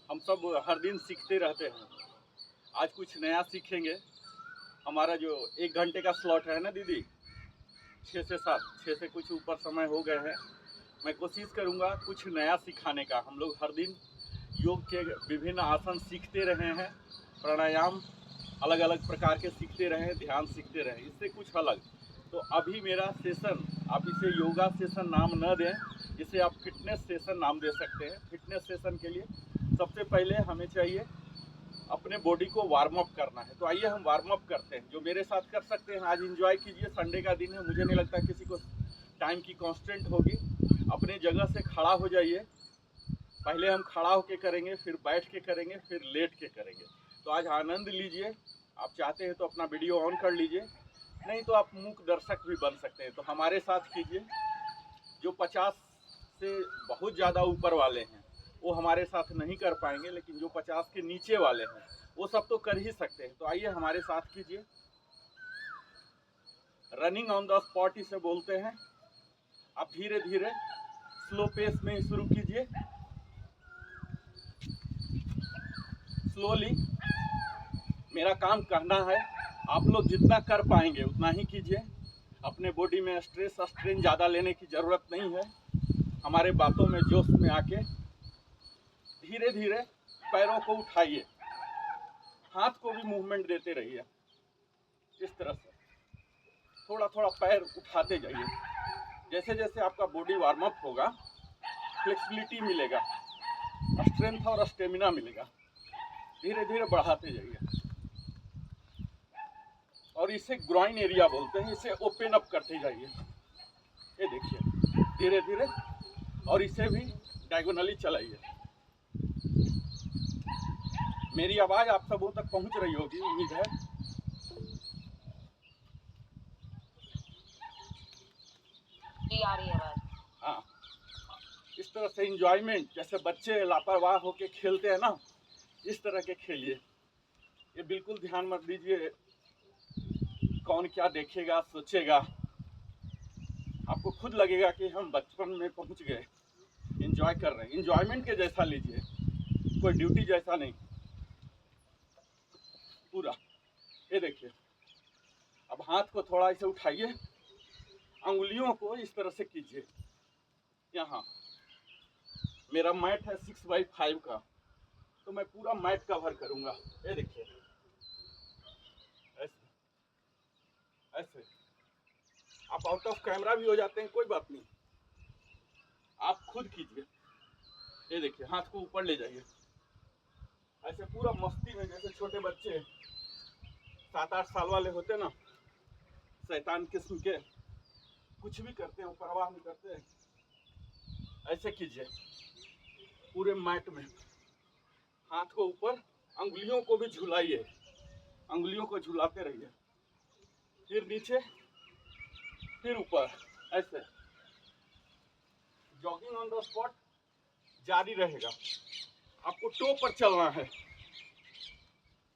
हम सब हर दिन सीखते रहते हैं। आज कुछ नया सीखेंगे। हमारा जो 1 घंटे का स्लॉट है ना दीदी, 6 से 7, 6 से कुछ ऊपर समय हो गए हैं। मैं कोशिश करूँगा कुछ नया सिखाने का। हम लोग हर दिन योग के विभिन्न आसन सीखते रहे हैं, प्राणायाम अलग अलग प्रकार के सीखते रहे, ध्यान सीखते रहे, इससे कुछ अलग। तो अभी मेरा सेशन, आप इसे योगा सेशन नाम न दें, इसे आप फिटनेस सेशन नाम दे सकते हैं। फिटनेस सेशन के लिए सबसे पहले हमें चाहिए अपने बॉडी को वार्म अप करना है। तो आइए हम वार्म अप करते हैं। जो मेरे साथ कर सकते हैं आज एंजॉय कीजिए। संडे का दिन है, मुझे नहीं लगता किसी को टाइम की कांस्टेंट होगी। अपने जगह से खड़ा हो जाइए। पहले हम खड़ा होके करेंगे, फिर बैठ के करेंगे, फिर लेट के करेंगे। तो आज आनंद लीजिए। आप चाहते हैं तो अपना वीडियो ऑन कर लीजिए, नहीं तो आप मूक दर्शक भी बन सकते हैं। तो हमारे साथ कीजिए। जो 50 से बहुत ज़्यादा ऊपर वाले हैं वो हमारे साथ नहीं कर पाएंगे, लेकिन जो 50 के नीचे वाले हैं वो सब तो कर ही सकते हैं। तो आइए हमारे साथ कीजिए। रनिंग ऑन द स्पॉट इसे बोलते हैं। आप धीरे धीरे स्लो पेस में शुरू कीजिए। स्लोली मेरा काम करना है, आप लोग जितना कर पाएंगे उतना ही कीजिए। अपने बॉडी में स्ट्रेन ज़्यादा लेने की ज़रूरत नहीं है। हमारे बातों में जोश में आके धीरे धीरे पैरों को उठाइए, हाथ को भी मूवमेंट देते रहिए। इस तरह से थोड़ा थोड़ा पैर उठाते जाइए। जैसे जैसे आपका बॉडी वार्म अप होगा, फ्लेक्सिबिलिटी मिलेगा, स्ट्रेंथ और स्टेमिना मिलेगा। धीरे धीरे बढ़ाते जाइए। और इसे ग्रॉइन एरिया बोलते हैं। इसे ओपन अप करते जाइए। ये देखिए धीरे धीरे, और इसे भी डायगोनली चलाइए। मेरी आवाज़ आप सबों तक पहुंच रही होगी, उम्मीद है। जी आ रही है आवाज़। हाँ, इस तरह से इंजॉयमेंट, जैसे बच्चे लापरवाह होके खेलते हैं ना, इस तरह के खेलिए। ये बिल्कुल ध्यान मत दीजिए कौन क्या देखेगा सोचेगा। आपको खुद लगेगा कि हम बचपन में पहुंच गए, एंजॉय कर रहे हैं। एंजॉयमेंट के जैसा लीजिए, कोई ड्यूटी जैसा नहीं, पूरा। ये देखिए, अब हाथ को थोड़ा ऐसे उठाइए, अंगुलियों को इस तरह से कीजिए। यहाँ मेरा मैट है 6x5 का, तो मैं पूरा मैट कवर करूंगा। ये देखिए ऐसे ऐसे। आप आउट ऑफ कैमरा भी हो जाते हैं, कोई बात नहीं, आप खुद कीजिए। ये देखिए, हाथ को ऊपर ले जाइए ऐसे पूरा मस्ती में, जैसे छोटे बच्चे 7-8 साल वाले होते ना, शैतान किस्म के, कुछ भी करते हैं, परवाह नहीं करते हैं। ऐसे कीजिए पूरे मैट में। हाथ को ऊपर, अंगुलियों को भी झुलाइए, अंगुलियों को झुलाते रहिए। फिर नीचे, फिर ऊपर, ऐसे। जॉगिंग ऑन द स्पॉट जारी रहेगा। आपको टो पर चलना है,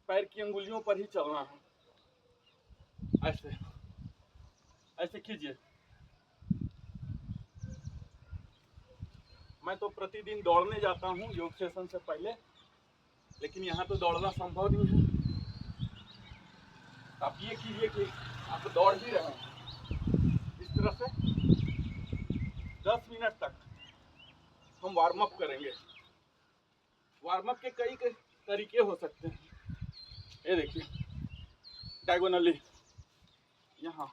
पैर की अंगुलियों पर ही चलना है। ऐसे ऐसे कीजिए। मैं तो प्रतिदिन दौड़ने जाता हूँ योग सेशन से पहले, लेकिन यहाँ तो दौड़ना संभव नहीं है। आप ये कीजिए कि आप दौड़ ही रहे हैं। इस तरह से 10 मिनट तक हम वार्म अप करेंगे। वार्म अप के कई तरीके हो सकते हैं। ये देखिए, डायगोनली यहाँ,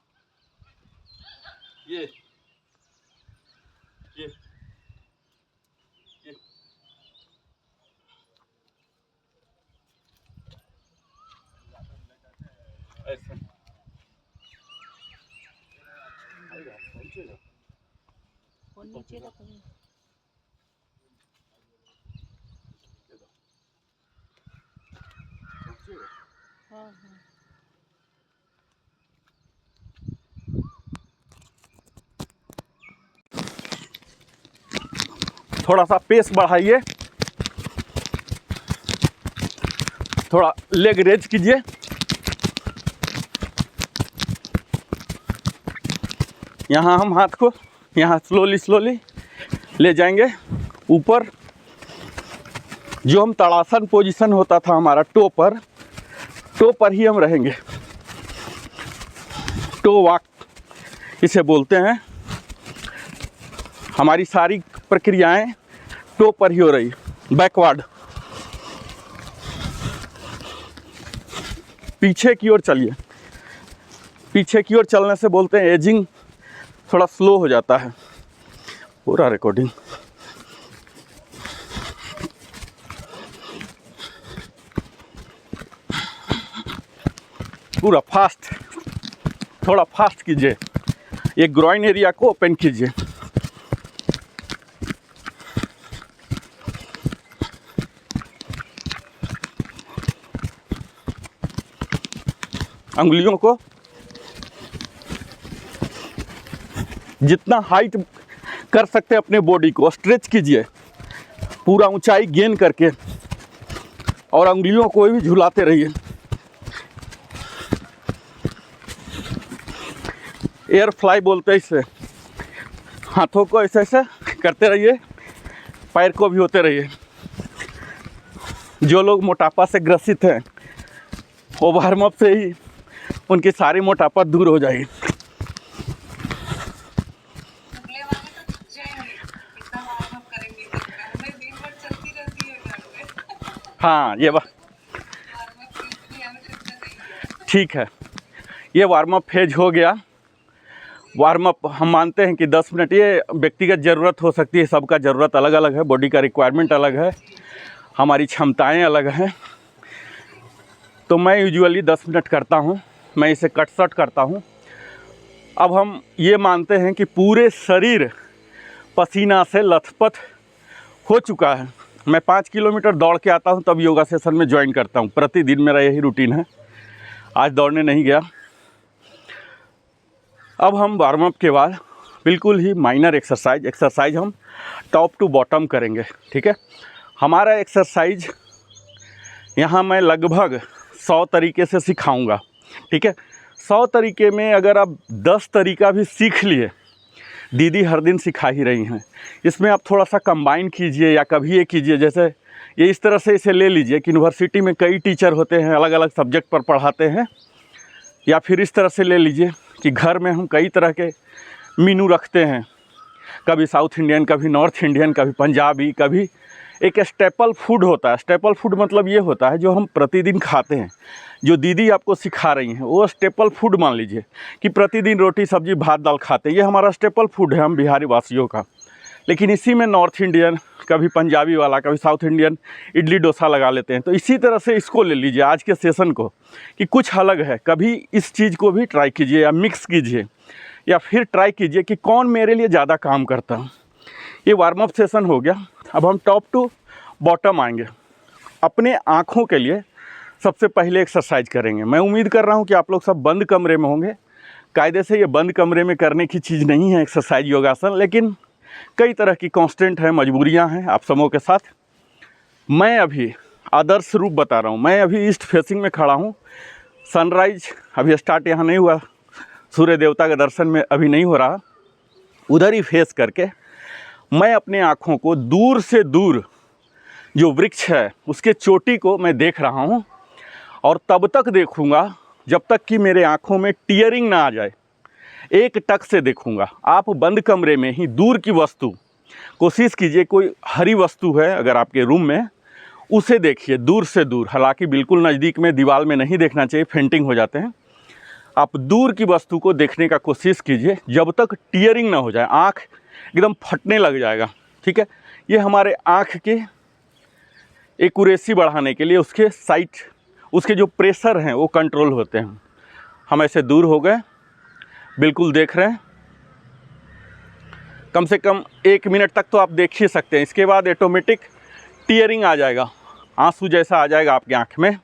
ये ऐसे। वो नीचे रखो। हाँ हाँ। थोड़ा सा पेस बढ़ाइए, थोड़ा लेग रेज कीजिए। यहाँ हम हाथ को यहाँ स्लोली ले जाएंगे ऊपर, जो हम तड़ासन पोजीशन होता था हमारा टो पर ही हम रहेंगे। टो वॉक इसे बोलते हैं। हमारी सारी प्रक्रियाएं टो पर ही हो रही, बैकवर्ड। पीछे की ओर चलिए। पीछे की ओर चलने से बोलते हैं एजिंग थोड़ा स्लो हो जाता है। पूरा रिकॉर्डिंग पूरा फास्ट, थोड़ा फास्ट कीजिए। ये ग्रॉइन एरिया को ओपन कीजिए। अंगुलियों को जितना हाइट कर सकते हैं अपने बॉडी को स्ट्रेच कीजिए, पूरा ऊंचाई गेन करके, और अंगुलियों को भी झुलाते रहिए। एयर फ्लाई बोलते हैं इसे। हाथों को ऐसे ऐसे करते रहिए, पैर को भी होते रहिए। जो लोग मोटापा से ग्रसित हैं वो वार्म अप से ही उनकी सारी मोटापा दूर हो जाएगी। हाँ ये बात ठीक है। ये वार्म अप फेज हो गया। वार्म अप हम मानते हैं कि 10 मिनट, ये व्यक्तिगत ज़रूरत हो सकती है, सबका ज़रूरत अलग अलग है, बॉडी का रिक्वायरमेंट अलग है, हमारी क्षमताएं अलग हैं। तो मैं यूजुअली 10 मिनट करता हूँ, मैं इसे कट शॉर्ट करता हूँ। अब हम ये मानते हैं कि पूरे शरीर पसीना से लथपथ हो चुका है। मैं 5 किलोमीटर दौड़ के आता हूँ तब योगा सेशन में ज्वाइन करता हूँ। प्रतिदिन मेरा यही रूटीन है। आज दौड़ने नहीं गया। अब हम वार्म अप के बाद बिल्कुल ही माइनर एक्सरसाइज हम टॉप टू बॉटम करेंगे। ठीक है। हमारा एक्सरसाइज यहाँ मैं लगभग 100 तरीके से सिखाऊंगा। ठीक है। 100 तरीके में अगर आप 10 तरीका भी सीख लिए, दीदी हर दिन सिखा ही रही हैं, इसमें आप थोड़ा सा कंबाइन कीजिए या कभी ये कीजिए। जैसे ये इस तरह से इसे ले लीजिए कि यूनिवर्सिटी में कई टीचर होते हैं, अलग अलग सब्जेक्ट पर पढ़ाते हैं, या फिर इस तरह से ले लीजिए कि घर में हम कई तरह के मीनू रखते हैं, कभी साउथ इंडियन, कभी नॉर्थ इंडियन, कभी पंजाबी, कभी एक स्टेपल फूड होता है। स्टेपल फूड मतलब ये होता है जो हम प्रतिदिन खाते हैं। जो दीदी आपको सिखा रही हैं वो स्टेपल फूड मान लीजिए कि प्रतिदिन रोटी सब्जी भात दाल खाते हैं, ये हमारा स्टेपल फूड है हम बिहारी वासियों का। लेकिन इसी में नॉर्थ इंडियन, कभी पंजाबी वाला, कभी साउथ इंडियन इडली डोसा लगा लेते हैं। तो इसी तरह से इसको ले लीजिए आज के सेशन को कि कुछ अलग है। कभी इस चीज़ को भी ट्राई कीजिए या मिक्स कीजिए, या फिर ट्राई कीजिए कि कौन मेरे लिए ज़्यादा काम करता है। ये वार्म अप सेशन हो गया। अब हम टॉप टू बॉटम आएंगे। अपने आँखों के लिए सबसे पहले एक्सरसाइज करेंगे। मैं उम्मीद कर रहा हूँ कि आप लोग सब बंद कमरे में होंगे। कायदे से ये बंद कमरे में करने की चीज़ नहीं है एक्सरसाइज योगासन, लेकिन कई तरह की कॉन्स्टेंट है, मजबूरियाँ हैं आप सबों के साथ। मैं अभी आदर्श रूप बता रहा हूँ। मैं अभी ईस्ट फेसिंग में खड़ा हूँ। सनराइज अभी स्टार्ट यहाँ नहीं हुआ, सूर्य देवता का दर्शन में अभी नहीं हो रहा। उधर ही फेस करके मैं अपने आँखों को दूर से दूर जो वृक्ष है उसके चोटी को मैं देख रहा हूँ, और तब तक देखूँगा जब तक कि मेरे आँखों में टीयरिंग ना आ जाए। एक टक से देखूँगा। आप बंद कमरे में ही दूर की वस्तु, कोशिश कीजिए कोई हरी वस्तु है अगर आपके रूम में, उसे देखिए दूर से दूर। हालांकि बिल्कुल नज़दीक में दीवार में नहीं देखना चाहिए, फेंटिंग हो जाते हैं। आप दूर की वस्तु को देखने का कोशिश कीजिए जब तक टीयरिंग ना हो जाए। आँख एकदम फटने लग जाएगा। ठीक है। ये हमारे आँख के एक्यूरेसी बढ़ाने के लिए उसके साइट, उसके जो प्रेशर हैं वो कंट्रोल होते हैं। हम ऐसे दूर हो गए, बिल्कुल देख रहे हैं। कम से कम 1 मिनट तक तो आप देख ही सकते हैं। इसके बाद ऑटोमेटिक टीयरिंग आ जाएगा, आंसू जैसा आ जाएगा आपकी आँख में।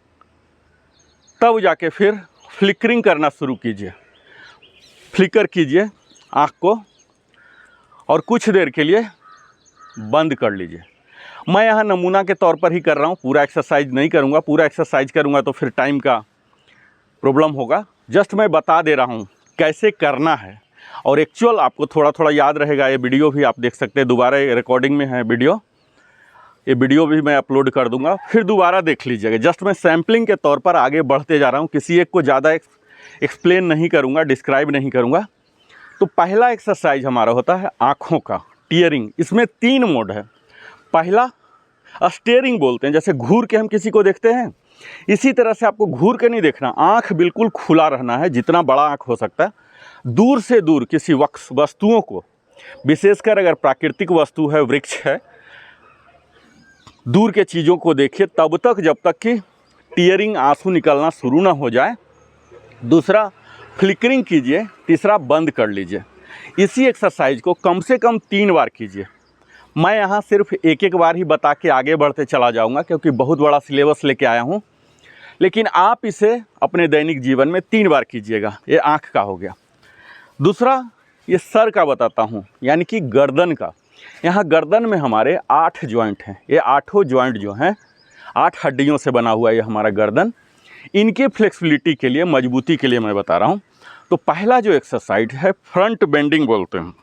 तब जाके फिर फ्लिकरिंग करना शुरू कीजिए। फ्लिकर कीजिए आँख को और कुछ देर के लिए बंद कर लीजिए। मैं यहाँ नमूना के तौर पर ही कर रहा हूँ, पूरा एक्सरसाइज नहीं करूँगा। पूरा एक्सरसाइज करूँगा तो फिर टाइम का प्रॉब्लम होगा। जस्ट मैं बता दे रहा हूँ कैसे करना है, और एक्चुअल आपको थोड़ा थोड़ा याद रहेगा। ये वीडियो भी आप देख सकते हैं, दोबारा रिकॉर्डिंग में है वीडियो। ये वीडियो भी मैं अपलोड कर दूंगा, फिर दोबारा देख लीजिएगा। जस्ट मैं सैम्पलिंग के तौर पर आगे बढ़ते जा रहा हूँ, किसी एक को ज़्यादा एक्सप्लेन नहीं करूँगा, डिस्क्राइब नहीं करूँगा। तो पहला एक्सरसाइज हमारा होता है आँखों का टीयरिंग। इसमें 3 मोड है। पहला स्टेयरिंग बोलते हैं, जैसे घूर के हम किसी को देखते हैं, इसी तरह से आपको घूर के नहीं देखना, आँख बिल्कुल खुला रहना है, जितना बड़ा आँख हो सकता है। दूर से दूर किसी वस्तुओं को, विशेषकर अगर प्राकृतिक वस्तु है, वृक्ष है, दूर के चीज़ों को देखिए तब तक जब तक कि टीयरिंग, आंसू निकलना शुरू ना हो जाए। दूसरा फ्लिकरिंग कीजिए। तीसरा बंद कर लीजिए। इसी एक्सरसाइज को कम से कम 3 बार कीजिए। मैं यहाँ सिर्फ एक बार ही बता के आगे बढ़ते चला जाऊँगा, क्योंकि बहुत बड़ा सिलेबस लेके आया हूँ। लेकिन आप इसे अपने दैनिक जीवन में 3 बार कीजिएगा। ये आँख का हो गया। दूसरा ये सर का बताता हूँ, यानी कि गर्दन का। यहाँ गर्दन में हमारे 8 जॉइंट हैं। ये 8 जॉइंट जो हैं 8 हड्डियों से बना हुआ है ये हमारा गर्दन। इनके फ्लेक्सिबिलिटी के लिए, मजबूती के लिए मैं बता रहा हूँ। तो पहला जो एक्सरसाइज है फ्रंट बेंडिंग बोलते हैं।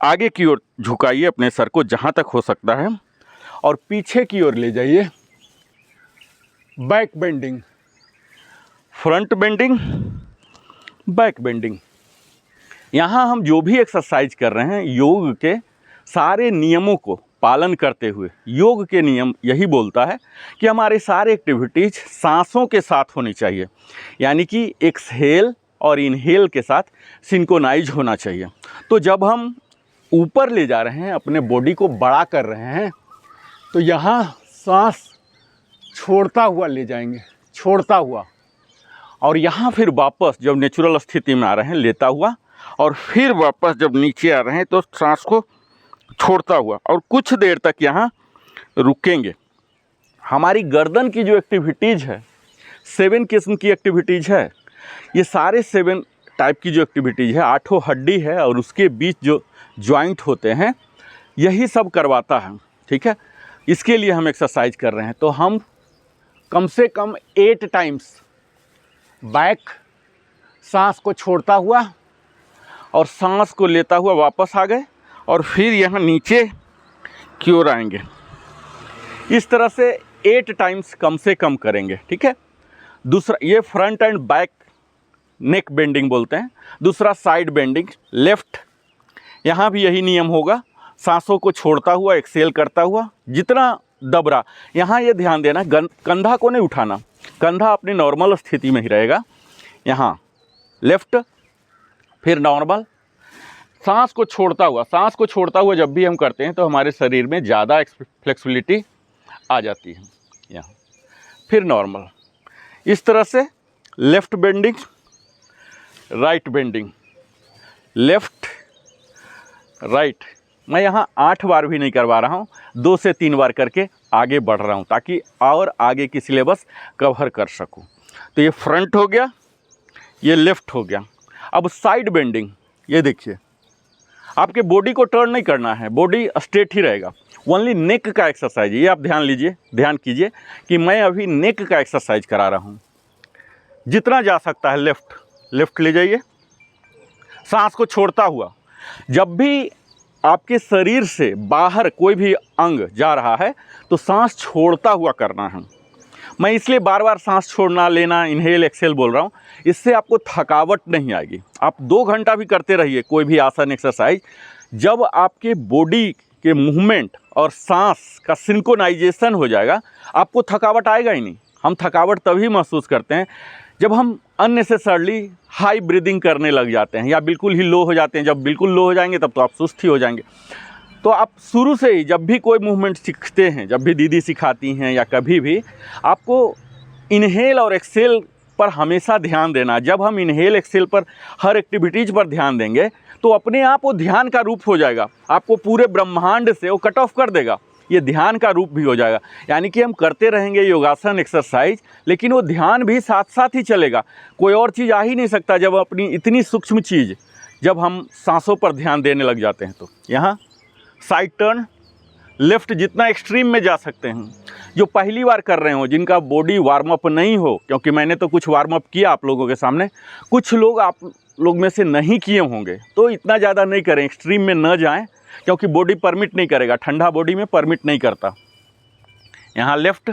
आगे की ओर झुकाइए अपने सर को जहाँ तक हो सकता है और पीछे की ओर ले जाइए, back bending. Front bending, back bending. यहाँ हम जो भी एक्सरसाइज कर रहे हैं योग के सारे नियमों को पालन करते हुए, योग के नियम यही बोलता है कि हमारे सारे एक्टिविटीज़ सांसों के साथ होनी चाहिए, यानी कि एक्सहेल और इनहेल के साथ सिंक्रोनाइज होना चाहिए। तो जब हम ऊपर ले जा रहे हैं, अपने बॉडी को बड़ा कर रहे हैं, तो यहाँ सांस छोड़ता हुआ ले जाएंगे, छोड़ता हुआ, और यहाँ फिर वापस जब नेचुरल स्थिति में आ रहे हैं लेता हुआ, और फिर वापस जब नीचे आ रहे हैं तो सांस को छोड़ता हुआ, और कुछ देर तक यहाँ रुकेंगे। हमारी गर्दन की जो एक्टिविटीज़ है 7 किस्म की एक्टिविटीज़ है। ये सारे 7 टाइप की जो एक्टिविटीज़ है, 8 हड्डी है और उसके बीच जो जॉइंट होते हैं, यही सब करवाता है। ठीक है, इसके लिए हम एक्सरसाइज कर रहे हैं। तो हम कम से कम 8 टाइम्स बैक, सांस को छोड़ता हुआ और सांस को लेता हुआ वापस आ गए, और फिर यहाँ नीचे की ओर आएंगे। इस तरह से 8 टाइम्स कम से कम करेंगे। ठीक है। दूसरा ये front end back neck bending बोलते हैं। दूसरा साइड बेंडिंग, लेफ्ट, यहाँ भी यही नियम होगा, सांसों को छोड़ता हुआ, एक्सेल करता हुआ, जितना दब रहा। यहाँ ये ध्यान देना, कंधा को नहीं उठाना, कंधा अपनी नॉर्मल स्थिति में ही रहेगा। यहाँ लेफ्ट, फिर नॉर्मल, सांस को छोड़ता हुआ। सांस को छोड़ता हुआ जब भी हम करते हैं तो हमारे शरीर में ज़्यादा फ्लेक्सिबिलिटी आ जाती है। यहाँ फिर नॉर्मल। इस तरह से left bending, right bending, left, right. मैं यहाँ 8 बार भी नहीं करवा रहा हूँ, 2 से 3 बार करके आगे बढ़ रहा हूँ, ताकि और आगे की सिलेबस कवर कर सकूँ। तो ये फ्रंट हो गया, ये लेफ़्ट हो गया। अब साइड बेंडिंग, ये देखिए, आपके बॉडी को टर्न नहीं करना है, बॉडी स्ट्रेट ही रहेगा। ओनली नेक का एक्सरसाइज है, ये आप ध्यान लीजिए, ध्यान कीजिए कि मैं अभी नेक का एक्सरसाइज करा रहा हूँ। जितना जा सकता है लेफ़्ट ले जाइए, सांस को छोड़ता हुआ। जब भी आपके शरीर से बाहर कोई भी अंग जा रहा है तो सांस छोड़ता हुआ करना है। मैं इसलिए बार बार सांस छोड़ना, लेना, इनहेल एक्सेल बोल रहा हूँ। इससे आपको थकावट नहीं आएगी। आप 2 घंटा भी करते रहिए कोई भी आसन एक्सरसाइज। जब आपके बॉडी के मूवमेंट और सांस का सिंक्रोनाइजेशन हो जाएगा, आपको थकावट आएगा ही नहीं। हम थकावट तभी महसूस करते हैं जब हम अननेसेसरली हाई ब्रीदिंग करने लग जाते हैं या बिल्कुल ही लो हो जाते हैं। जब बिल्कुल लो हो जाएंगे तब तो आप सुस्त ही हो जाएंगे। तो आप शुरू से ही जब भी कोई मूवमेंट सीखते हैं, जब भी दीदी सिखाती हैं या कभी भी, आपको इनहेल और एक्सेल पर हमेशा ध्यान देना। जब हम इनहेल एक्सेल पर हर एक्टिविटीज़ पर ध्यान देंगे तो अपने आप वो ध्यान का रूप हो जाएगा। आपको पूरे ब्रह्मांड से वो कट ऑफ कर देगा, ये ध्यान का रूप भी हो जाएगा। यानी कि हम करते रहेंगे योगासन एक्सरसाइज, लेकिन वो ध्यान भी साथ साथ ही चलेगा। कोई और चीज़ आ ही नहीं सकता जब अपनी इतनी सूक्ष्म चीज़, जब हम सांसों पर ध्यान देने लग जाते हैं। तो यहाँ साइड टर्न, लेफ़्ट जितना एक्सट्रीम में जा सकते हैं। जो पहली बार कर रहे हो, जिनका बॉडी वार्म अप नहीं हो, क्योंकि मैंने तो कुछ वार्म अप किया आप लोगों के सामने, कुछ लोग आप लोग में से नहीं किए होंगे, तो इतना ज़्यादा नहीं करें, एक्सट्रीम में न जाएं, क्योंकि बॉडी परमिट नहीं करेगा, ठंडा बॉडी में परमिट नहीं करता। यहाँ लेफ्ट,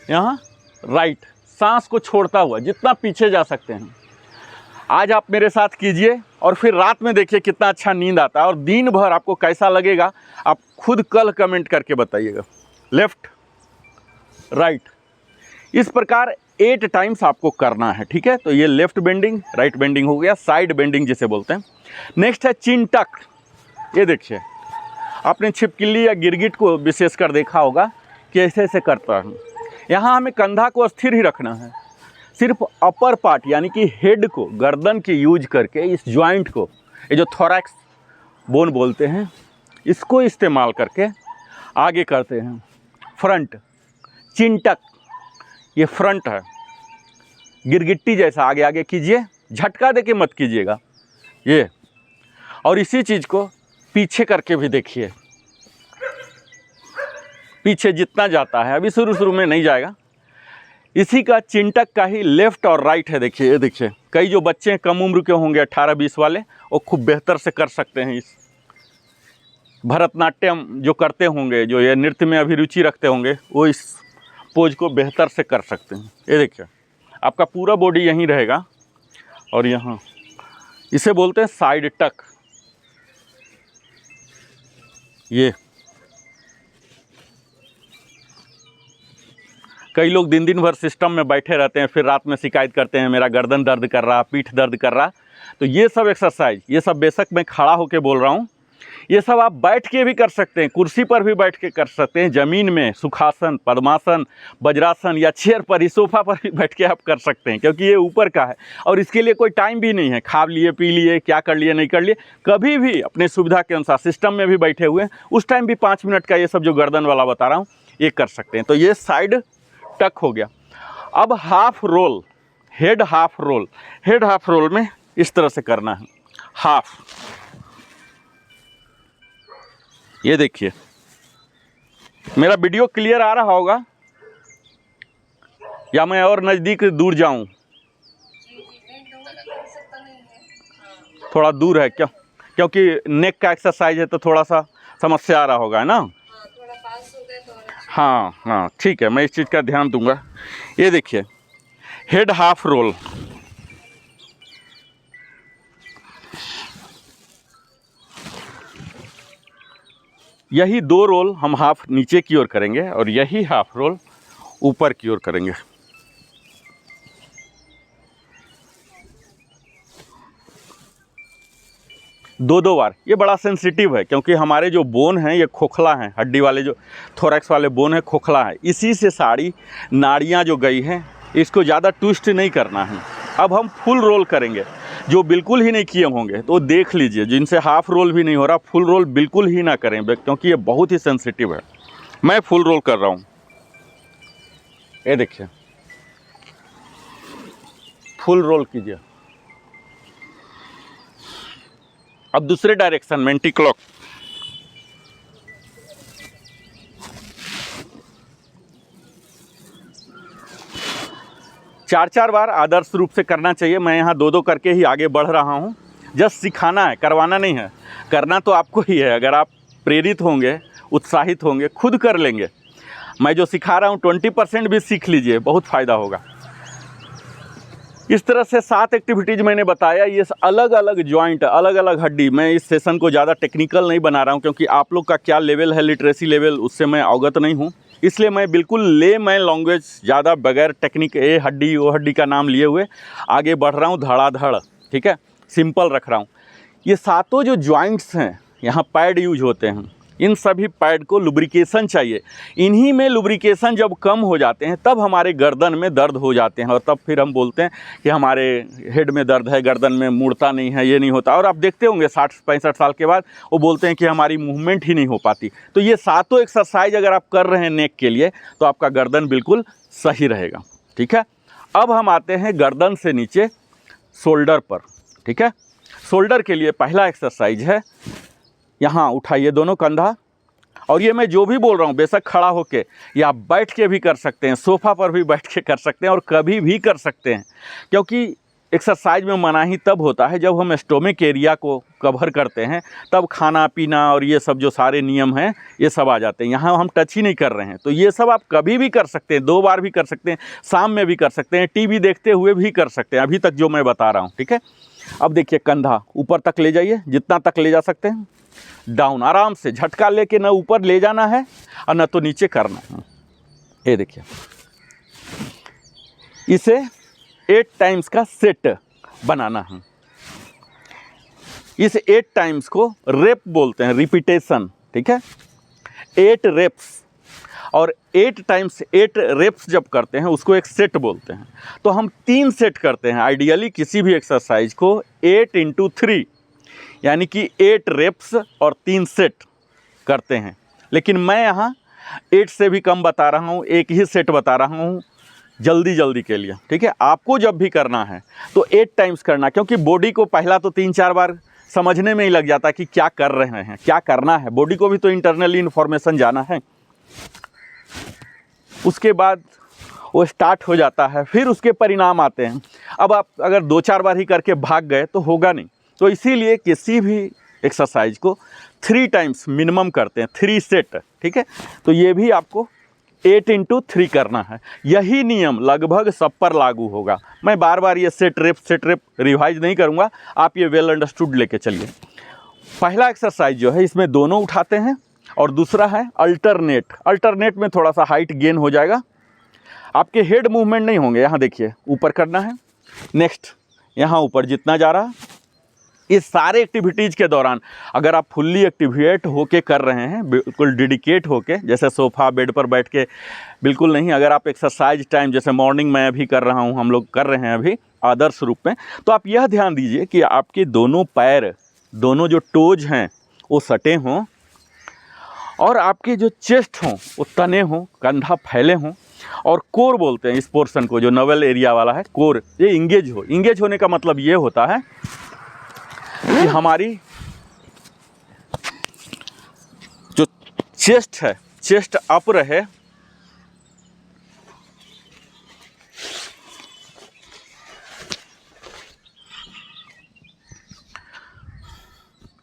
यहाँ राइट, सांस को छोड़ता हुआ जितना पीछे जा सकते हैं। आज आप मेरे साथ कीजिए और फिर रात में देखिए कितना अच्छा नींद आता है और दिन भर आपको कैसा लगेगा आप खुद कल कमेंट करके बताइएगा। लेफ्ट राइट, इस प्रकार 8 टाइम्स आपको करना है, ठीक है। तो ये लेफ्ट बेंडिंग, राइट बेंडिंग हो गया, साइड बेंडिंग जिसे बोलते हैं। नेक्स्ट है चिन टक। ये देखिए, आपने छिपकली या गिरगिट को विशेषकर देखा होगा कि ऐसे ऐसे करता है। यहाँ हमें कंधा को स्थिर ही रखना है, सिर्फ अपर पार्ट यानी कि हेड को, गर्दन की यूज करके इस जॉइंट को, ये जो थोरैक्स बोन बोलते हैं, इसको इस्तेमाल करके आगे करते हैं। फ्रंट चिन टक, ये फ्रंट है, गिरगिट्टी जैसा आगे आगे कीजिए, झटका दे के मत कीजिएगा ये। और इसी चीज़ को पीछे करके भी देखिए, पीछे जितना जाता है, अभी शुरू में नहीं जाएगा। इसी का चिंटक का ही लेफ्ट और राइट है। देखिए, ये देखिए, कई जो बच्चे कम उम्र के होंगे 18-20 वाले, वो खूब बेहतर से कर सकते हैं। इस भरतनाट्यम जो करते होंगे, जो ये नृत्य में अभी रुचि रखते होंगे, वो इस पोज को बेहतर से कर सकते हैं। ये देखिए, आपका पूरा बॉडी यहीं रहेगा और यहाँ, इसे बोलते हैं साइड टक। ये कई लोग दिन भर सिस्टम में बैठे रहते हैं, फिर रात में शिकायत करते हैं मेरा गर्दन दर्द कर रहा, पीठ दर्द कर रहा। तो ये सब एक्सरसाइज, ये सब बेशक मैं खड़ा होके बोल रहा हूँ, ये सब आप बैठ के भी कर सकते हैं, कुर्सी पर भी बैठ के कर सकते हैं, ज़मीन में सुखासन, पद्मासन, वज्रासन या चेयर पर ही, सोफा पर भी बैठ के आप कर सकते हैं, क्योंकि ये ऊपर का है और इसके लिए कोई टाइम भी नहीं है। खा लिए, पी लिए, क्या कर लिए, नहीं कर लिए, कभी भी अपने सुविधा के अनुसार सिस्टम में भी बैठे हुए हैं, उस टाइम भी 5 मिनट का ये सब जो गर्दन वाला बता रहा हूँ ये कर सकते हैं। तो ये साइड टक हो गया। अब half roll, head half roll. Head half roll में इस तरह से करना है, हाफ। ये देखिए, मेरा वीडियो क्लियर आ रहा होगा या मैं और नज़दीक दूर जाऊं? थोड़ा दूर है क्या? क्योंकि नेक का एक्सरसाइज है तो थोड़ा सा समस्या आ रहा होगा, है ना? हाँ हाँ, ठीक है, मैं इस चीज़ का ध्यान दूंगा। ये देखिए, हेड हाफ रोल। यही 2 रोल हम हाफ नीचे की ओर करेंगे और यही हाफ रोल ऊपर की ओर करेंगे। दो बार। ये बड़ा सेंसिटिव है क्योंकि हमारे जो बोन हैं ये खोखला हैं, हड्डी वाले जो थोरैक्स वाले बोन है खोखला है, इसी से सारी नाड़ियाँ जो गई हैं, इसको ज़्यादा ट्विस्ट नहीं करना है। अब हम फुल रोल करेंगे। जो बिल्कुल ही नहीं किए होंगे तो देख लीजिए, जिनसे हाफ रोल भी नहीं हो रहा, फुल रोल बिल्कुल ही ना करें क्योंकि ये बहुत ही सेंसिटिव है। मैं फुल रोल कर रहा हूँ, ये देखिए, फुल रोल कीजिए। अब दूसरे डायरेक्शन में एंटी क्लॉक। चार बार आदर्श रूप से करना चाहिए। मैं यहाँ 2 करके ही आगे बढ़ रहा हूँ। जस्ट सिखाना है, करवाना नहीं है। करना तो आपको ही है। अगर आप प्रेरित होंगे, उत्साहित होंगे, खुद कर लेंगे। मैं जो सिखा रहा हूँ 20% भी सीख लीजिए, बहुत फ़ायदा होगा। इस तरह से 7 एक्टिविटीज़ मैंने बताया। ये अलग अलग जॉइंट, अलग अलग हड्डी। मैं इस सेशन को ज़्यादा टेक्निकल नहीं बना रहा हूँ क्योंकि आप लोग का क्या लेवल है, लिटरेसी लेवल, उससे मैं अवगत नहीं हूँ। इसलिए मैं बिल्कुल लेमैन लैंग्वेज, ज़्यादा बगैर टेक्निक, ये हड्डी वो हड्डी का नाम लिए हुए आगे बढ़ रहा हूँ धड़ाधड़, ठीक है, सिंपल रख रहा हूँ। ये 7 जो जॉइंट्स हैं, यहाँ पैड यूज होते हैं। इन सभी पैड को लुब्रिकेशन चाहिए। इन्हीं में लुब्रिकेशन जब कम हो जाते हैं तब हमारे गर्दन में दर्द हो जाते हैं और तब फिर हम बोलते हैं कि हमारे हेड में दर्द है, गर्दन में मुड़ता नहीं है, ये नहीं होता। और आप देखते होंगे 60-65 साल के बाद वो बोलते हैं कि हमारी मूवमेंट ही नहीं हो पाती। तो ये 7 एक्सरसाइज अगर आप कर रहे हैं नेक के लिए तो आपका गर्दन बिल्कुल सही रहेगा, ठीक है। अब हम आते हैं गर्दन से नीचे शोल्डर पर, ठीक है। शोल्डर के लिए पहला एक्सरसाइज है, यहाँ उठाइए दोनों कंधा। और ये मैं जो भी बोल रहा हूँ बेशक खड़ा होके या बैठ के भी कर सकते हैं, सोफ़ा पर भी बैठ के कर सकते हैं और कभी भी कर सकते हैं, क्योंकि एक्सरसाइज में मनाही तब होता है जब हम स्टोमिक एरिया को कवर करते हैं, तब खाना पीना और ये सब जो सारे नियम हैं ये सब आ जाते हैं। यहाँ हम टच ही नहीं कर रहे हैं, तो ये सब आप कभी भी कर सकते हैं, 2 बार भी कर सकते हैं, शाम में भी कर सकते हैं, टीवी देखते हुए भी कर सकते हैं, अभी तक जो मैं बता रहा हूँ। ठीक है, अब देखिए कंधा ऊपर तक ले जाइए, जितना तक ले जा सकते हैं, डाउन आराम से, झटका लेके ना ऊपर ले जाना है और ना तो नीचे करना है। ये देखिए, इसे 8 टाइम्स का सेट बनाना है। इस 8 टाइम्स को रेप बोलते हैं, रिपीटेशन। ठीक है, 8 रेप्स, और 8 टाइम्स 8 रेप्स जब करते हैं उसको एक सेट बोलते हैं। तो हम 3 सेट करते हैं आइडियली किसी भी एक्सरसाइज को, 8 × 3 यानी कि 8 रेप्स और 3 सेट करते हैं। लेकिन मैं यहाँ 8 से भी कम बता रहा हूँ, एक ही सेट बता रहा हूँ जल्दी के लिए। ठीक है, आपको जब भी करना है तो 8 टाइम्स करना, क्योंकि बॉडी को पहला तो 3-4 बार समझने में ही लग जाता है कि क्या कर रहे हैं, क्या करना है। बॉडी को भी तो इंटरनली इन्फॉर्मेशन जाना है, उसके बाद वो स्टार्ट हो जाता है, फिर उसके परिणाम आते हैं। अब आप अगर 2-4 बार ही करके भाग गए तो होगा नहीं। तो इसीलिए किसी भी एक्सरसाइज को 3 टाइम्स मिनिमम करते हैं, 3 सेट। ठीक है, तो ये भी आपको 8 × 3 करना है। यही नियम लगभग सब पर लागू होगा। मैं बार बार ये सेट रेप रिवाइज नहीं करूँगा, आप ये वेल अंडरस्टूड लेके चलिए। पहला एक्सरसाइज जो है इसमें दोनों उठाते हैं, और दूसरा है अल्टरनेट। अल्टरनेट में थोड़ा सा हाइट गेन हो जाएगा, आपके हेड मूवमेंट नहीं होंगे। यहाँ देखिए, ऊपर करना है, नेक्स्ट यहाँ ऊपर जितना जा रहा। इस सारे एक्टिविटीज़ के दौरान अगर आप फुल्ली एक्टिवेट होके कर रहे हैं, बिल्कुल डेडिकेट होके, जैसे सोफ़ा बेड पर बैठ के बिल्कुल नहीं, अगर आप एक्सरसाइज टाइम जैसे मॉर्निंग में अभी कर रहा हूँ, हम लोग कर रहे हैं अभी आदर्श रूप में, तो आप यह ध्यान दीजिए कि आपके दोनों पैर, दोनों जो टोज हैं वो सटे हों, और आपके जो चेस्ट हों वो तने हों, कंधा फैले हों, और कोर बोलते हैं इस पोर्शन को, जो नवल एरिया वाला है, कोर, ये इंगेज हो। इंगेज होने का मतलब ये होता है कि हमारी जो चेस्ट है, चेस्ट अप रहे,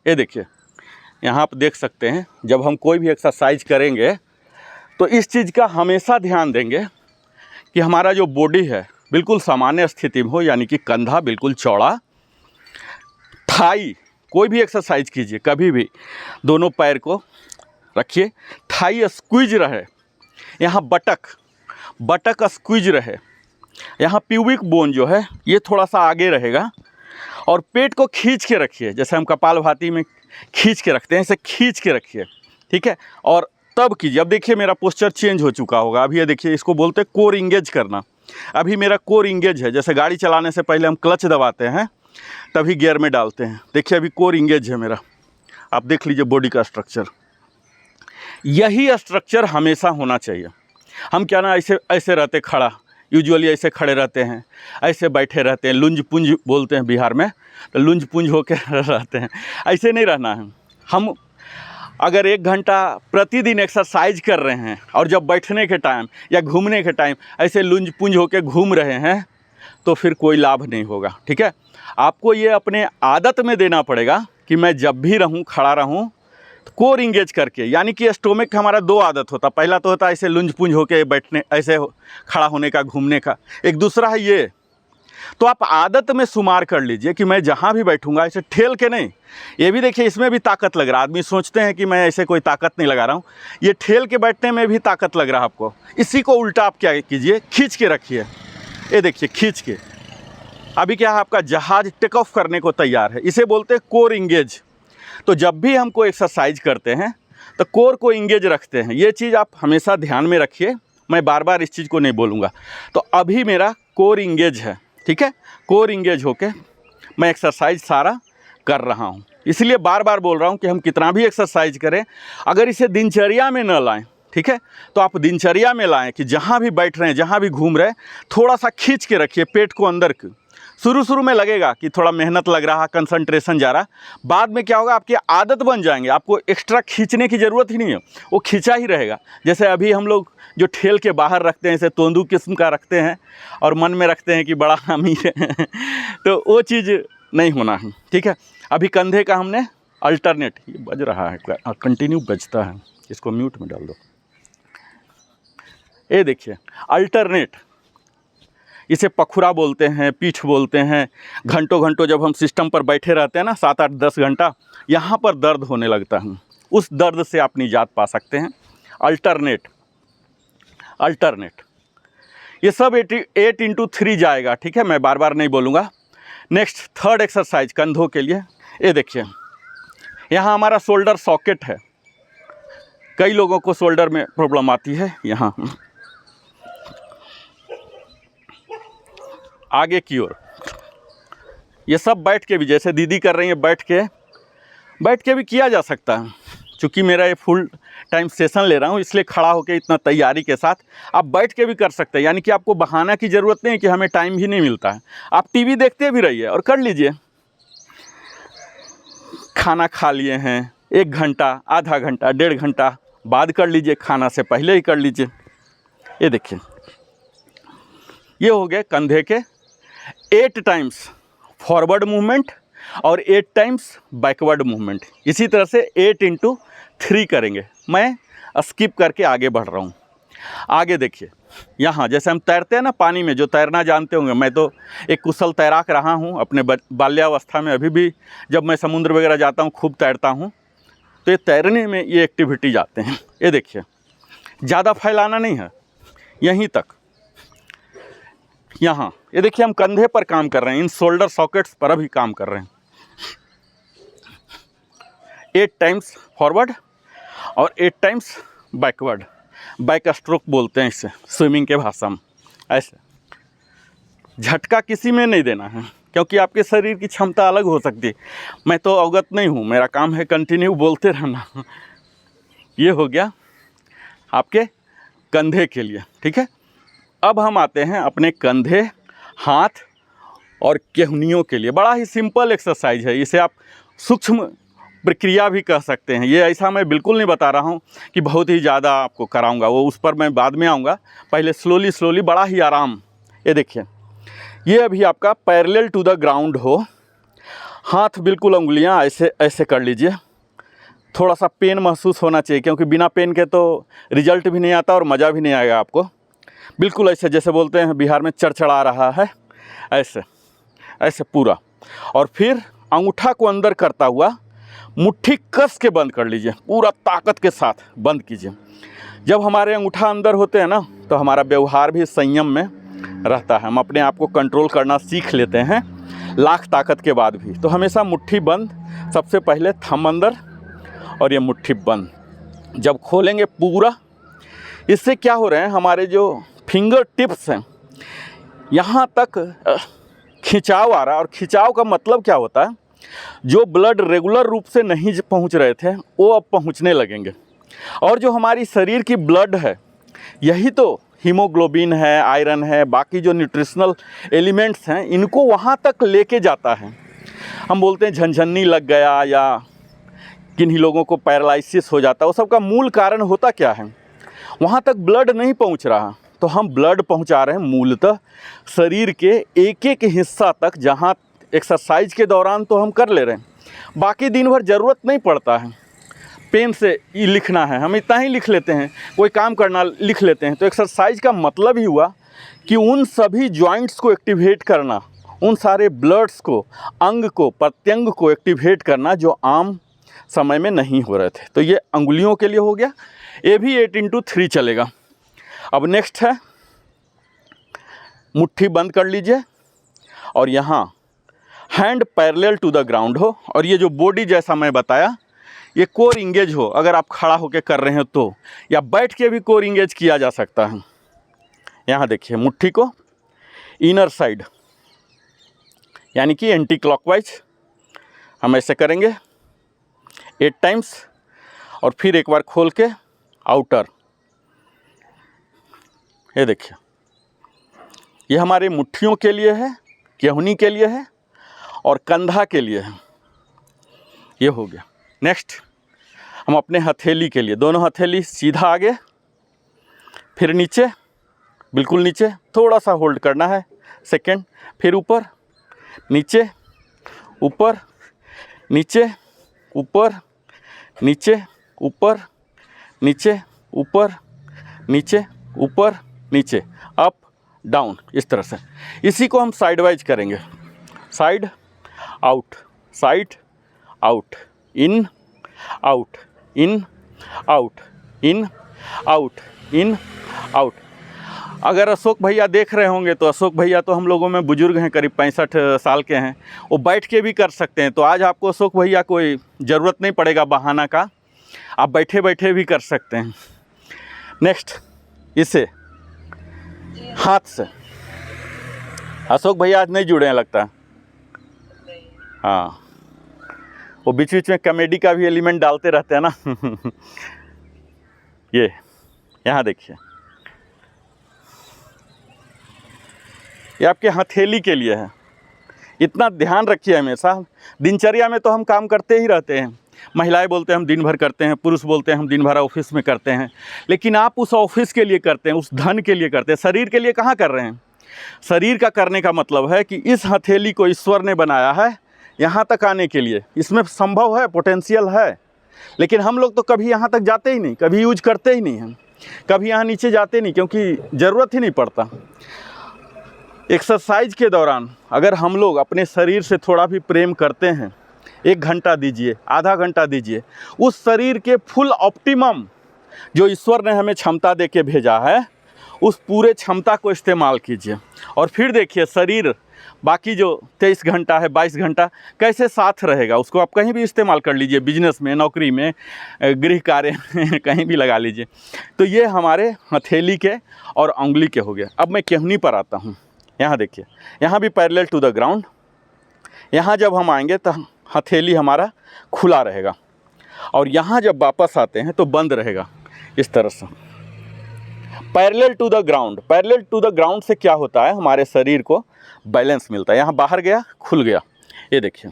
ये देखिए यहाँ आप देख सकते हैं, जब हम कोई भी एक्सरसाइज करेंगे तो इस चीज़ का हमेशा ध्यान देंगे कि हमारा जो बॉडी है बिल्कुल सामान्य स्थिति में हो, यानी कि कंधा बिल्कुल चौड़ा, थाई, कोई भी एक्सरसाइज कीजिए कभी भी दोनों पैर को रखिए, थाई स्क्वीज रहे, यहाँ बटक स्क्वीज रहे, यहाँ प्यूबिक बोन जो है ये थोड़ा सा आगे रहेगा, और पेट को खींच के रखिए, जैसे हम कपालभाति में खींच के रखते हैं, इसे खींच के रखिए। ठीक है, और तब कीजिए। अब देखिए मेरा पोस्चर चेंज हो चुका होगा, अभी ये देखिए, इसको बोलते हैं कोर इंगेज करना। अभी मेरा कोर इंगेज है, जैसे गाड़ी चलाने से पहले हम क्लच दबाते हैं तभी गियर में डालते हैं, देखिए अभी कोर इंगेज है मेरा। आप देख लीजिए बॉडी का स्ट्रक्चर, यही स्ट्रक्चर हमेशा होना चाहिए। हम क्या ना ऐसे रहते खड़ा, यूजुअली ऐसे खड़े रहते हैं, ऐसे बैठे रहते हैं, लुंज पुंज बोलते हैं बिहार में, तो लुंज पुंज होकर रहते हैं, ऐसे नहीं रहना है। हम अगर 1 घंटा प्रतिदिन एक्सरसाइज कर रहे हैं और जब बैठने के टाइम या घूमने के टाइम ऐसे लुंज पुंज होकर घूम रहे हैं तो फिर कोई लाभ नहीं होगा। ठीक है, आपको ये अपने आदत में देना पड़ेगा कि मैं जब भी रहूं, खड़ा रहूं, तो कोर इंगेज करके, यानी कि स्टोमिक हमारा 2 आदत होता, पहला तो होता है ऐसे लुंज पुंज होके बैठने, ऐसे खड़ा होने का, घूमने का, एक दूसरा है ये। तो आप आदत में शुमार कर लीजिए कि मैं जहाँ भी बैठूंगा ऐसे ठेल के नहीं। ये भी देखिए, इसमें भी ताकत लग रहा है, आदमी सोचते हैं कि मैं ऐसे कोई ताकत नहीं लगा रहा हूँ, ये ठेल के बैठने में भी ताकत लग रहा है आपको। इसी को उल्टा आप क्या कीजिए, खींच के रखिए, ये देखिए खींच के। अभी क्या है, आपका जहाज टेक ऑफ करने को तैयार है, इसे बोलते हैं कोर इंगेज। तो जब भी हम कोई एक्सरसाइज करते हैं तो कोर को इंगेज रखते हैं, ये चीज़ आप हमेशा ध्यान में रखिए, मैं बार बार इस चीज़ को नहीं बोलूँगा। तो अभी मेरा कोर इंगेज है, ठीक है, कोर इंगेज होके मैं एक्सरसाइज सारा कर रहा हूँ। इसलिए बार बार बोल रहा हूँ कि हम कितना भी एक्सरसाइज करें, अगर इसे दिनचर्या में न लाएं, ठीक है, तो आप दिनचर्या में लाएं कि जहाँ भी बैठ रहे हैं, जहाँ भी घूम रहे हैं, थोड़ा सा खींच के रखिए पेट को अंदर, शुरू शुरू में लगेगा कि थोड़ा मेहनत लग रहा, कंसंट्रेशन जा रहा, बाद में क्या होगा, आपकी आदत बन जाएंगे, आपको एक्स्ट्रा खींचने की ज़रूरत ही नहीं है, वो खींचा ही रहेगा। जैसे अभी हम लोग जो ठेल के बाहर रखते हैं, जैसे तोंदू किस्म का रखते हैं और मन में रखते हैं कि बड़ा अमीर है तो वो चीज़ नहीं होना है, ठीक है। अभी कंधे का हमने अल्टरनेट, ये बज रहा है, कंटिन्यू बजता है, इसको म्यूट में डाल दो। ये देखिए अल्टरनेट, इसे पखुरा बोलते हैं, पीठ बोलते हैं। घंटों घंटों जब हम सिस्टम पर बैठे रहते हैं ना, 7 8 10 घंटा, यहाँ पर दर्द होने लगता है, उस दर्द से आप निजात पा सकते हैं। अल्टरनेट, अल्टरनेट, ये सब 8x3 जाएगा, ठीक है, मैं बार बार नहीं बोलूँगा। नेक्स्ट थर्ड एक्सरसाइज कंधों के लिए, ये देखिए यहाँ हमारा शोल्डर सॉकेट है। कई लोगों को शोल्डर में प्रॉब्लम आती है। यहाँ आगे की ओर, ये सब बैठ के भी, जैसे दीदी कर रही है, बैठ के भी किया जा सकता है। चूँकि मेरा ये फुल टाइम सेशन ले रहा हूँ, इसलिए खड़ा होकर इतना तैयारी के साथ आप बैठ के भी कर सकते हैं। यानी कि आपको बहाना की ज़रूरत नहीं है कि हमें टाइम ही नहीं मिलता है। आप टीवी देखते भी रहिए और कर लीजिए। खाना खा लिए हैं, 1 घंटा, आधा घंटा, 1.5 घंटा बाद कर लीजिए, खाना से पहले ही कर लीजिए। ये देखिए, ये हो गए कंधे के 8 टाइम्स फॉरवर्ड मूवमेंट और 8 टाइम्स बैकवर्ड मूवमेंट। इसी तरह से 8x3 करेंगे। मैं स्किप करके आगे बढ़ रहा हूँ। आगे देखिए, यहाँ जैसे हम तैरते हैं ना पानी में, जो तैरना जानते होंगे, मैं तो एक कुशल तैराक रहा हूँ अपने बाल्यावस्था में। अभी भी जब मैं समुद्र वगैरह जाता हूँ खूब तैरता हूँ। तो ये तैरने में ये एक्टिविटीज आते हैं। ये देखिए, ज़्यादा फैलाना नहीं है, यहीं तक। यहाँ ये देखिए, हम कंधे पर काम कर रहे हैं, इन शोल्डर सॉकेट्स पर अभी काम कर रहे हैं। 8 टाइम्स फॉरवर्ड और 8 टाइम्स बैकवर्ड, बैक स्ट्रोक बोलते हैं इसे स्विमिंग के भाषा में। ऐसे झटका किसी में नहीं देना है, क्योंकि आपके शरीर की क्षमता अलग हो सकती है। मैं तो अवगत नहीं हूँ, मेरा काम है कंटिन्यू बोलते रहना। ये हो गया आपके कंधे के लिए, ठीक है। अब हम आते हैं अपने कंधे, हाथ और केहनियों के लिए। बड़ा ही सिंपल एक्सरसाइज है, इसे आप सूक्ष्म प्रक्रिया भी कह सकते हैं। ये ऐसा मैं बिल्कुल नहीं बता रहा हूँ कि बहुत ही ज़्यादा आपको कराऊंगा, वो उस पर मैं बाद में आऊँगा। पहले स्लोली स्लोली, बड़ा ही आराम। ये देखिए, ये अभी आपका पैरेलल टू द ग्राउंड हो, हाथ बिल्कुल, उंगलियाँ ऐसे ऐसे कर लीजिए। थोड़ा सा पेन महसूस होना चाहिए, क्योंकि बिना पेन के तो रिजल्ट भी नहीं आता और मज़ा भी नहीं आएगा आपको। बिल्कुल ऐसे, जैसे बोलते हैं बिहार में चढ़चढ़ा रहा है, ऐसे ऐसे पूरा। और फिर अंगूठा को अंदर करता हुआ मुट्ठी कस के बंद कर लीजिए, पूरा ताकत के साथ बंद कीजिए। जब हमारे अंगूठा अंदर होते हैं ना, तो हमारा व्यवहार भी संयम में रहता है। हम अपने आप को कंट्रोल करना सीख लेते हैं, लाख ताकत के बाद भी। तो हमेशा मुट्ठी बंद, सबसे पहले थंब अंदर और ये मुट्ठी बंद। जब खोलेंगे पूरा, इससे क्या हो रहा है, हमारे जो फिंगर टिप्स हैं यहाँ तक खिंचाव आ रहा है। और खिंचाव का मतलब क्या होता है, जो ब्लड रेगुलर रूप से नहीं पहुँच रहे थे वो अब पहुँचने लगेंगे। और जो हमारी शरीर की ब्लड है, यही तो हीमोग्लोबिन है, आयरन है, बाकी जो न्यूट्रिशनल एलिमेंट्स हैं, इनको वहाँ तक लेके जाता है। हम बोलते हैं झनझन्नी लग गया या किन्हीं लोगों को पैरालिसिस हो जाता है, वो सब का मूल कारण होता क्या है, वहाँ तक ब्लड नहीं पहुँच रहा। तो हम ब्लड पहुँचा रहे हैं मूलतः शरीर के एक एक हिस्सा तक, जहाँ एक्सरसाइज के दौरान तो हम कर ले रहे हैं, बाकी दिन भर ज़रूरत नहीं पड़ता है। पेन से ये लिखना है, हम इतना ही लिख लेते हैं, कोई काम करना लिख लेते हैं। तो एक्सरसाइज का मतलब ही हुआ कि उन सभी जॉइंट्स को एक्टिवेट करना, उन सारे ब्लड्स को, अंग को, प्रत्यंग को एक्टिवेट करना, जो आम समय में नहीं हो रहे थे। तो ये अंगुलियों के लिए हो गया, ये भी 8x3 चलेगा। अब नेक्स्ट है, मुट्ठी बंद कर लीजिए और यहाँ hand parallel to the ground हो, और ये जो बॉडी जैसा मैं बताया, ये कोर इंगेज हो। अगर आप खड़ा होकर कर रहे हैं तो, या बैठ के भी कोर इंगेज किया जा सकता है। यहाँ देखिए, मुट्ठी को इनर साइड यानी कि एंटी क्लॉकवाइज हम ऐसे करेंगे 8 टाइम्स, और फिर एक बार खोल के आउटर। ये देखिए, ये हमारे मुट्ठियों के लिए है, केहूनी के लिए है और कंधा के लिए है। ये हो गया। नेक्स्ट हम अपने हथेली के लिए, दोनों हथेली सीधा आगे, फिर नीचे, बिल्कुल नीचे, थोड़ा सा होल्ड करना है सेकेंड, फिर ऊपर नीचे, ऊपर नीचे, ऊपर नीचे, ऊपर नीचे, ऊपर नीचे, ऊपर नीचे, अप डाउन, इस तरह से। इसी को हम साइड वाइज करेंगे, side out, side out, in out, in out, in out, in out. अगर अशोक भैया देख रहे होंगे तो अशोक भैया तो हम लोगों में बुजुर्ग हैं, करीब 65 साल के हैं, वो बैठ के भी कर सकते हैं। तो आज आपको अशोक भैया कोई ज़रूरत नहीं पड़ेगा बहाना का, आप बैठे बैठे भी कर सकते हैं। नेक्स्ट इसे हाथ से, अशोक भैया आज नहीं जुड़े हैं लगता है। हाँ, वो बीच बीच में कॉमेडी का भी एलिमेंट डालते रहते हैं ना। ये यहाँ देखिए, ये आपके हथेली के लिए है। इतना ध्यान रखिए हमेशा। दिनचर्या में तो हम काम करते ही रहते हैं, महिलाएं बोलते हैं हम दिन भर करते हैं, पुरुष बोलते हैं हम दिन भर ऑफिस में करते हैं, लेकिन आप उस ऑफिस के लिए करते हैं, उस धन के लिए करते हैं, शरीर के लिए कहाँ कर रहे हैं। शरीर का करने का मतलब है कि इस हथेली को ईश्वर ने बनाया है यहाँ तक आने के लिए। इसमें संभव है, पोटेंशियल है, लेकिन हम लोग तो कभी यहाँ तक जाते ही नहीं, कभी यूज करते ही नहीं हैं, कभी यहाँ नीचे जाते नहीं, क्योंकि ज़रूरत ही नहीं पड़ता। एक्सरसाइज के दौरान अगर हम लोग अपने शरीर से थोड़ा भी प्रेम करते हैं, 1 घंटा दीजिए, आधा घंटा दीजिए, उस शरीर के फुल ऑप्टिमम जो ईश्वर ने हमें क्षमता दे के भेजा है, उस पूरे क्षमता को इस्तेमाल कीजिए। और फिर देखिए शरीर बाकी जो 23 घंटा है, 22 घंटा कैसे साथ रहेगा। उसको आप कहीं भी इस्तेमाल कर लीजिए, बिजनेस में, नौकरी में, गृह कार्य में, कहीं भी लगा लीजिए। तो ये हमारे हथेली के और उंगली के हो गए। अब मैं केहनी पर आता हूँ। यहाँ देखिए, यहाँ भी पैरेलल टू द ग्राउंड। यहाँ जब हम आएंगे तो हथेली हमारा खुला रहेगा, और यहाँ जब वापस आते हैं तो बंद रहेगा, इस तरह से parallel to the ground. Parallel to the ground से क्या होता है, हमारे शरीर को बैलेंस मिलता है। यहाँ बाहर गया, खुल गया, ये देखिए,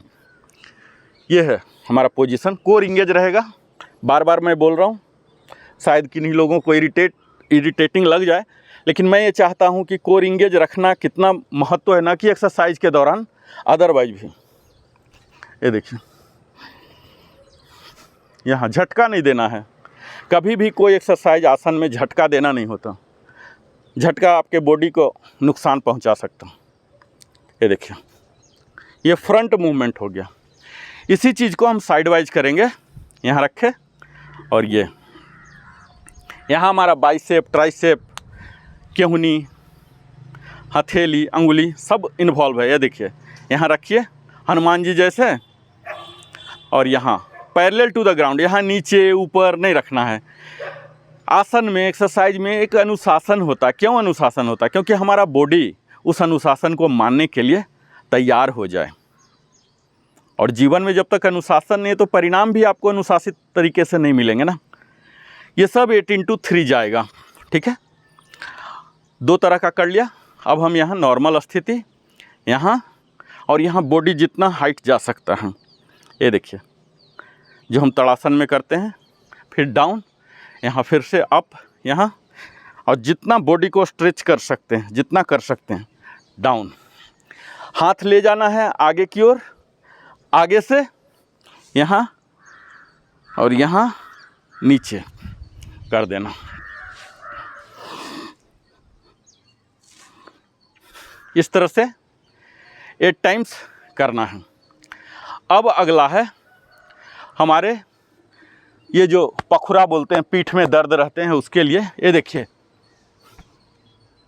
ये है हमारा पोजीशन। कोर इंगेज रहेगा। बार बार मैं बोल रहा हूँ, शायद किन्हीं लोगों को इरिटेटिंग लग जाए, लेकिन मैं ये चाहता हूँ कि कोर इंगेज रखना कितना महत्व है, ना कि एक्सरसाइज के दौरान, अदरवाइज भी। ये देखिए, यहाँ झटका नहीं देना है। कभी भी कोई एक्सरसाइज आसन में झटका देना नहीं होता। झटका आपके बॉडी को नुकसान पहुंचा सकता। ये देखिए, ये फ्रंट मूवमेंट हो गया। इसी चीज़ को हम साइड वाइज करेंगे। यहाँ रखें, और ये यहाँ हमारा बाइसेप, ट्राइसेप, केहूनी, हथेली, अंगुली सब इन्वॉल्व है। ये देखिए, यहाँ रखिए हनुमान जी जैसे, और यहाँ पैरेलल टू द ग्राउंड। यहाँ नीचे ऊपर नहीं रखना है। आसन में, एक्सरसाइज में एक अनुशासन होता है। क्यों अनुशासन होता है? क्योंकि हमारा बॉडी उस अनुशासन को मानने के लिए तैयार हो जाए। और जीवन में जब तक अनुशासन नहीं है तो परिणाम भी आपको अनुशासित तरीके से नहीं मिलेंगे ना। ये सब 8x3 जाएगा, ठीक है। 2 तरह का कर लिया। अब हम यहाँ नॉर्मल स्थिति, यहाँ और यहाँ बॉडी जितना हाइट जा सकता है। ये देखिए, जो हम तड़ासन में करते हैं, फिर डाउन, यहाँ फिर से अप, यहाँ, और जितना बॉडी को स्ट्रेच कर सकते हैं, जितना कर सकते हैं, डाउन। हाथ ले जाना है आगे की ओर, आगे से यहाँ और यहाँ नीचे कर देना। इस तरह से 8 टाइम्स करना है। अब अगला है हमारे ये जो पखुरा बोलते हैं, पीठ में दर्द रहते हैं, उसके लिए। ये देखिए,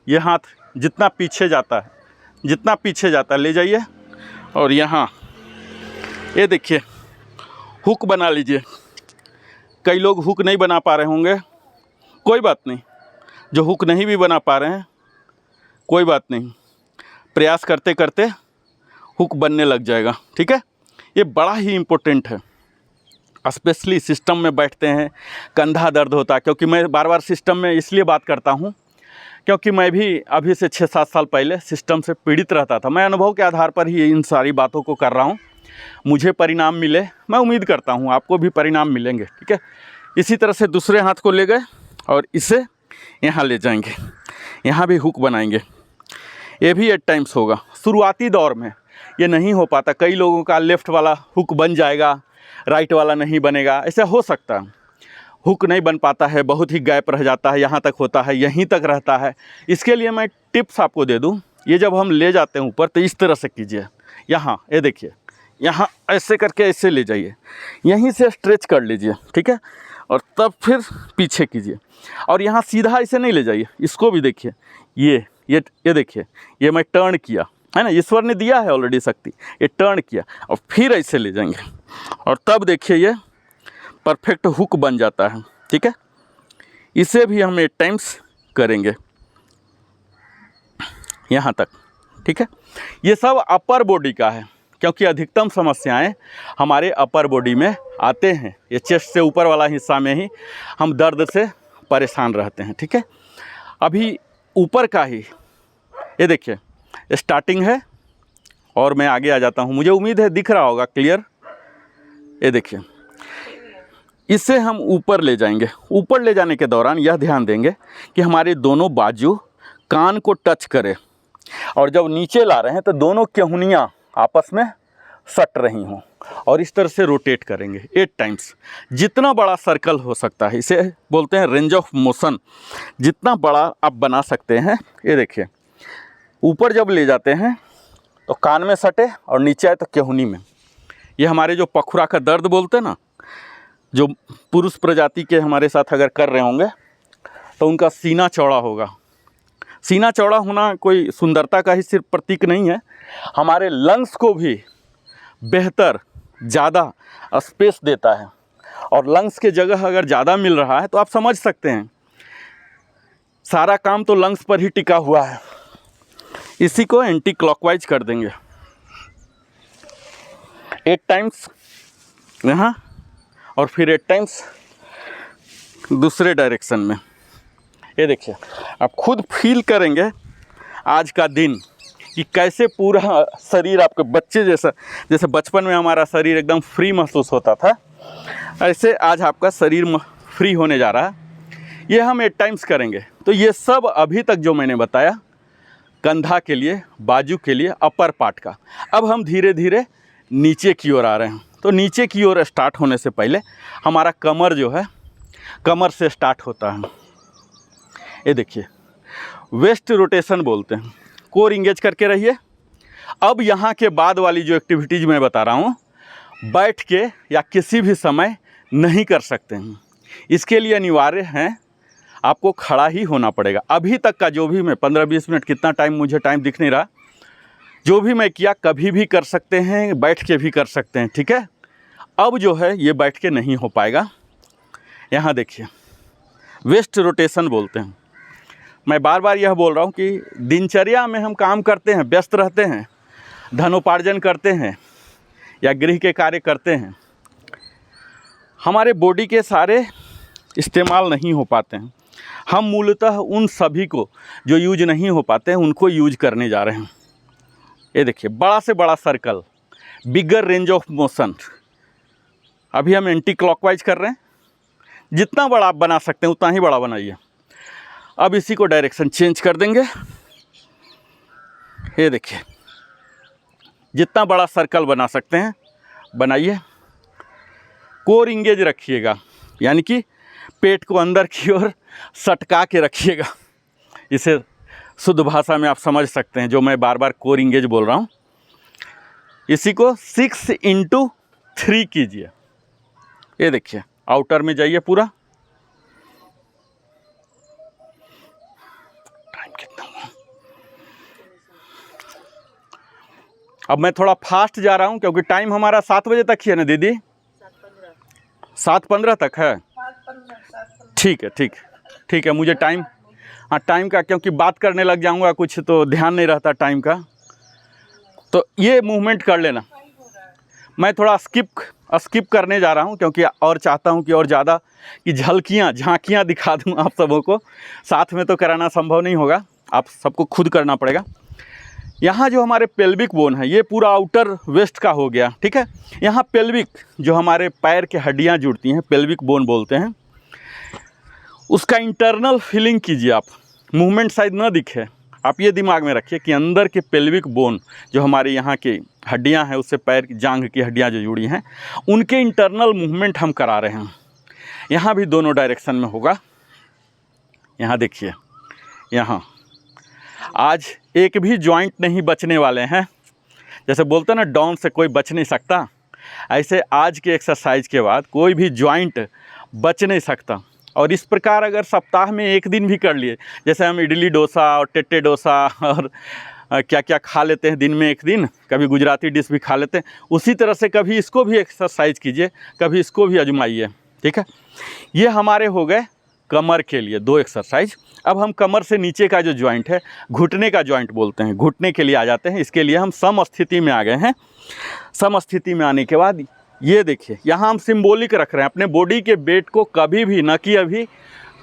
ये हाथ जितना पीछे जाता है, जितना पीछे जाता है ले जाइए, और यहाँ ये देखिए हुक बना लीजिए। कई लोग हुक नहीं बना पा रहे होंगे, कोई बात नहीं। जो हुक नहीं भी बना पा रहे हैं, कोई बात नहीं, प्रयास करते करते हुक बनने लग जाएगा, ठीक है। ये बड़ा ही इम्पोर्टेंट है, स्पेशली सिस्टम में बैठते हैं, कंधा दर्द होता है। क्योंकि मैं बार बार सिस्टम में इसलिए बात करता हूँ क्योंकि मैं भी अभी से 6-7 साल पहले सिस्टम से पीड़ित रहता था। मैं अनुभव के आधार पर ही इन सारी बातों को कर रहा हूँ। मुझे परिणाम मिले, मैं उम्मीद करता हूँ आपको भी परिणाम मिलेंगे, ठीक है। इसी तरह से दूसरे हाथ को ले गए और इसे यहाँ ले जाएंगे, यहाँ भी हुक बनाएंगे। ये भी 8 टाइम्स होगा। शुरुआती दौर में ये नहीं हो पाता, कई लोगों का लेफ़्ट वाला हुक बन जाएगा, राइट वाला नहीं बनेगा, ऐसा हो सकता है। हुक नहीं बन पाता है, बहुत ही गैप रह जाता है, यहाँ तक होता है, यहीं तक रहता है। इसके लिए मैं टिप्स आपको दे दूँ। ये जब हम ले जाते हैं ऊपर तो इस तरह से कीजिए, यहाँ ये देखिए, यहाँ ऐसे करके ऐसे ले जाइए, यहीं से स्ट्रेच कर लीजिए, ठीक है, और तब फिर पीछे कीजिए। और यहाँ सीधा ऐसे नहीं ले जाइए, इसको भी देखिए, ये देखिए, ये मैं टर्न किया है ना, ईश्वर ने दिया है ऑलरेडी शक्ति, ये टर्न किया और फिर ऐसे ले जाएंगे और तब देखिए ये परफेक्ट हुक बन जाता है, ठीक है। इसे भी हम 8 टाइम्स करेंगे यहाँ तक, ठीक है। ये सब अपर बॉडी का है, क्योंकि अधिकतम समस्याएं हमारे अपर बॉडी में आते हैं। ये चेस्ट से ऊपर वाला हिस्सा में ही हम दर्द से परेशान रहते हैं, ठीक है। अभी ऊपर का ही ये देखिए स्टार्टिंग है और मैं आगे आ जाता हूँ। मुझे उम्मीद है दिख रहा होगा क्लियर। ये देखिए, इसे हम ऊपर ले जाएंगे। ऊपर ले जाने के दौरान यह ध्यान देंगे कि हमारे दोनों बाजू कान को टच करें और जब नीचे ला रहे हैं तो दोनों केहूनियाँ आपस में सट रही हों और इस तरह से रोटेट करेंगे 8 टाइम्स। जितना बड़ा सर्कल हो सकता है, इसे बोलते हैं रेंज ऑफ मोशन, जितना बड़ा आप बना सकते हैं। ये देखिए, ऊपर जब ले जाते हैं तो कान में सटे और नीचे आए तो केहूनी में। ये हमारे जो पखुरा का दर्द बोलते हैं ना, जो पुरुष प्रजाति के हमारे साथ अगर कर रहे होंगे तो उनका सीना चौड़ा होगा। सीना चौड़ा होना कोई सुंदरता का ही सिर्फ प्रतीक नहीं है, हमारे लंग्स को भी बेहतर ज़्यादा स्पेस देता है। और लंग्स के जगह अगर ज़्यादा मिल रहा है तो आप समझ सकते हैं सारा काम तो लंग्स पर ही टिका हुआ है। इसी को एंटी क्लॉकवाइज कर देंगे 8 टाइम्स यहाँ और फिर 8 टाइम्स दूसरे डायरेक्शन में। ये देखिए, आप खुद फील करेंगे आज का दिन कि कैसे पूरा शरीर आपके बच्चे जैसे बचपन में हमारा शरीर एकदम फ्री महसूस होता था, ऐसे आज आपका शरीर फ्री होने जा रहा है। ये हम 8 टाइम्स करेंगे। तो ये सब अभी तक जो मैंने बताया कंधा के लिए, बाजू के लिए, अपर पार्ट का। अब हम धीरे धीरे नीचे की ओर आ रहे हैं। तो नीचे की ओर स्टार्ट होने से पहले हमारा कमर जो है, कमर से स्टार्ट होता है। ये देखिए, वेस्ट रोटेशन बोलते हैं। कोर इंगेज करके रहिए। अब यहाँ के बाद वाली जो एक्टिविटीज़ मैं बता रहा हूँ, बैठ के या किसी भी समय नहीं कर सकते हैं। इसके लिए अनिवार्य हैं आपको खड़ा ही होना पड़ेगा। अभी तक का जो भी मैं 15-20 मिनट, कितना टाइम मुझे टाइम दिख नहीं रहा, जो भी मैं किया कभी भी कर सकते हैं, बैठ के भी कर सकते हैं, ठीक है। अब जो है ये बैठ के नहीं हो पाएगा। यहाँ देखिए, वेस्ट रोटेशन बोलते हैं। मैं बार बार यह बोल रहा हूँ कि दिनचर्या में हम काम करते हैं, व्यस्त रहते हैं, धनोपार्जन करते हैं या गृह के कार्य करते हैं, हमारे बॉडी के सारे इस्तेमाल नहीं हो पाते हैं। हम मूलतः उन सभी को जो यूज नहीं हो पाते हैं उनको यूज करने जा रहे हैं। ये देखिए, बड़ा से बड़ा circle, bigger range of motion. अभी हम एंटी क्लॉकवाइज कर रहे हैं। जितना बड़ा आप बना सकते हैं उतना ही बड़ा बनाइए। अब इसी को डायरेक्शन चेंज कर देंगे। ये देखिए, जितना बड़ा सर्कल बना सकते हैं बनाइए। कोर इंगेज रखिएगा, यानी कि पेट को अंदर की ओर सटका के रखिएगा। इसे शुद्ध भाषा में आप समझ सकते हैं जो मैं बार बार कोर इंगेज बोल रहा हूँ। इसी को 6x3 कीजिए। ये देखिए, आउटर में जाइए पूरा। टाइम कितना हुआ? अब मैं थोड़ा फास्ट जा रहा हूँ क्योंकि टाइम हमारा 7 बजे तक ही है ना दीदी? 7:15 तक है। ठीक है, ठीक है। मुझे टाइम, हाँ टाइम का, क्योंकि बात करने लग जाऊंगा कुछ तो ध्यान नहीं रहता टाइम का। तो ये मूवमेंट कर लेना, मैं थोड़ा स्किप करने जा रहा हूँ, क्योंकि और चाहता हूँ कि और ज़्यादा कि झांकियाँ दिखा दूँ आप सबों को। साथ में तो कराना संभव नहीं होगा, आप सबको खुद करना पड़ेगा। यहाँ जो हमारे पेल्विक बोन है, ये पूरा आउटर वेस्ट का हो गया, ठीक है। यहाँ पेल्विक जो हमारे पैर के हड्डियाँ जुड़ती हैं, पेल्विक बोन बोलते हैं, उसका इंटरनल फीलिंग कीजिए आप। मूवमेंट शायद ना दिखे, आप ये दिमाग में रखिए कि अंदर के पेल्विक बोन जो हमारे यहाँ की हड्डियाँ हैं, उससे पैर की जांघ की हड्डियाँ जो जुड़ी हैं, उनके इंटरनल मूवमेंट हम करा रहे हैं। यहाँ भी दोनों डायरेक्शन में होगा। यहाँ देखिए, यहाँ आज एक भी जॉइंट नहीं बचने वाले हैं। जैसे बोलते हैं ना, डाउन से कोई बच नहीं सकता, ऐसे आज के एक्सरसाइज के बाद कोई भी जॉइंट बच नहीं सकता। और इस प्रकार अगर सप्ताह में एक दिन भी कर लिए, जैसे हम इडली डोसा और टेट्टे डोसा और क्या क्या खा लेते हैं दिन में एक दिन, कभी गुजराती डिश भी खा लेते हैं, उसी तरह से कभी इसको भी एक्सरसाइज कीजिए, कभी इसको भी आजमाइए, ठीक है। ये हमारे हो गए कमर के लिए 2 एक्सरसाइज। अब हम कमर से नीचे का जो जॉइंट है, घुटने का जॉइंट बोलते हैं, घुटने के लिए आ जाते हैं। इसके लिए हम सम स्थिति में आ गए हैं। सम स्थिति में आने के बाद ये देखिए, यहाँ हम सिंबॉलिक रख रहे हैं अपने बॉडी के वेट को। कभी भी न कि अभी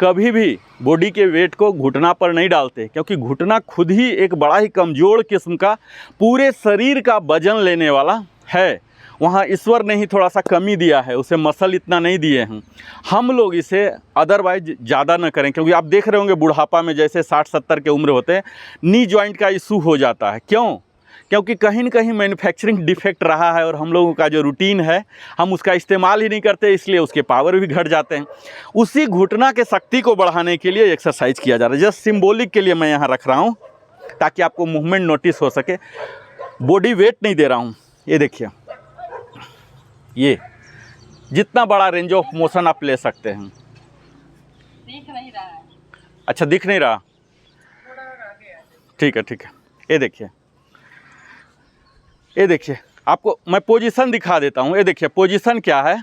कभी भी बॉडी के वेट को घुटना पर नहीं डालते, क्योंकि घुटना खुद ही एक बड़ा ही कमज़ोर किस्म का पूरे शरीर का वजन लेने वाला है। वहाँ ईश्वर ने ही थोड़ा सा कमी दिया है, उसे मसल इतना नहीं दिए हैं। हम लोग इसे अदरवाइज ज़्यादा न करें, क्योंकि आप देख रहे होंगे बुढ़ापा में जैसे 60-70 के उम्र होते हैं, नी जॉइंट का इशू हो जाता है। क्यों? क्योंकि कहीं न कहीं मैन्युफैक्चरिंग डिफेक्ट रहा है और हम लोगों का जो रूटीन है, हम उसका इस्तेमाल ही नहीं करते, इसलिए उसके पावर भी घट जाते हैं। उसी घुटना के शक्ति को बढ़ाने के लिए एक्सरसाइज किया जा रहा है। जस्ट सिंबॉलिक के लिए मैं यहाँ रख रहा हूँ, ताकि आपको मूवमेंट नोटिस हो सके। बॉडी वेट नहीं दे रहा हूँ। ये देखिए, ये जितना बड़ा रेंज ऑफ मोशन आप ले सकते हैं। दिख नहीं रहा है। अच्छा, दिख नहीं रहा, ठीक है ठीक है। ये देखिए, आपको मैं पोजीशन दिखा देता हूँ। ये देखिए पोजीशन क्या है,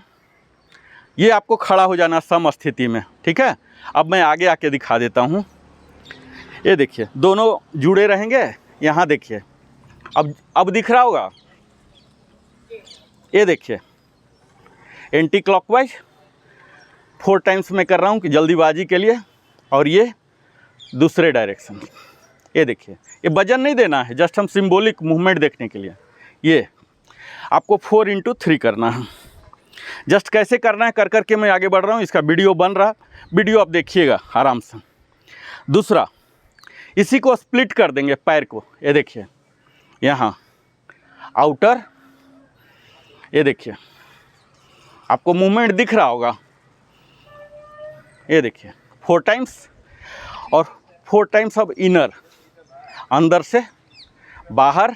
ये आपको खड़ा हो जाना सम स्थिति में, ठीक है। अब मैं आगे आके दिखा देता हूँ। ये देखिए, दोनों जुड़े रहेंगे। यहाँ देखिए, अब दिख रहा होगा। ये देखिए, एंटी क्लॉकवाइज 4 टाइम्स मैं कर रहा हूँ कि जल्दीबाजी के लिए, और ये दूसरे डायरेक्शन। ये देखिए, ये वजन नहीं देना है, जस्ट हम सिंबॉलिक मूवमेंट देखने के लिए। ये आपको 4 × 3 करना है। जस्ट कैसे करना है कर करके मैं आगे बढ़ रहा हूँ। इसका वीडियो बन रहा, वीडियो आप देखिएगा आराम से। दूसरा, इसी को स्प्लिट कर देंगे पैर को। ये देखिए, यहाँ आउटर, ये देखिए आपको मूवमेंट दिख रहा होगा। ये देखिए 4 टाइम्स, और 4 टाइम्स अब इनर, अंदर से बाहर,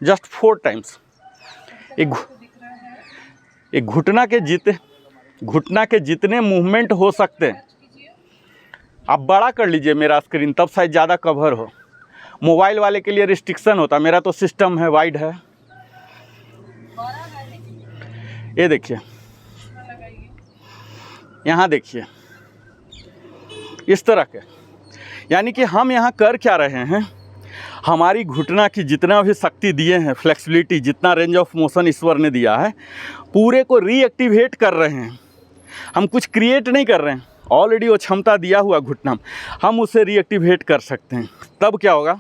जस्ट 4 टाइम्स। एक घुटना के जितने मूवमेंट हो सकते हैं, आप बड़ा कर लीजिए मेरा स्क्रीन, तब शायद ज़्यादा कवर हो। मोबाइल वाले के लिए रिस्ट्रिक्शन होता, मेरा तो सिस्टम है, वाइड है। ये देखिए, यहाँ देखिए, इस तरह के, यानी कि हम यहाँ कर क्या रहे हैं, हमारी घुटना की जितना भी शक्ति दिए हैं, फ्लेक्सिबिलिटी, जितना रेंज ऑफ मोशन ईश्वर ने दिया है, पूरे को रीएक्टिवेट कर रहे हैं। हम कुछ क्रिएट नहीं कर रहे हैं, ऑलरेडी वो क्षमता दिया हुआ घुटना, हम उसे रीएक्टिवेट कर सकते हैं। तब क्या होगा,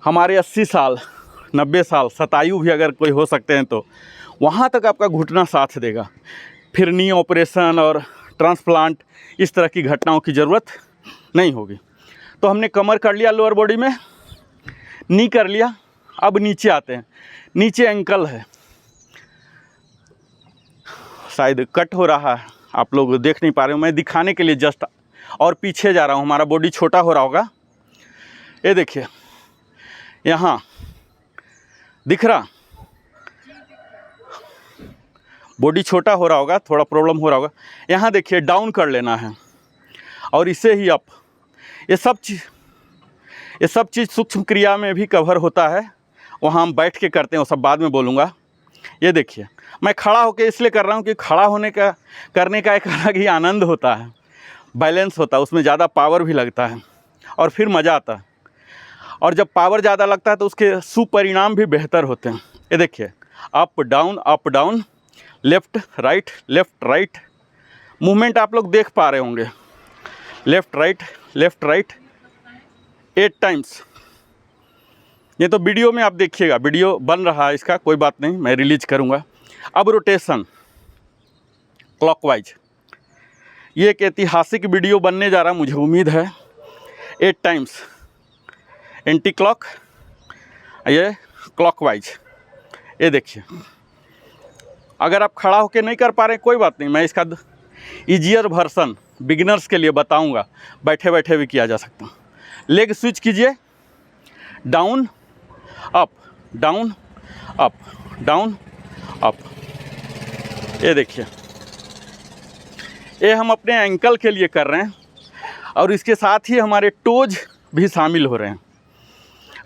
हमारे 80 साल 90 साल शतायु भी अगर कोई हो सकते हैं, तो वहाँ तक आपका घुटना साथ देगा। फिर नी ऑपरेशन और ट्रांसप्लांट, इस तरह की घटनाओं की ज़रूरत नहीं होगी। तो हमने कमर कर लिया, लोअर बॉडी में नी कर लिया। अब नीचे आते हैं। नीचे एंकल है, शायद कट हो रहा है, आप लोग देख नहीं पा रहे हो, मैं दिखाने के लिए जस्ट और पीछे जा रहा हूँ, हमारा बॉडी छोटा हो रहा होगा। ये देखिए, यहाँ दिख रहा, बॉडी छोटा हो रहा होगा, थोड़ा प्रॉब्लम हो रहा होगा। यहाँ देखिए, डाउन कर लेना है और इसे ही अप। ये सब चीज़ सूक्ष्म क्रिया में भी कवर होता है, वहाँ हम बैठ के करते हैं, वो सब बाद में बोलूँगा। ये देखिए, मैं खड़ा होकर इसलिए कर रहा हूँ कि खड़ा करने का एक अलग ही आनंद होता है, बैलेंस होता है, उसमें ज़्यादा पावर भी लगता है और फिर मज़ा आता है। और जब पावर ज़्यादा लगता है तो उसके सुपरिणाम भी बेहतर होते हैं। ये देखिए, up down, left right. Movement आप लोग देख पा रहे होंगे, लेफ्ट राइट 8 टाइम्स। ये तो वीडियो में आप देखिएगा, वीडियो बन रहा है इसका, कोई बात नहीं, मैं रिलीज करूँगा। अब रोटेशन क्लॉकवाइज, ये एक ऐतिहासिक वीडियो बनने जा रहा, मुझे उम्मीद है। 8 टाइम्स एंटी क्लॉक, ये क्लॉकवाइज। ये देखिए, अगर आप खड़ा होकर नहीं कर पा रहे कोई बात नहीं, मैं इसका ईजियर वर्सन बिगिनर्स के लिए बताऊंगा, बैठे बैठे भी किया जा सकता। लेग स्विच कीजिए, डाउन अप डाउन अप। ये देखिए, ये हम अपने एंकल के लिए कर रहे हैं और इसके साथ ही हमारे टोज भी शामिल हो रहे हैं।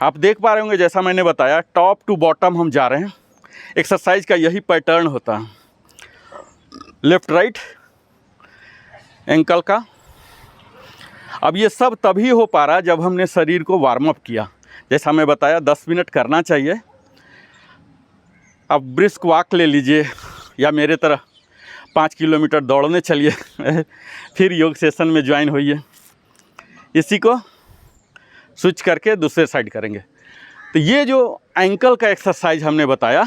आप देख पा रहे होंगे, जैसा मैंने बताया, टॉप टू बॉटम हम जा रहे हैं। एक्सरसाइज का यही पैटर्न होता है, लेफ्ट राइट एंकल का। अब ये सब तभी हो पा रहा जब हमने शरीर को वार्म अप किया। जैसा मैं बताया 10 मिनट करना चाहिए। अब ब्रिस्क वॉक ले लीजिए या मेरे तरह 5 किलोमीटर दौड़ने चलिए फिर योग सेशन में ज्वाइन होइए। इसी को स्विच करके दूसरे साइड करेंगे। तो ये जो एंकल का एक्सरसाइज हमने बताया,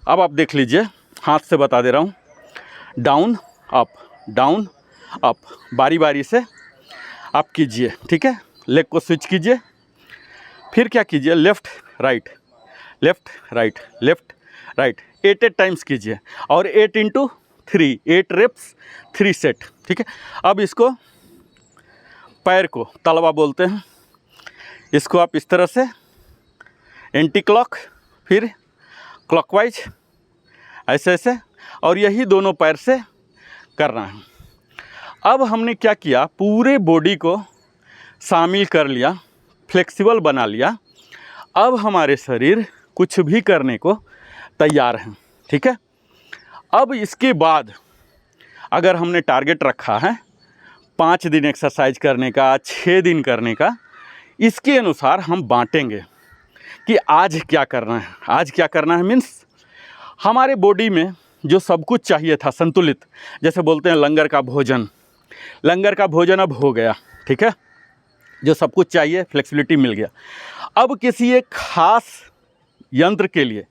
अब आप देख लीजिए, हाथ से बता दे रहा हूँ, डाउन अप, बारी बारी से आप कीजिए, ठीक है। लेग को स्विच कीजिए, फिर क्या कीजिए, लेफ्ट राइट 8 टाइम्स कीजिए और 8 × 3, 8 रेप्स 3 सेट, ठीक है। अब इसको, पैर को तलवा बोलते हैं, इसको आप इस तरह से एंटी क्लॉक, फिर क्लॉकवाइज, ऐसे, और यही दोनों पैर से करना है। अब हमने क्या किया, पूरे बॉडी को शामिल कर लिया, फ्लेक्सिबल बना लिया। अब हमारे शरीर कुछ भी करने को तैयार हैं, ठीक है। अब इसके बाद अगर हमने टारगेट रखा है 5 दिन एक्सरसाइज करने का, 6 दिन करने का, इसके अनुसार हम बांटेंगे कि आज क्या करना है। आज क्या करना है मीन्स हमारे बॉडी में जो सब कुछ चाहिए था संतुलित, जैसे बोलते हैं लंगर का भोजन अब हो गया, ठीक है। जो सब कुछ चाहिए, फ्लेक्सिबिलिटी मिल गया। अब किसी एक खास यंत्र के लिए,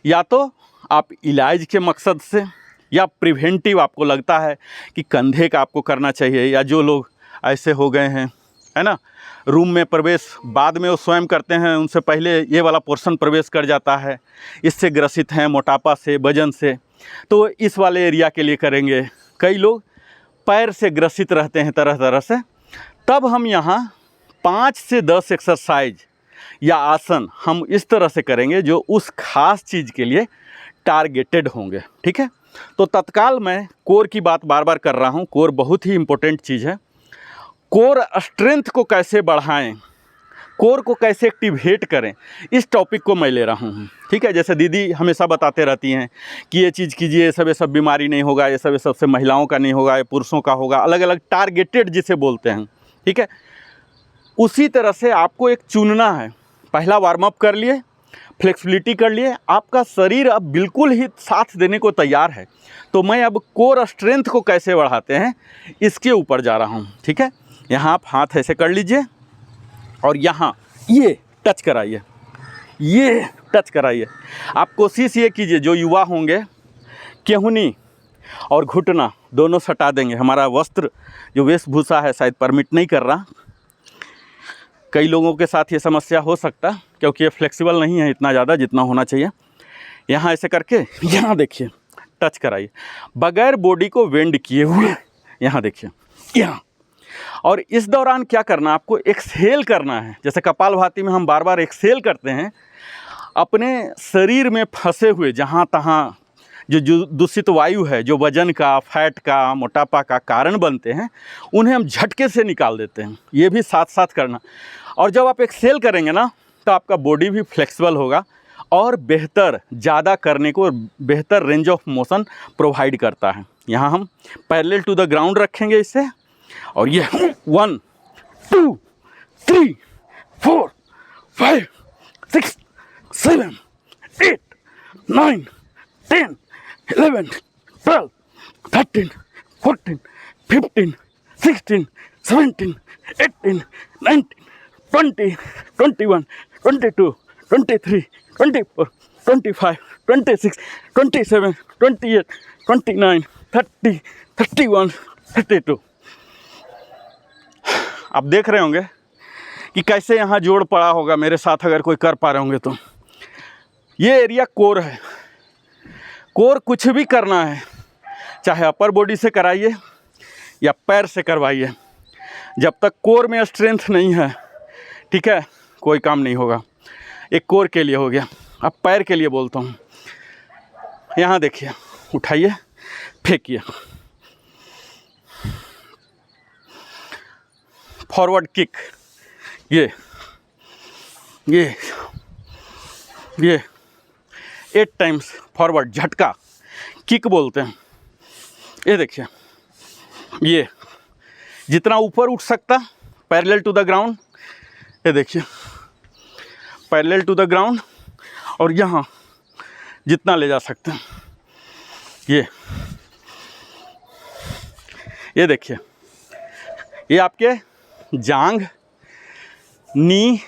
या तो आप इलाज के मकसद से, या प्रिवेंटिव आपको लगता है कि कंधे का आपको करना चाहिए, या जो लोग ऐसे हो गए हैं, है ना, रूम में प्रवेश बाद में वो स्वयं करते हैं, उनसे पहले ये वाला पोर्शन प्रवेश कर जाता है, इससे ग्रसित हैं, मोटापा से, वजन से, तो इस वाले एरिया के लिए करेंगे। कई लोग पैर से ग्रसित रहते हैं तरह तरह से। तब हम यहाँ 5 से 10 एक्सरसाइज या आसन हम इस तरह से करेंगे जो उस खास चीज़ के लिए टारगेटेड होंगे, ठीक है। तो तत्काल मैं कोर की बात बार बार कर रहा हूँ। कोर बहुत ही इम्पोर्टेंट चीज़ है। कोर स्ट्रेंथ को कैसे बढ़ाएं, कोर को कैसे एक्टिवेट करें, इस टॉपिक को मैं ले रहा हूँ, ठीक है। जैसे दीदी हमेशा बताते रहती हैं कि ये चीज़ कीजिए, ये सब बीमारी नहीं होगा, ये सब से महिलाओं का नहीं होगा, ये पुरुषों का होगा, अलग अलग टारगेटेड जिसे बोलते हैं, ठीक है। उसी तरह से आपको एक चुनना है। पहला वार्म अप कर लिए, फ्लेक्सिबिलिटी कर लिए, आपका शरीर अब बिल्कुल ही साथ देने को तैयार है। तो मैं अब कोर स्ट्रेंथ को कैसे बढ़ाते हैं इसके ऊपर जा रहा हूँ, ठीक है। यहाँ आप हाथ ऐसे कर लीजिए और यहाँ ये टच कराइए, आप कोशिश ये कीजिए, जो युवा होंगे केहूनी और घुटना दोनों सटा देंगे। हमारा वस्त्र जो वेशभूषा है शायद परमिट नहीं कर रहा, कई लोगों के साथ ये समस्या हो सकता, क्योंकि ये फ्लेक्सिबल नहीं है इतना ज़्यादा जितना होना चाहिए। यहाँ ऐसे करके यहाँ देखिए, टच कराइए बगैर बॉडी को वेंड किए हुए, यहाँ देखिए यहाँ। और इस दौरान क्या करना, आपको एक्सहेल करना है। जैसे कपालभाति में हम बार बार एक्सहेल करते हैं, अपने शरीर में फंसे हुए जहाँ तहाँ जो दूषित वायु है, जो वजन का, फैट का, मोटापा का कारण बनते हैं, उन्हें हम झटके से निकाल देते हैं। ये भी साथ साथ करना। और जब आप एक्सहेल करेंगे ना, तो आपका बॉडी भी फ्लेक्सिबल होगा और बेहतर, ज़्यादा करने को बेहतर रेंज ऑफ मोशन प्रोवाइड करता है। यहाँ हम पैरेलल टू द ग्राउंड रखेंगे इसे, और ये 1 2 3 4 5 6 7 8 9, 10, 11, 12, 13, 14, 15, 16, 17, 18, 19, 20, 21, 22, 23, 24, 25, 26, 27, 28, 29, 30, 31, 32। आप देख रहे होंगे कि कैसे यहाँ जोड़ पड़ा होगा मेरे साथ, अगर कोई कर पा रहे होंगे तो। ये एरिया कोर है। कोर कुछ भी करना है, चाहे अपर बॉडी से कराइए या पैर से करवाइए, जब तक कोर में स्ट्रेंथ नहीं है, ठीक है, कोई काम नहीं होगा। एक कोर के लिए हो गया। अब पैर के लिए बोलता हूँ। यहाँ देखिए, उठाइए, फेंकिए, फॉरवर्ड किक, ये 8 टाइम्स फॉरवर्ड झटका किक बोलते हैं। ये देखिए, ये जितना ऊपर उठ सकता पैरेलल टू द ग्राउंड, ये देखिए पैरेलल टू द ग्राउंड, और यहाँ जितना ले जा सकते हैं, ये देखिए, ये आपके जांघ, नी,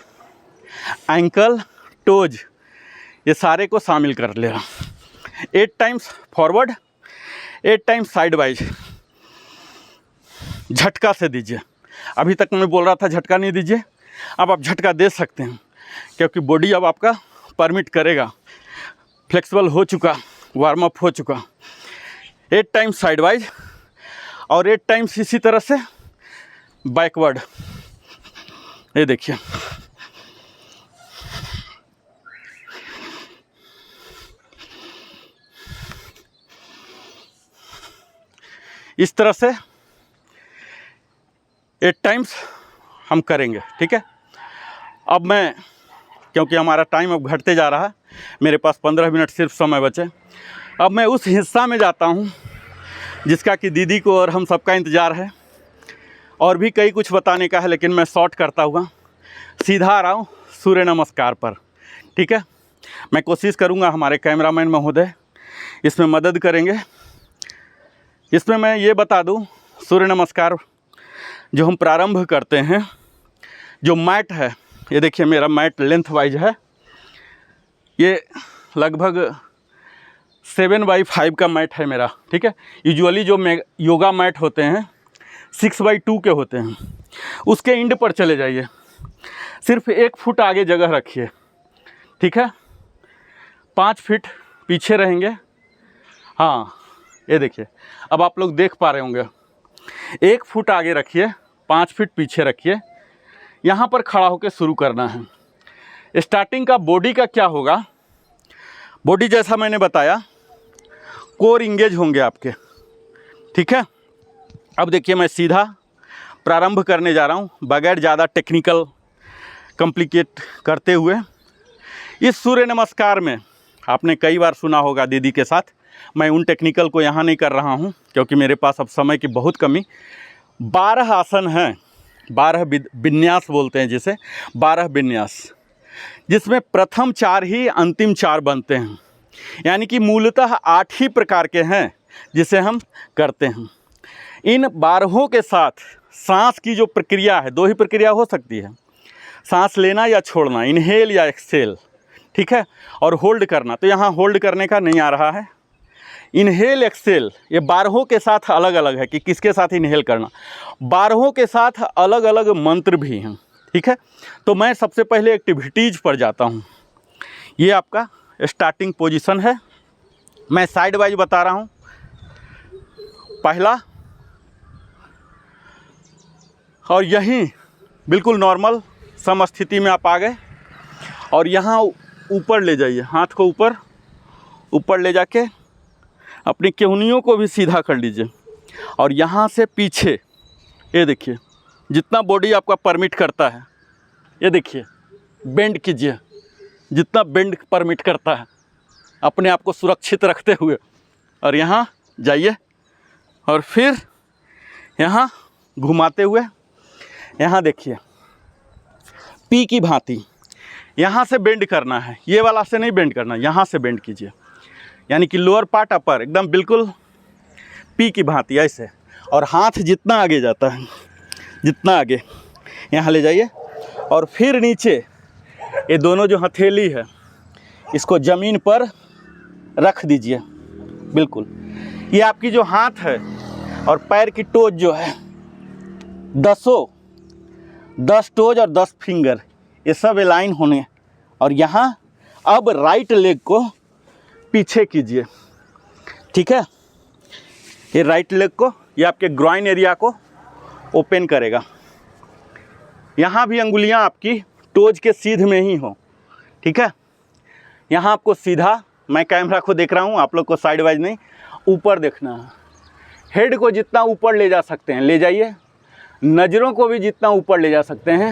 एंकल, टोज, ये सारे को शामिल कर ले रहा। 8 times forward, 8 times side wise झटका से दीजिए। अभी तक मैं बोल रहा था झटका नहीं दीजिए, अब आप झटका दे सकते हैं, क्योंकि बॉडी अब आपका परमिट करेगा, फ्लेक्सिबल हो चुका, वार्म अप हो चुका। 8 टाइम्स साइड वाइज और 8 टाइम्स इसी तरह से बैकवर्ड। ये देखिए, इस तरह से 8 टाइम्स हम करेंगे, ठीक है। अब मैं, क्योंकि हमारा टाइम अब घटते जा रहा है, मेरे पास 15 मिनट सिर्फ समय बचे, अब मैं उस हिस्सा में जाता हूँ जिसका कि दीदी को और हम सबका इंतज़ार है। और भी कई कुछ बताने का है, लेकिन मैं शॉर्ट करता हुआ सीधा आ रहा हूँ सूर्य नमस्कार पर, ठीक है। मैं कोशिश करूँगा, हमारे कैमरामैन महोदय इसमें मदद करेंगे। इसमें मैं ये बता दूँ, सूर्य नमस्कार जो हम प्रारंभ करते हैं, जो मैट है, ये देखिए मेरा मैट लेंथ वाइज है, ये लगभग 7x5 का मैट है मेरा, ठीक है। यूजुअली जो योगा मैट होते हैं 6x2 के होते हैं। उसके एंड पर चले जाइए, सिर्फ 1 फुट आगे जगह रखिए, ठीक है। 5 फीट पीछे रहेंगे। हाँ, ये देखिए, अब आप लोग देख पा रहे होंगे। 1 फुट आगे रखिए, 5 फीट पीछे रखिए, यहाँ पर खड़ा होकर शुरू करना है। स्टार्टिंग का बॉडी का क्या होगा, बॉडी जैसा मैंने बताया, कोर इंगेज होंगे आपके, ठीक है। अब देखिए, मैं सीधा प्रारंभ करने जा रहा हूँ, बगैर ज़्यादा टेक्निकल कॉम्प्लिकेट करते हुए। इस सूर्य नमस्कार में आपने कई बार सुना होगा दीदी के साथ, मैं उन टेक्निकल को यहाँ नहीं कर रहा हूँ, क्योंकि मेरे पास अब समय की बहुत कमी। 12 आसन हैं, 12 विन्यास बोलते हैं जिसे, 12 विन्यास, जिसमें प्रथम 4 ही अंतिम 4 बनते हैं। यानी कि मूलतः 8 ही प्रकार के हैं जिसे हम करते हैं। इन 12 के साथ सांस की जो प्रक्रिया है, 2 ही प्रक्रिया हो सकती है, सांस लेना या छोड़ना, इनहेल या एक्सहेल, ठीक है, और होल्ड करना। तो यहाँ होल्ड करने का नहीं आ रहा है, इनहेल एक्सहेल, ये 12 के साथ अलग अलग है कि किसके साथ इनहेल करना। 12 के साथ अलग अलग मंत्र भी हैं, ठीक है। तो मैं सबसे पहले एक्टिविटीज़ पर जाता हूँ। ये आपका स्टार्टिंग पोजीशन है, मैं साइड वाइज बता रहा हूँ। पहला, और यहीं बिल्कुल नॉर्मल सम स्थिति में आप आ गए, और यहाँ ऊपर ले जाइए, हाथ को ऊपर ले जाके अपनी केहनियों को भी सीधा कर लीजिए, और यहाँ से पीछे, ये देखिए, जितना बॉडी आपका परमिट करता है, ये देखिए, बेंड कीजिए, जितना बेंड परमिट करता है, अपने आप को सुरक्षित रखते हुए, और यहाँ जाइए, और फिर यहाँ घुमाते हुए, यहाँ देखिए, पी की भांति यहाँ से बेंड करना है, ये वाला से नहीं बेंड करना, यहाँ से बेंड कीजिए, यानी कि लोअर पार्ट अपर, एकदम बिल्कुल पी की भांति ऐसे। और हाथ जितना आगे जाता है, जितना आगे यहाँ ले जाइए, और फिर नीचे ये दोनों जो हथेली है इसको ज़मीन पर रख दीजिए बिल्कुल। ये आपकी जो हाथ है और पैर की टोज जो है, 10 टोज और 10 फिंगर, ये सब अलाइन होने। और यहाँ अब राइट लेग को पीछे कीजिए, ठीक है। ये राइट लेग को, ये आपके ग्रॉइन एरिया को ओपन करेगा। यहाँ भी अंगुलियाँ आपकी टोज के सीध में ही हो, ठीक है। यहाँ आपको सीधा, मैं कैमरा को देख रहा हूँ, आप लोग को साइड वाइज नहीं, ऊपर देखना है। हेड को जितना ऊपर ले जा सकते हैं ले जाइए, नज़रों को भी जितना ऊपर ले जा सकते हैं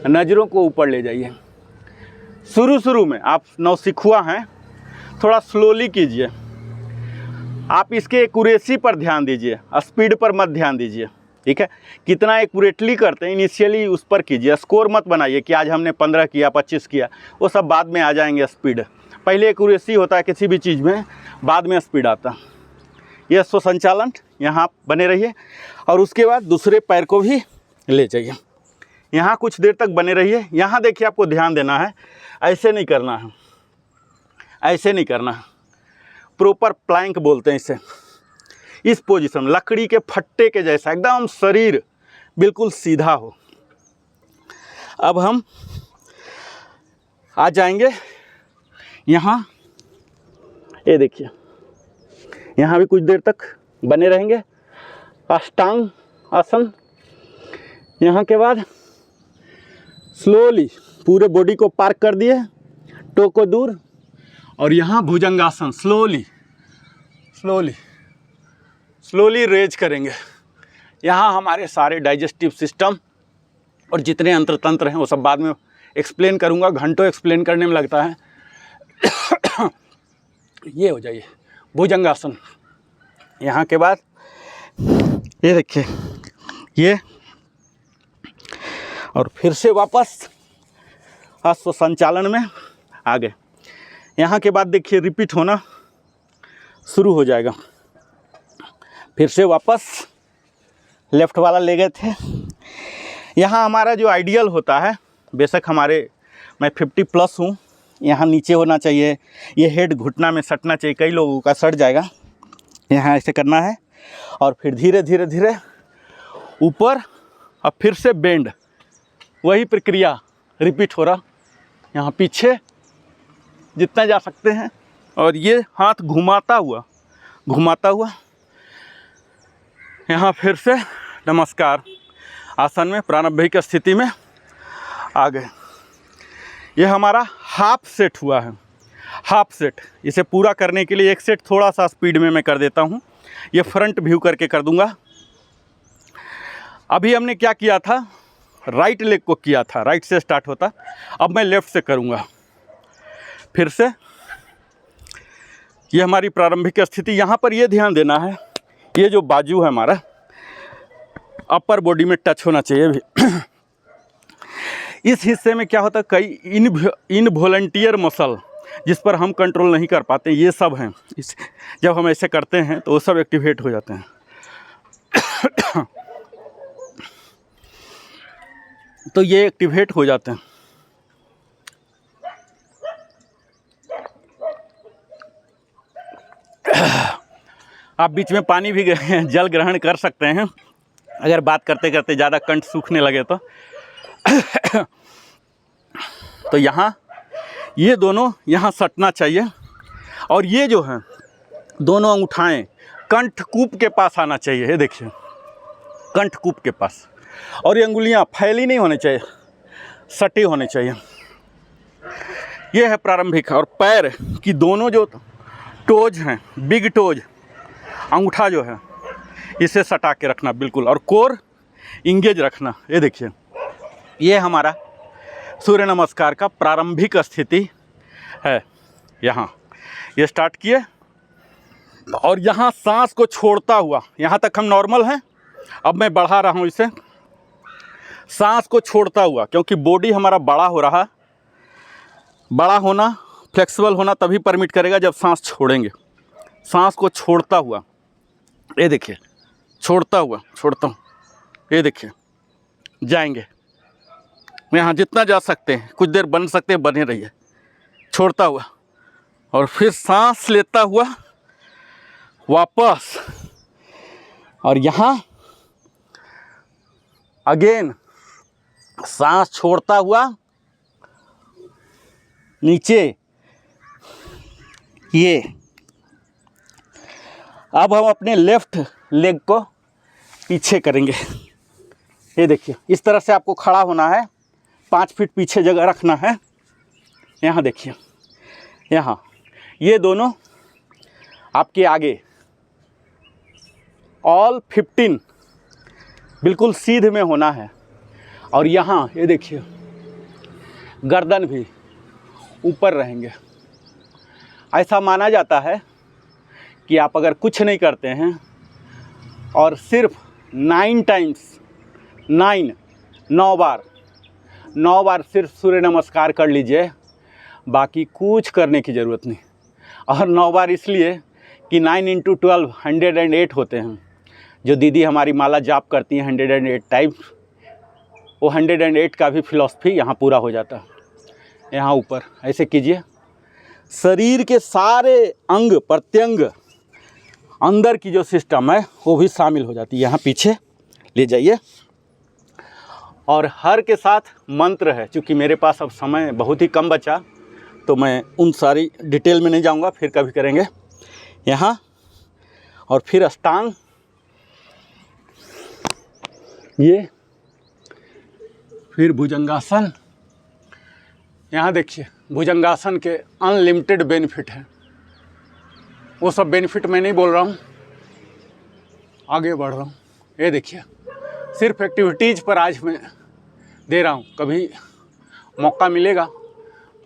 नज़रों को ऊपर ले जाइए। शुरू में आप नौसिखुआ हैं, थोड़ा स्लोली कीजिए। आप इसके एक्यूरेसी पर ध्यान दीजिए, स्पीड पर मत ध्यान दीजिए, ठीक है। कितना एक्यूरेटली करते हैं इनिशियली उस पर कीजिए। स्कोर मत बनाइए कि आज हमने 15 किया 25 किया, वो सब बाद में आ जाएंगे। स्पीड पहले एक्यूरेसी होता है किसी भी चीज़ में, बाद में स्पीड आता। ये स्वसंचालन यहाँ बने रहिए। और उसके बाद दूसरे पैर को भी ले जाइए, यहाँ कुछ देर तक बने रहिए। यहाँ देखिए आपको ध्यान देना है, ऐसे नहीं करना है, ऐसे नहीं करना है। प्रॉपर प्लैंक बोलते हैं इसे। इस पोजीशन लकड़ी के फट्टे के जैसा एकदम शरीर बिल्कुल सीधा हो। अब हम आ जाएंगे यहाँ, ये देखिए, यहाँ भी कुछ देर तक बने रहेंगे। अष्टांग आसन। यहाँ के बाद स्लोली पूरे बॉडी को पार्क कर दिए, टो को दूर, और यहाँ भुजंगासन स्लोली रेज करेंगे। यहाँ हमारे सारे डाइजेस्टिव सिस्टम और जितने अंत्र तंत्र हैं वो सब बाद में एक्सप्लेन करूँगा, घंटों एक्सप्लेन करने में लगता है। ये हो जाइए भुजंगासन। यहाँ के बाद ये देखिए ये, और फिर से वापस अश्व संचालन में आ गए। यहाँ के बाद देखिए रिपीट होना शुरू हो जाएगा। फिर से वापस लेफ़्ट वाला ले गए थे। यहाँ हमारा जो आइडियल होता है, बेशक मैं 50+ हूँ, यहाँ नीचे होना चाहिए, ये हेड घुटना में सटना चाहिए। कई लोगों का सट जाएगा। यहाँ ऐसे करना है और फिर धीरे धीरे धीरे ऊपर, और फिर से बेंड। वही प्रक्रिया रिपीट हो रहा। यहाँ पीछे जितना जा सकते हैं, और ये हाथ घुमाता हुआ यहाँ फिर से नमस्कार आसन में प्रारंभिक स्थिति में आ गए। ये हमारा हाफ सेट हुआ है। हाफ सेट, इसे पूरा करने के लिए एक सेट थोड़ा सा स्पीड में मैं कर देता हूँ। ये फ्रंट व्यू करके कर दूंगा। अभी हमने क्या किया था, राइट लेग को किया था, राइट से स्टार्ट होता। अब मैं लेफ़्ट से करूँगा। फिर से ये हमारी प्रारंभिक स्थिति। यहाँ पर ये ध्यान देना है, ये जो बाजू है हमारा अपर बॉडी में टच होना चाहिए भी। इस हिस्से में क्या होता है, कई इनवॉलंटियर मसल जिस पर हम कंट्रोल नहीं कर पाते, ये सब हैं। जब हम ऐसे करते हैं तो वो सब एक्टिवेट हो जाते हैं। तो ये एक्टिवेट हो जाते हैं। आप बीच में पानी भी जल ग्रहण कर सकते हैं अगर बात करते करते ज़्यादा कंठ सूखने लगे तो यहाँ ये दोनों यहाँ सटना चाहिए। और ये जो है दोनों अंगूठाएं कंठकूप के पास आना चाहिए। ये देखिए कंठकूप के पास। और ये अंगुलियाँ फैली नहीं होनी चाहिए, सटी होनी चाहिए। ये है प्रारंभिक। और पैर की दोनों जो टोज हैं, बिग टोज, अंगूठा जो है इसे सटा के रखना बिल्कुल, और कोर इंगेज रखना। ये देखिए ये हमारा सूर्य नमस्कार का प्रारंभिक स्थिति है। यहाँ ये स्टार्ट किए और यहाँ सांस को छोड़ता हुआ, यहाँ तक हम नॉर्मल हैं। अब मैं बढ़ा रहा हूँ इसे, सांस को छोड़ता हुआ, क्योंकि बॉडी हमारा बड़ा हो रहा। बड़ा होना फ्लेक्सिबल होना तभी परमिट करेगा जब सांस छोड़ेंगे। सांस को छोड़ता हुआ, ये देखिए, छोड़ता हूँ, ये देखिए, जाएंगे। यहाँ जितना जा सकते हैं, कुछ देर बन सकते हैं, बने रहिए, छोड़ता हुआ, और फिर सांस लेता हुआ वापस, और यहाँ अगेन सांस छोड़ता हुआ नीचे। ये अब हम अपने लेफ्ट लेग को पीछे करेंगे। ये देखिए, इस तरह से आपको खड़ा होना है, 5 फीट पीछे जगह रखना है। यहाँ देखिए, यहाँ ये दोनों आपके आगे, ऑल 15 बिल्कुल सीधे में होना है। और यहाँ ये देखिए, गर्दन भी ऊपर रहेंगे। ऐसा माना जाता है कि आप अगर कुछ नहीं करते हैं और सिर्फ 9 बार सिर्फ सूर्य नमस्कार कर लीजिए, बाकी कुछ करने की ज़रूरत नहीं। और 9 बार इसलिए कि 9 × 12 108 होते हैं। जो दीदी हमारी माला जाप करती हैं 108 टाइप, वो 108 का भी फिलॉसफी यहाँ पूरा हो जाता है। यहाँ ऊपर ऐसे कीजिए, शरीर के सारे अंग प्रत्यंग, अंदर की जो सिस्टम है वो भी शामिल हो जाती है। यहाँ पीछे ले जाइए, और हर के साथ मंत्र है। चूँकि मेरे पास अब समय बहुत ही कम बचा, तो मैं उन सारी डिटेल में नहीं जाऊँगा, फिर कभी करेंगे। यहाँ और फिर अष्टांग, ये फिर भुजंगासन। यहाँ देखिए, भुजंगासन के अनलिमिटेड बेनिफिट हैं। वो सब बेनिफिट मैं नहीं बोल रहा हूँ, आगे बढ़ रहा हूँ। ये देखिए, सिर्फ एक्टिविटीज़ पर आज मैं दे रहा हूँ। कभी मौका मिलेगा,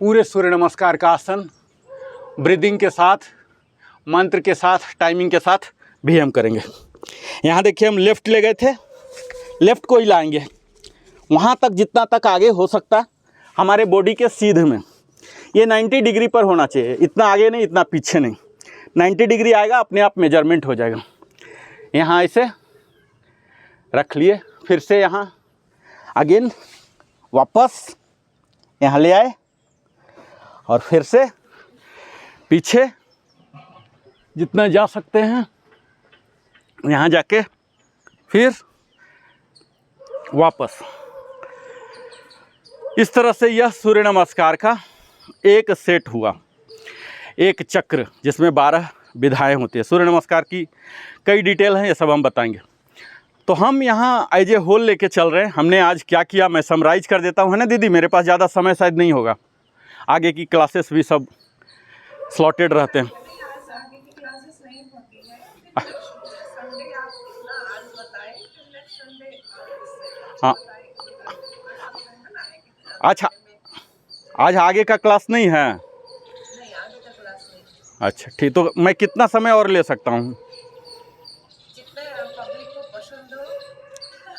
पूरे सूर्य नमस्कार का आसन ब्रीदिंग के साथ, मंत्र के साथ, टाइमिंग के साथ भी हम करेंगे। यहाँ देखिए, हम लेफ़्ट ले गए थे, लेफ़्ट को ही लाएंगे वहाँ तक जितना तक आगे हो सकता हमारे बॉडी के सीधे में। ये 90 डिग्री पर होना चाहिए, इतना आगे नहीं, इतना पीछे नहीं। 90 डिग्री आएगा, अपने आप मेजरमेंट हो जाएगा। यहाँ ऐसे रख लिए, फिर से यहाँ अगेन वापस यहाँ ले आए, और फिर से पीछे जितना जा सकते हैं, यहाँ जाके फिर वापस। इस तरह से यह सूर्य नमस्कार का एक सेट हुआ, एक चक्र जिसमें 12 विधाएं होती है। सूर्य नमस्कार की कई डिटेल हैं, ये सब हम बताएंगे। तो हम यहाँ एज ए होल लेके चल रहे हैं। हमने आज क्या किया मैं समराइज कर देता हूँ, है ना दीदी? मेरे पास ज़्यादा समय शायद नहीं होगा, आगे की क्लासेस भी सब स्लॉटेड रहते हैं। हाँ, अच्छा, आज आगे का क्लास नहीं है? अच्छा ठीक, तो मैं कितना समय और ले सकता हूँ?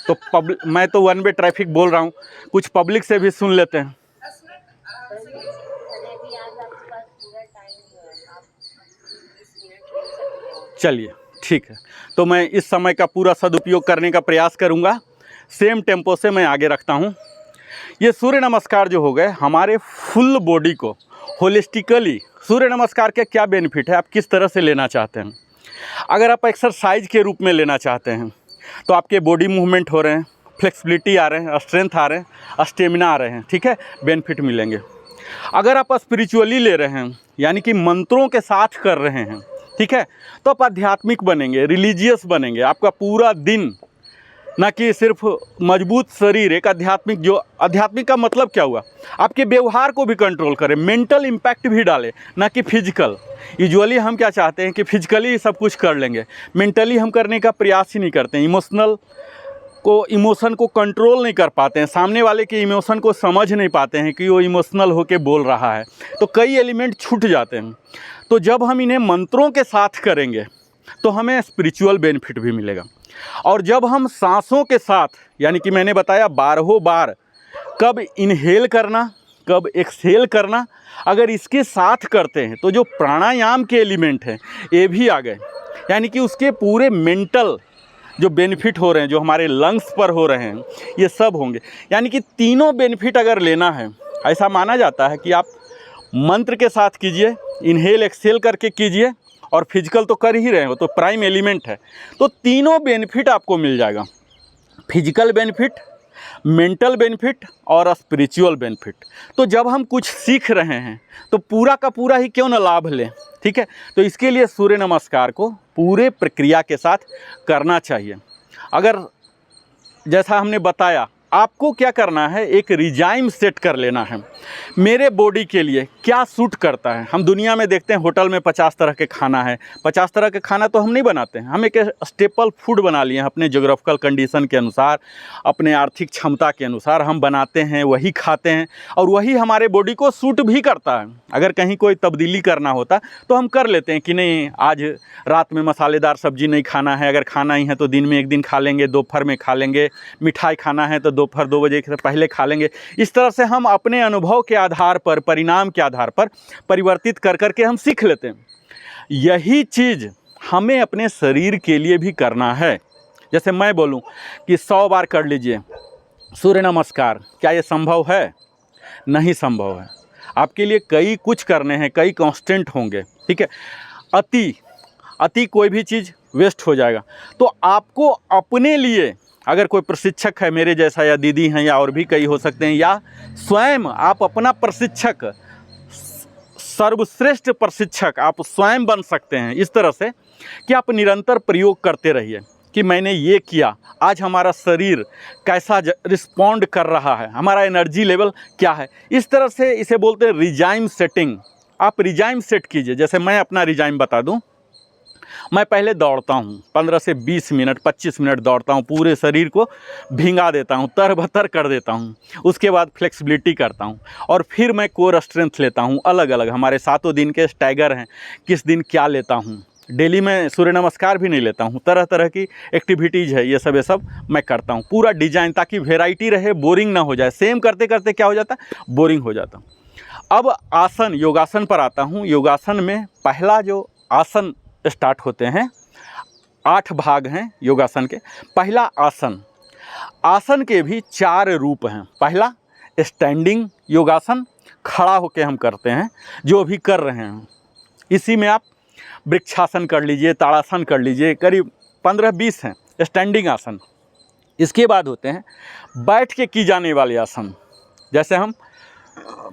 तो मैं तो 1 वे ट्रैफिक बोल रहा हूँ, कुछ पब्लिक से भी सुन लेते हैं। चलिए ठीक है, तो मैं इस समय का पूरा सदुपयोग करने का प्रयास करूँगा। सेम टेम्पो से मैं आगे रखता हूँ। ये सूर्य नमस्कार जो हो गए, हमारे फुल बॉडी को होलिस्टिकली, सूर्य नमस्कार के क्या बेनिफिट है, आप किस तरह से लेना चाहते हैं। अगर आप एक्सरसाइज के रूप में लेना चाहते हैं तो आपके बॉडी मूवमेंट हो रहे हैं, फ्लेक्सिबिलिटी आ रहे हैं, स्ट्रेंथ आ रहे हैं, स्टेमिना आ रहे हैं, ठीक है, बेनिफिट मिलेंगे। अगर आप स्पिरिचुअली ले रहे हैं, यानी कि मंत्रों के साथ कर रहे हैं, ठीक है, तो आप आध्यात्मिक बनेंगे, रिलीजियस बनेंगे। आपका पूरा दिन ना कि सिर्फ मजबूत शरीर, एक आध्यात्मिक, जो आध्यात्मिक का मतलब क्या हुआ, आपके व्यवहार को भी कंट्रोल करे, मेंटल इम्पैक्ट भी डाले, ना कि फिजिकल। यूजुअली हम क्या चाहते हैं कि फिजिकली सब कुछ कर लेंगे, मेंटली हम करने का प्रयास ही नहीं करते हैं। इमोशन को कंट्रोल नहीं कर पाते हैं, सामने वाले के इमोशन को समझ नहीं पाते हैं कि वो इमोशनल होके बोल रहा है, तो कई एलिमेंट छूट जाते हैं। तो जब हम इन्हें मंत्रों के साथ करेंगे तो हमें स्पिरिचुअल बेनिफिट भी मिलेगा। और जब हम सांसों के साथ, यानी कि मैंने बताया 12 बार कब इनहेल करना, कब एक्सहेल करना, अगर इसके साथ करते हैं तो जो प्राणायाम के एलिमेंट हैं ये भी आ गए, यानी कि उसके पूरे मेंटल जो बेनिफिट हो रहे हैं, जो हमारे लंग्स पर हो रहे हैं, ये सब होंगे। यानी कि तीनों बेनिफिट अगर लेना है, ऐसा माना जाता है कि आप मंत्र के साथ कीजिए, इनहेल एक्सहेल करके कीजिए, और फिजिकल तो कर ही रहे हो, तो प्राइम एलिमेंट है, तो तीनों बेनिफिट आपको मिल जाएगा। फिजिकल बेनिफिट, मेंटल बेनिफिट और स्पिरिचुअल बेनिफिट। तो जब हम कुछ सीख रहे हैं तो पूरा का पूरा ही क्यों ना लाभ लें, ठीक है। तो इसके लिए सूर्य नमस्कार को पूरे प्रक्रिया के साथ करना चाहिए। अगर जैसा हमने बताया, आपको क्या करना है, एक रिजाइम सेट कर लेना है, मेरे बॉडी के लिए क्या सूट करता है। हम दुनिया में देखते हैं होटल में 50 तरह के खाना है, 50 तरह के खाना तो हम नहीं बनाते हैं, हम एक स्टेपल फूड बना लिए हैं अपने ज्योग्राफिकल कंडीशन के अनुसार, अपने आर्थिक क्षमता के अनुसार हम बनाते हैं, वही खाते हैं और वही हमारे बॉडी को सूट भी करता है। अगर कहीं कोई तब्दीली करना होता तो हम कर लेते हैं कि नहीं, आज रात में मसालेदार सब्जी नहीं खाना है, अगर खाना ही है तो दिन में एक दिन खा लेंगे, दोपहर में खा लेंगे, मिठाई खाना है तो दोपहर 2 बजे से पहले खा लेंगे। इस तरह से हम अपने अनुभव के आधार पर, परिणाम के आधार पर परिवर्तित कर करके हम सीख लेते हैं। यही चीज़ हमें अपने शरीर के लिए भी करना है। जैसे मैं बोलूं कि 100 बार कर लीजिए सूर्य नमस्कार, क्या ये संभव है? नहीं संभव है। आपके लिए कई कुछ करने हैं, कई कांस्टेंट होंगे, ठीक है। अति कोई भी चीज़ वेस्ट हो जाएगा। तो आपको अपने लिए, अगर कोई प्रशिक्षक है मेरे जैसा, या दीदी हैं, या और भी कई हो सकते हैं, या स्वयं आप अपना प्रशिक्षक, सर्वश्रेष्ठ प्रशिक्षक आप स्वयं बन सकते हैं, इस तरह से कि आप निरंतर प्रयोग करते रहिए कि मैंने ये किया, आज हमारा शरीर कैसा रिस्पॉन्ड कर रहा है, हमारा एनर्जी लेवल क्या है। इस तरह से इसे बोलते हैं रिजाइम सेटिंग। आप रिजाइम सेट कीजिए। जैसे मैं अपना रिजाइम बता दूं, मैं पहले दौड़ता हूँ 15 से 20 मिनट, 25 मिनट दौड़ता हूँ, पूरे शरीर को भिंगा देता हूँ, तरबतर कर देता हूँ। उसके बाद फ्लेक्सिबिलिटी करता हूँ और फिर मैं कोर स्ट्रेंथ लेता हूँ। अलग अलग हमारे 7 दिन के स्टैगर हैं, किस दिन क्या लेता हूँ। डेली में सूर्य नमस्कार भी नहीं लेता हूँ, तरह तरह की एक्टिविटीज़ है, ये सब मैं करता हूँ पूरा डिजाइन, ताकि वेराइटी रहे, बोरिंग ना हो जाए। सेम करते करते क्या हो जाता है, बोरिंग हो जाता। अब आसन, योगासन पर आता हूँ। योगासन में पहला जो आसन स्टार्ट होते हैं, 8 भाग हैं योगासन के। पहला आसन, आसन के भी 4 रूप हैं। पहला स्टैंडिंग योगासन, खड़ा होकर हम करते हैं, जो अभी कर रहे हैं। इसी में आप वृक्षासन कर लीजिए, ताड़ासन कर लीजिए, करीब 15-20 हैं स्टैंडिंग आसन। इसके बाद होते हैं बैठ के की जाने वाले आसन, जैसे हम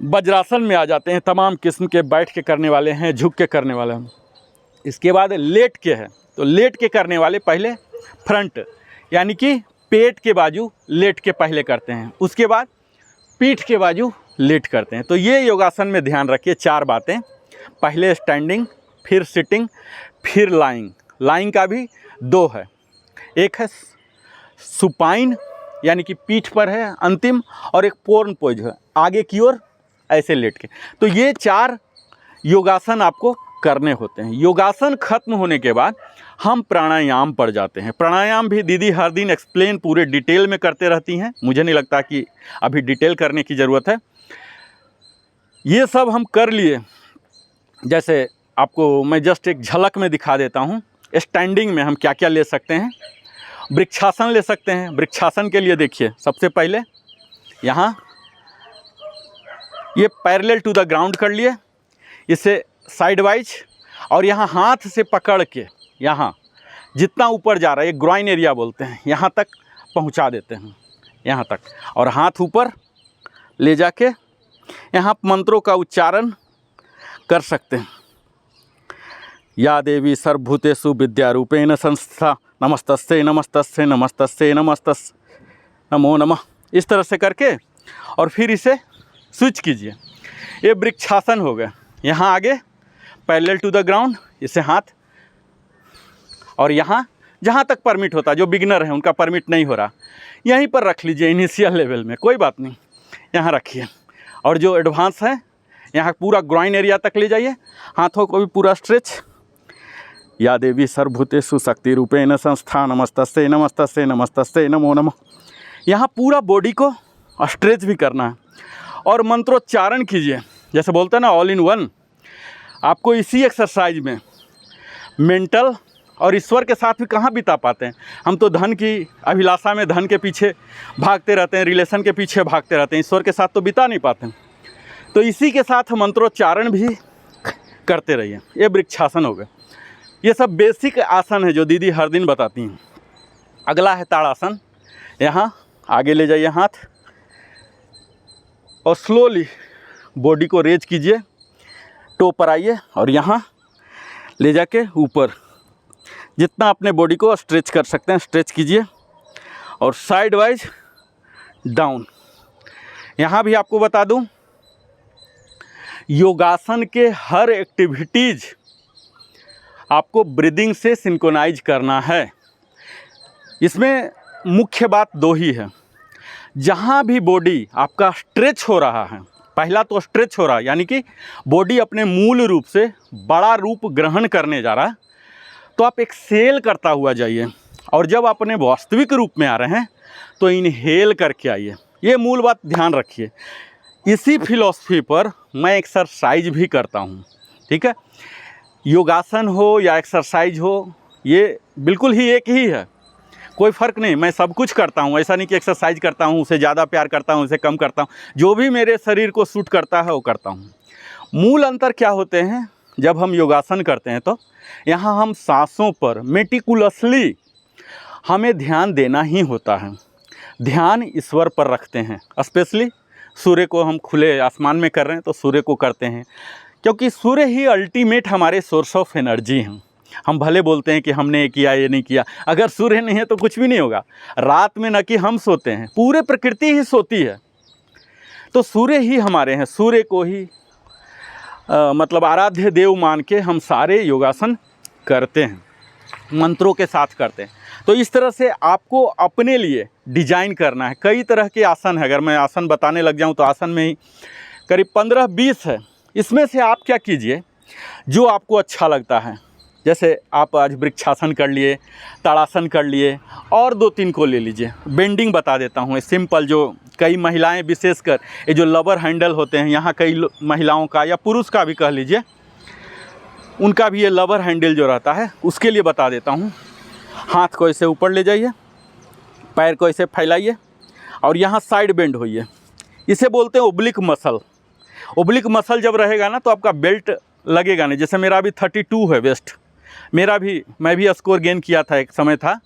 वज्रासन में आ जाते हैं, तमाम किस्म के बैठ के करने वाले हैं, झुक के करने वाले हैं। इसके बाद लेट के है, तो लेट के करने वाले पहले फ्रंट, यानी कि पेट के बाजू लेट के पहले करते हैं, उसके बाद पीठ के बाजू लेट करते हैं। तो ये योगासन में ध्यान रखिए 4 बातें, पहले स्टैंडिंग, फिर सिटिंग, फिर लाइंग। लाइंग का भी 2 है, एक है सुपाइन यानी कि पीठ पर है अंतिम, और एक पोर्न पोज है आगे की ओर ऐसे लेट के। तो ये 4 योगासन आपको करने होते हैं। योगासन खत्म होने के बाद हम प्राणायाम पर जाते हैं। प्राणायाम भी दीदी हर दिन एक्सप्लेन पूरे डिटेल में करते रहती हैं, मुझे नहीं लगता कि अभी डिटेल करने की ज़रूरत है। ये सब हम कर लिए। जैसे आपको मैं जस्ट एक झलक में दिखा देता हूँ। स्टैंडिंग में हम क्या क्या ले सकते हैं, वृक्षासन ले सकते हैं। वृक्षासन के लिए देखिए, सबसे पहले यहाँ ये पैरेलल टू द ग्राउंड कर लिए, इसे साइड वाइज, और यहाँ हाथ से पकड़ के यहाँ जितना ऊपर जा रहा है, ये ग्रॉइन एरिया बोलते हैं, यहाँ तक पहुँचा देते हैं, यहाँ तक, और हाथ ऊपर ले जाके यहाँ मंत्रों का उच्चारण कर सकते हैं। या देवी सर्वभूतेषु विद्यारूपेण संस्था नमस्तस्यै नमस्तस्यै नमस्तस्यै नमस्तस्यै नमो नमः। इस तरह से करके और फिर इसे स्विच कीजिए। ये वृक्षासन हो गया। यहाँ आगे पैरेलल टू द ग्राउंड, इसे हाथ, और यहाँ जहाँ तक परमिट होता है, जो बिगिनर है उनका परमिट नहीं हो रहा, यहीं पर रख लीजिए इनिशियल लेवल में, कोई बात नहीं, यहाँ रखिए। और जो एडवांस है यहाँ पूरा ग्रॉइन एरिया तक ले जाइए, हाथों को भी पूरा स्ट्रेच। या देवी सर्वभूतेषु शक्ति रूपेण संस्था नमस्तस्यै नमस्तस्यै नमस्तस्यै नमो नमः। यहाँ पूरा बॉडी को स्ट्रेच भी करना है। और मंत्रोच्चारण कीजिए। जैसे बोलते हैं ना ऑल इन वन, आपको इसी एक्सरसाइज में मेंटल और ईश्वर के साथ भी कहाँ बिता पाते हैं। हम तो धन की अभिलाषा में धन के पीछे भागते रहते हैं, रिलेशन के पीछे भागते रहते हैं, ईश्वर के साथ तो बिता नहीं पाते हैं। तो इसी के साथ मंत्रोच्चारण भी करते रहिए। ये वृक्षासन हो गए। ये सब बेसिक आसन है जो दीदी हर दिन बताती हैं। अगला है ताड़ासन। यहाँ आगे ले जाइए हाथ और स्लोली बॉडी को रेज कीजिए, टो पर आइए और यहाँ ले जाके ऊपर जितना अपने बॉडी को स्ट्रेच कर सकते हैं स्ट्रेच कीजिए और साइड वाइज डाउन। यहाँ भी आपको बता दूं, योगासन के हर एक्टिविटीज़ आपको ब्रीदिंग से सिंक्रोनाइज करना है। इसमें मुख्य बात दो ही है। जहाँ भी बॉडी आपका स्ट्रेच हो रहा है, पहला तो स्ट्रेच हो रहा है यानी कि बॉडी अपने मूल रूप से बड़ा रूप ग्रहण करने जा रहा है, तो आप एक्सेल करता हुआ जाइए और जब अपने वास्तविक रूप में आ रहे हैं तो इनहेल करके आइए। ये मूल बात ध्यान रखिए। इसी फिलॉसफी पर मैं एक्सरसाइज भी करता हूँ, ठीक है। योगासन हो या एक्सरसाइज हो, ये बिल्कुल ही एक ही है, कोई फ़र्क नहीं। मैं सब कुछ करता हूँ, ऐसा नहीं कि एक्सरसाइज करता हूँ उसे ज़्यादा प्यार करता हूँ उसे कम करता हूँ। जो भी मेरे शरीर को सूट करता है वो करता हूँ। मूल अंतर क्या होते हैं, जब हम योगासन करते हैं तो यहाँ हम सांसों पर मेटिकुलसली हमें ध्यान देना ही होता है। ध्यान ईश्वर पर रखते हैं। स्पेशली सूर्य को हम खुले आसमान में कर रहे हैं तो सूर्य को करते हैं, क्योंकि सूर्य ही अल्टीमेट हमारे सोर्स ऑफ एनर्जी हैं। हम भले बोलते हैं कि हमने ये किया ये नहीं किया, अगर सूर्य नहीं है तो कुछ भी नहीं होगा। रात में न कि हम सोते हैं, पूरे प्रकृति ही सोती है। तो सूर्य ही हमारे हैं, सूर्य को ही मतलब आराध्य देव मान के हम सारे योगासन करते हैं, मंत्रों के साथ करते हैं। तो इस तरह से आपको अपने लिए डिजाइन करना है। कई तरह के आसन है, अगर मैं आसन बताने लग जाऊं तो आसन में ही करीब 15-20 है। इसमें से आप क्या कीजिए जो आपको अच्छा लगता है। जैसे आप आज वृक्षासन कर लिए, ताड़ासन कर लिए, और 2-3 को ले लीजिए। बेंडिंग बता देता हूँ, सिंपल, जो कई महिलाएं विशेषकर ये जो लवर हैंडल होते हैं, यहाँ कई महिलाओं का या पुरुष का भी कह लीजिए, उनका भी ये लवर हैंडल जो रहता है उसके लिए बता देता हूँ। हाथ को ऐसे ऊपर ले जाइए, पैर को ऐसे फैलाइए और यहाँ साइड बेंड होइए। इसे बोलते हैं ओब्लिक मसल। ओब्लिक मसल जब रहेगा ना तो आपका बेल्ट लगेगा नहीं। जैसे मेरा अभी 32 है वेस्ट, मैं भी स्कोर गेन किया था, एक समय था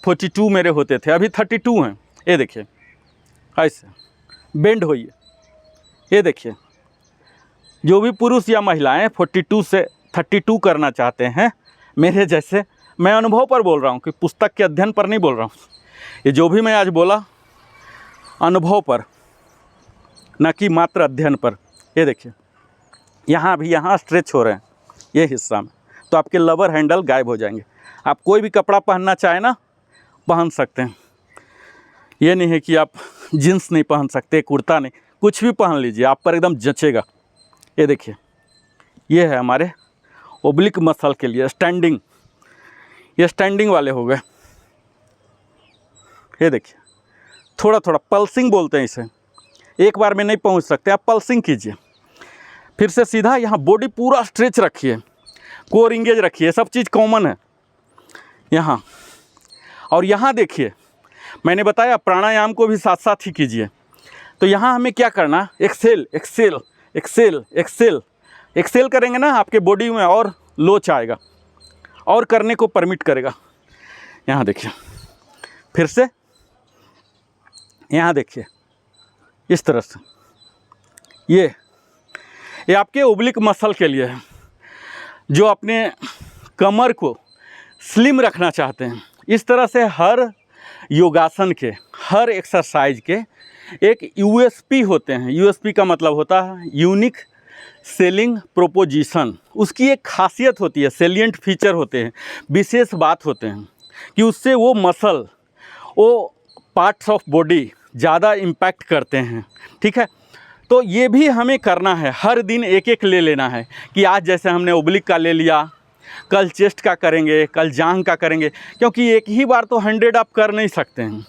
42 मेरे होते थे, अभी 32 हैं। ये देखिए ऐसे बेंड होइए। ये देखिए, जो भी पुरुष या महिलाएं 42 से 32 करना चाहते हैं मेरे जैसे, मैं अनुभव पर बोल रहा हूँ कि पुस्तक के अध्ययन पर नहीं बोल रहा हूँ। ये जो भी मैं आज बोला अनुभव पर, न कि मात्र अध्ययन पर। ये देखिए यहाँ भी यहाँ स्ट्रेच हो रहे हैं ये हिस्सा में, तो आपके लवर हैंडल गायब हो जाएंगे। आप कोई भी कपड़ा पहनना चाहें ना पहन सकते हैं। ये नहीं है कि आप जीन्स नहीं पहन सकते, कुर्ता नहीं, कुछ भी पहन लीजिए, आप पर एकदम जचेगा। ये देखिए, ये है हमारे ओब्लिक मसल के लिए स्टैंडिंग। ये स्टैंडिंग वाले हो गए। ये देखिए, थोड़ा थोड़ा पल्सिंग बोलते हैं इसे। एक बार में नहीं पहुंच सकते, आप पल्सिंग कीजिए। फिर से सीधा यहाँ बॉडी पूरा स्ट्रेच रखिए, कोर इंगेज रखिए, सब चीज़ कॉमन है यहाँ। और यहाँ देखिए, मैंने बताया प्राणायाम को भी साथ साथ ही कीजिए। तो यहाँ हमें क्या करना, excel excel excel excel excel करेंगे ना, आपके बॉडी में और लोच आएगा और करने को परमिट करेगा। यहाँ देखिए, फिर से यहाँ देखिए, इस तरह से ये आपके ओब्लिक मसल के लिए है, जो अपने कमर को स्लिम रखना चाहते हैं। इस तरह से हर योगासन के, हर एक्सरसाइज के एक यूएसपी होते हैं। यूएसपी का मतलब होता है यूनिक सेलिंग प्रोपोजिशन। उसकी एक खासियत होती है, सेलिएंट फीचर होते हैं, विशेष बात होते हैं कि उससे वो मसल, वो पार्ट्स ऑफ बॉडी ज़्यादा इम्पैक्ट करते हैं, ठीक है। तो ये भी हमें करना है, हर दिन एक एक ले लेना है कि आज जैसे हमने ओब्लिक का ले लिया, कल चेस्ट का करेंगे, कल जांघ का करेंगे, क्योंकि एक ही बार तो 100 आप कर नहीं सकते हैं।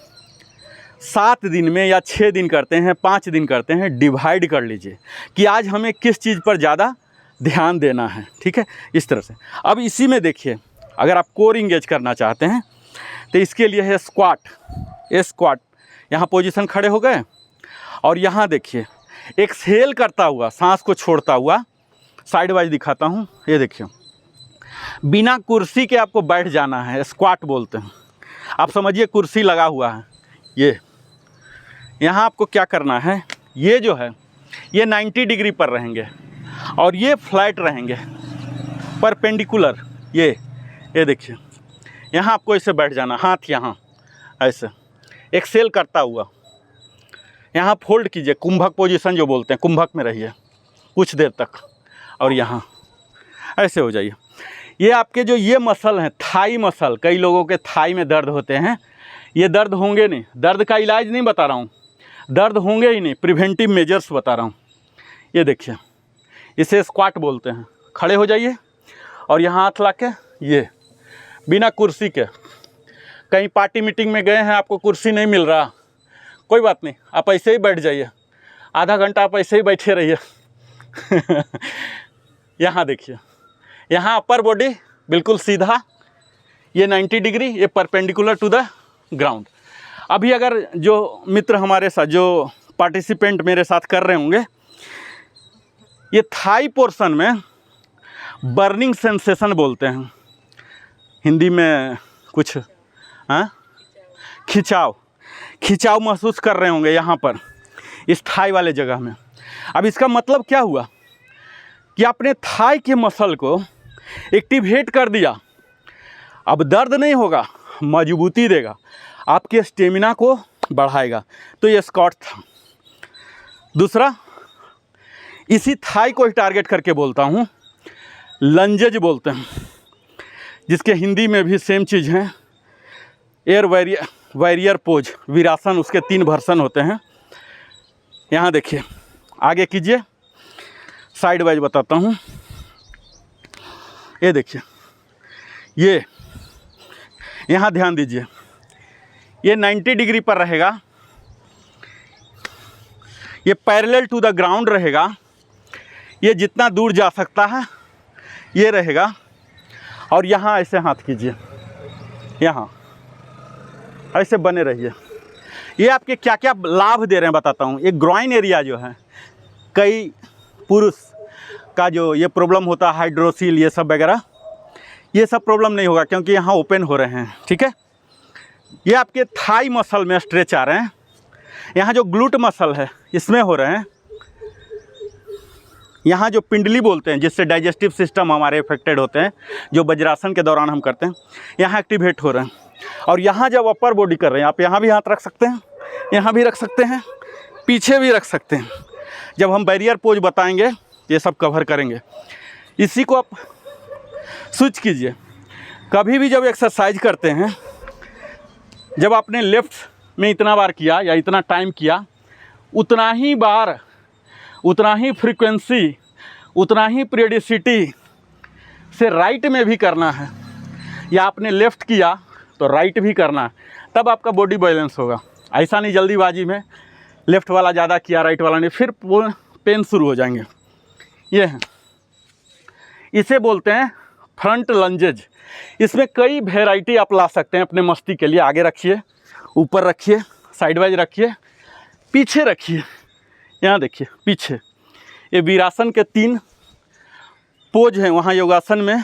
7 दिन में या 6 दिन करते हैं, 5 दिन करते हैं, डिवाइड कर लीजिए कि आज हमें किस चीज़ पर ज़्यादा ध्यान देना है। ठीक है, इस तरह से। अब इसी में देखिए, अगर आप कोर इंगेज करना चाहते हैं तो इसके लिए है स्क्वाट। ये स्क्वाट, यहाँ पोजीशन खड़े हो गए और यहाँ देखिए एक्सहेल करता हुआ, सांस को छोड़ता हुआ, साइड वाइज दिखाता हूँ। ये देखिए, बिना कुर्सी के आपको बैठ जाना है, स्क्वाट बोलते हैं। आप समझिए कुर्सी लगा हुआ है, ये यहाँ आपको क्या करना है, ये जो है ये 90 डिग्री पर रहेंगे और ये फ्लैट रहेंगे परपेंडिकुलर। ये देखिए, यहाँ आपको ऐसे बैठ जाना, हाथ यहाँ ऐसे एक्सेल करता हुआ, यहाँ फोल्ड कीजिए, कुंभक पोजीशन जो बोलते हैं, कुंभक में रहिए कुछ देर तक और यहाँ ऐसे हो जाइए। ये आपके जो ये मसल हैं, थाई मसल, कई लोगों के थाई में दर्द होते हैं, ये दर्द होंगे नहीं, दर्द का इलाज नहीं बता रहा हूँ, दर्द होंगे ही नहीं, प्रिवेंटिव मेजर्स बता रहा हूँ। ये देखिए, इसे स्क्वाट बोलते हैं। खड़े हो जाइए और यहाँ हाथ ला के, ये बिना कुर्सी के, कहीं पार्टी मीटिंग में गए हैं, आपको कुर्सी नहीं मिल रहा, कोई बात नहीं, आप ऐसे ही बैठ जाइए, आधा घंटा आप ऐसे ही बैठे रहिए। यहाँ देखिए, यहाँ अपर बॉडी बिल्कुल सीधा, ये 90 डिग्री, ये परपेंडिकुलर टू द ग्राउंड। अभी अगर जो मित्र हमारे साथ, जो पार्टिसिपेंट मेरे साथ कर रहे होंगे, ये थाई पोर्शन में बर्निंग सेंसेशन बोलते हैं, हिंदी में कुछ खिंचाव महसूस कर रहे होंगे यहाँ पर, इस थाई वाले जगह में। अब इसका मतलब क्या हुआ कि आपने थाई के मसल को एक्टिवेट कर दिया, अब दर्द नहीं होगा, मजबूती देगा, आपके स्टेमिना को बढ़ाएगा। तो ये स्क्वाट था। दूसरा, इसी थाई को ही टारगेट करके बोलता हूँ, लंजेज बोलते हैं, जिसके हिंदी में भी सेम चीज़ है, एयर वैरियर पोज, वीरासन, उसके 3 वर्सन होते हैं। यहाँ देखिए, आगे कीजिए, साइड वाइज बताता हूँ। ये देखिए, ये यहाँ ध्यान दीजिए, ये 90 डिग्री पर रहेगा, ये पैरेलल टू द ग्राउंड रहेगा, ये जितना दूर जा सकता है ये रहेगा। और यहाँ ऐसे हाथ कीजिए, यहाँ ऐसे बने रहिए। ये आपके क्या क्या लाभ दे रहे हैं बताता हूँ। ये ग्रॉइन एरिया जो है, कई पुरुष का जो ये प्रॉब्लम होता है, हाइड्रोसिल ये सब वगैरह, ये सब प्रॉब्लम नहीं होगा क्योंकि यहाँ ओपन हो रहे हैं। ठीक है, ये आपके थाई मसल में स्ट्रेच आ रहे हैं, यहाँ जो ग्लूट मसल है इसमें हो रहे हैं, यहाँ जो पिंडली बोलते हैं, जिससे डाइजेस्टिव सिस्टम हमारे इफेक्टेड होते हैं, जो वज्रासन के दौरान हम करते हैं, यहाँ एक्टिवेट हो रहे हैं। और यहाँ जब अपर बॉडी कर रहे हैं, आप यहाँ भी हाथ रख सकते हैं, यहाँ भी रख सकते हैं, पीछे भी रख सकते हैं। जब हम बैरियर पोज बताएंगे ये सब कवर करेंगे। इसी को आप स्विच कीजिए। कभी भी जब एक्सरसाइज करते हैं, जब आपने लेफ्ट में इतना बार किया या इतना टाइम किया, उतना ही बार, उतना ही फ्रीक्वेंसी, उतना ही पीरियडिसिटी से राइट में भी करना है, या आपने लेफ़्ट किया तो राइट भी करना है, तब आपका बॉडी बैलेंस होगा। ऐसा नहीं जल्दीबाजी में लेफ़्ट वाला ज़्यादा किया, राइट वाला नहीं, फिर पेन शुरू हो जाएंगे। ये है, इसे बोलते हैं फ्रंट लंजेज। इसमें कई वेराइटी आप ला सकते हैं अपने मस्ती के लिए। आगे रखिए, ऊपर रखिए, साइड वाइज रखिए, पीछे रखिए, यहाँ देखिए पीछे। ये वीरासन के 3 पोज हैं वहाँ योगासन में,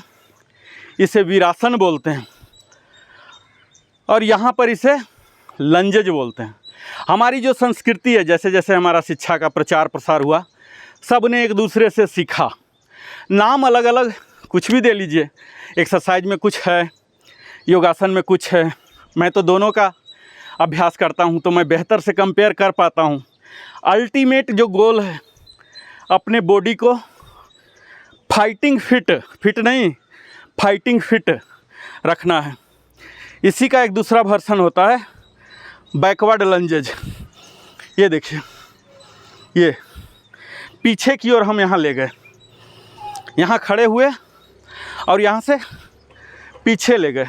इसे वीरासन बोलते हैं, और यहाँ पर इसे लंजेज बोलते हैं। हमारी जो संस्कृति है, जैसे जैसे हमारा शिक्षा का प्रचार प्रसार हुआ, सब ने एक दूसरे से सीखा। नाम अलग अलग कुछ भी दे लीजिए, एक्सरसाइज में कुछ है, योगासन में कुछ है। मैं तो दोनों का अभ्यास करता हूँ, तो मैं बेहतर से कंपेयर कर पाता हूँ। अल्टीमेट जो गोल है, अपने बॉडी को फाइटिंग फिट नहीं, फाइटिंग फिट रखना है। इसी का एक दूसरा वर्सन होता है बैकवर्ड लंजेज। ये देखिए, ये पीछे की ओर हम यहाँ ले गए, यहाँ खड़े हुए और यहाँ से पीछे ले गए।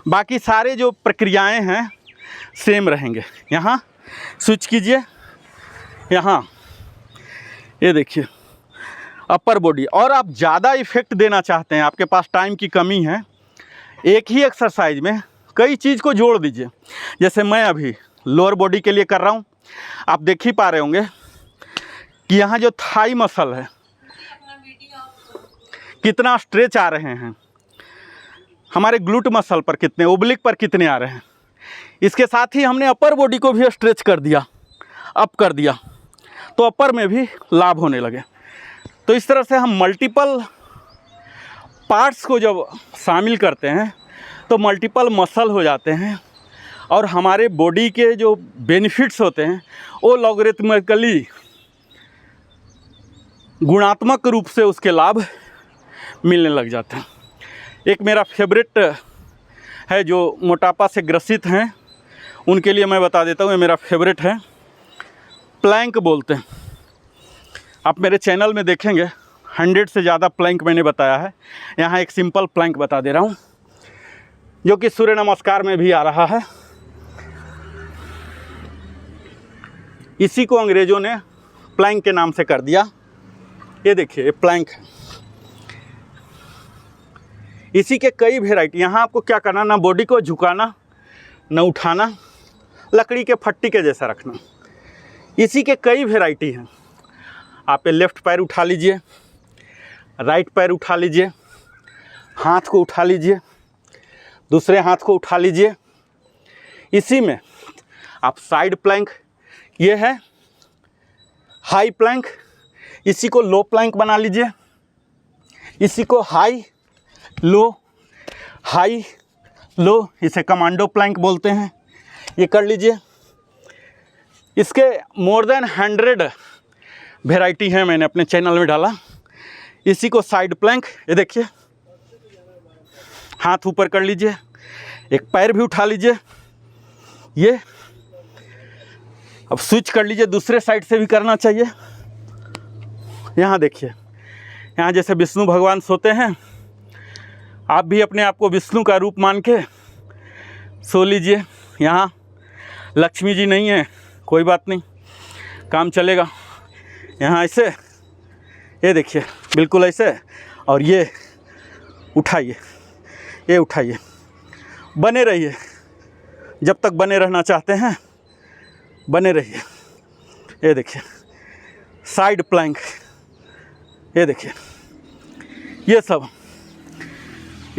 बाकी सारे जो प्रक्रियाएं हैं सेम रहेंगे। यहाँ स्विच कीजिए, यहाँ ये देखिए अपर बॉडी। और आप ज़्यादा इफेक्ट देना चाहते हैं, आपके पास टाइम की कमी है, एक ही एक्सरसाइज में कई चीज़ को जोड़ दीजिए। जैसे मैं अभी लोअर बॉडी के लिए कर रहा हूँ, आप देख ही पा रहे होंगे कि यहाँ जो थाई मसल है कितना स्ट्रेच आ रहे हैं, हमारे ग्लूट मसल पर कितने, ओब्लिक पर कितने आ रहे हैं। इसके साथ ही हमने अपर बॉडी को भी स्ट्रेच कर दिया, अप कर दिया, तो अपर में भी लाभ होने लगे। तो इस तरह से हम मल्टीपल पार्ट्स को जब शामिल करते हैं तो मल्टीपल मसल हो जाते हैं, और हमारे बॉडी के जो बेनिफिट्स होते हैं वो लॉगरिथमिकली गुणात्मक रूप से उसके लाभ मिलने लग जाते हैं। एक मेरा फेवरेट है, जो मोटापा से ग्रसित हैं उनके लिए मैं बता देता हूँ, ये मेरा फेवरेट है, प्लैंक बोलते हैं। आप मेरे चैनल में देखेंगे 100 से ज़्यादा प्लैंक मैंने बताया है। यहाँ एक सिंपल प्लैंक बता दे रहा हूँ जो कि सूर्य नमस्कार में भी आ रहा है। इसी को अंग्रेज़ों ने प्लैंक के नाम से कर दिया। ये देखिए, ये प्लैंक है। इसी के कई वेराइटी। यहाँ आपको क्या करना, ना बॉडी को झुकाना, ना उठाना, लकड़ी के फट्टी के जैसा रखना। इसी के कई वेराइटी हैं। आप लेफ़्ट पैर उठा लीजिए, राइट पैर उठा लीजिए, हाथ को उठा लीजिए, दूसरे हाथ को उठा लीजिए। इसी में आप साइड प्लैंक, ये है हाई प्लैंक, इसी को लो प्लैंक बना लीजिए। इसी को हाई लो, हाई लो, इसे कमांडो प्लैंक बोलते हैं। ये कर लीजिए। इसके मोर देन 100 वेराइटी है, मैंने अपने चैनल में डाला। इसी को साइड प्लैंक, ये देखिए, हाथ ऊपर कर लीजिए, एक पैर भी उठा लीजिए, ये अब स्विच कर लीजिए, दूसरे साइड से भी करना चाहिए। यहाँ देखिए, यहाँ जैसे विष्णु भगवान सोते हैं, आप भी अपने आप को विष्णु का रूप मान के सो लीजिए। यहाँ लक्ष्मी जी नहीं है, कोई बात नहीं, काम चलेगा। यहाँ ऐसे, ये देखिए, बिल्कुल ऐसे, और ये उठाइए, ये उठाइए, बने रहिए। जब तक बने रहना चाहते हैं बने रहिए। ये देखिए साइड प्लैंक, ये देखिए, ये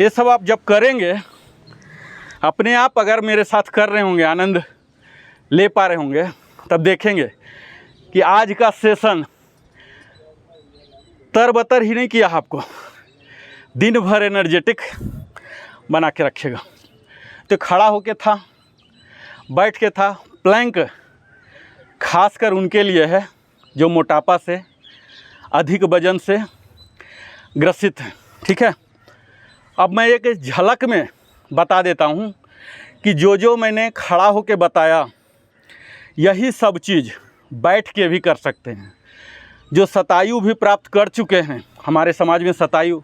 सब आप जब करेंगे अपने आप, अगर मेरे साथ कर रहे होंगे, आनंद ले पा रहे होंगे, तब देखेंगे कि आज का सेशन तरबतर ही नहीं किया, आपको दिन भर एनर्जेटिक बना के रखेगा। तो खड़ा होके था, बैठ के था, प्लैंक खासकर उनके लिए है जो मोटापा से, अधिक वजन से ग्रसित हैं। ठीक है, अब मैं एक झलक में बता देता हूँ कि जो मैंने खड़ा होके बताया, यही सब चीज़ बैठ के भी कर सकते हैं। जो शतायु भी प्राप्त कर चुके हैं, हमारे समाज में शतायु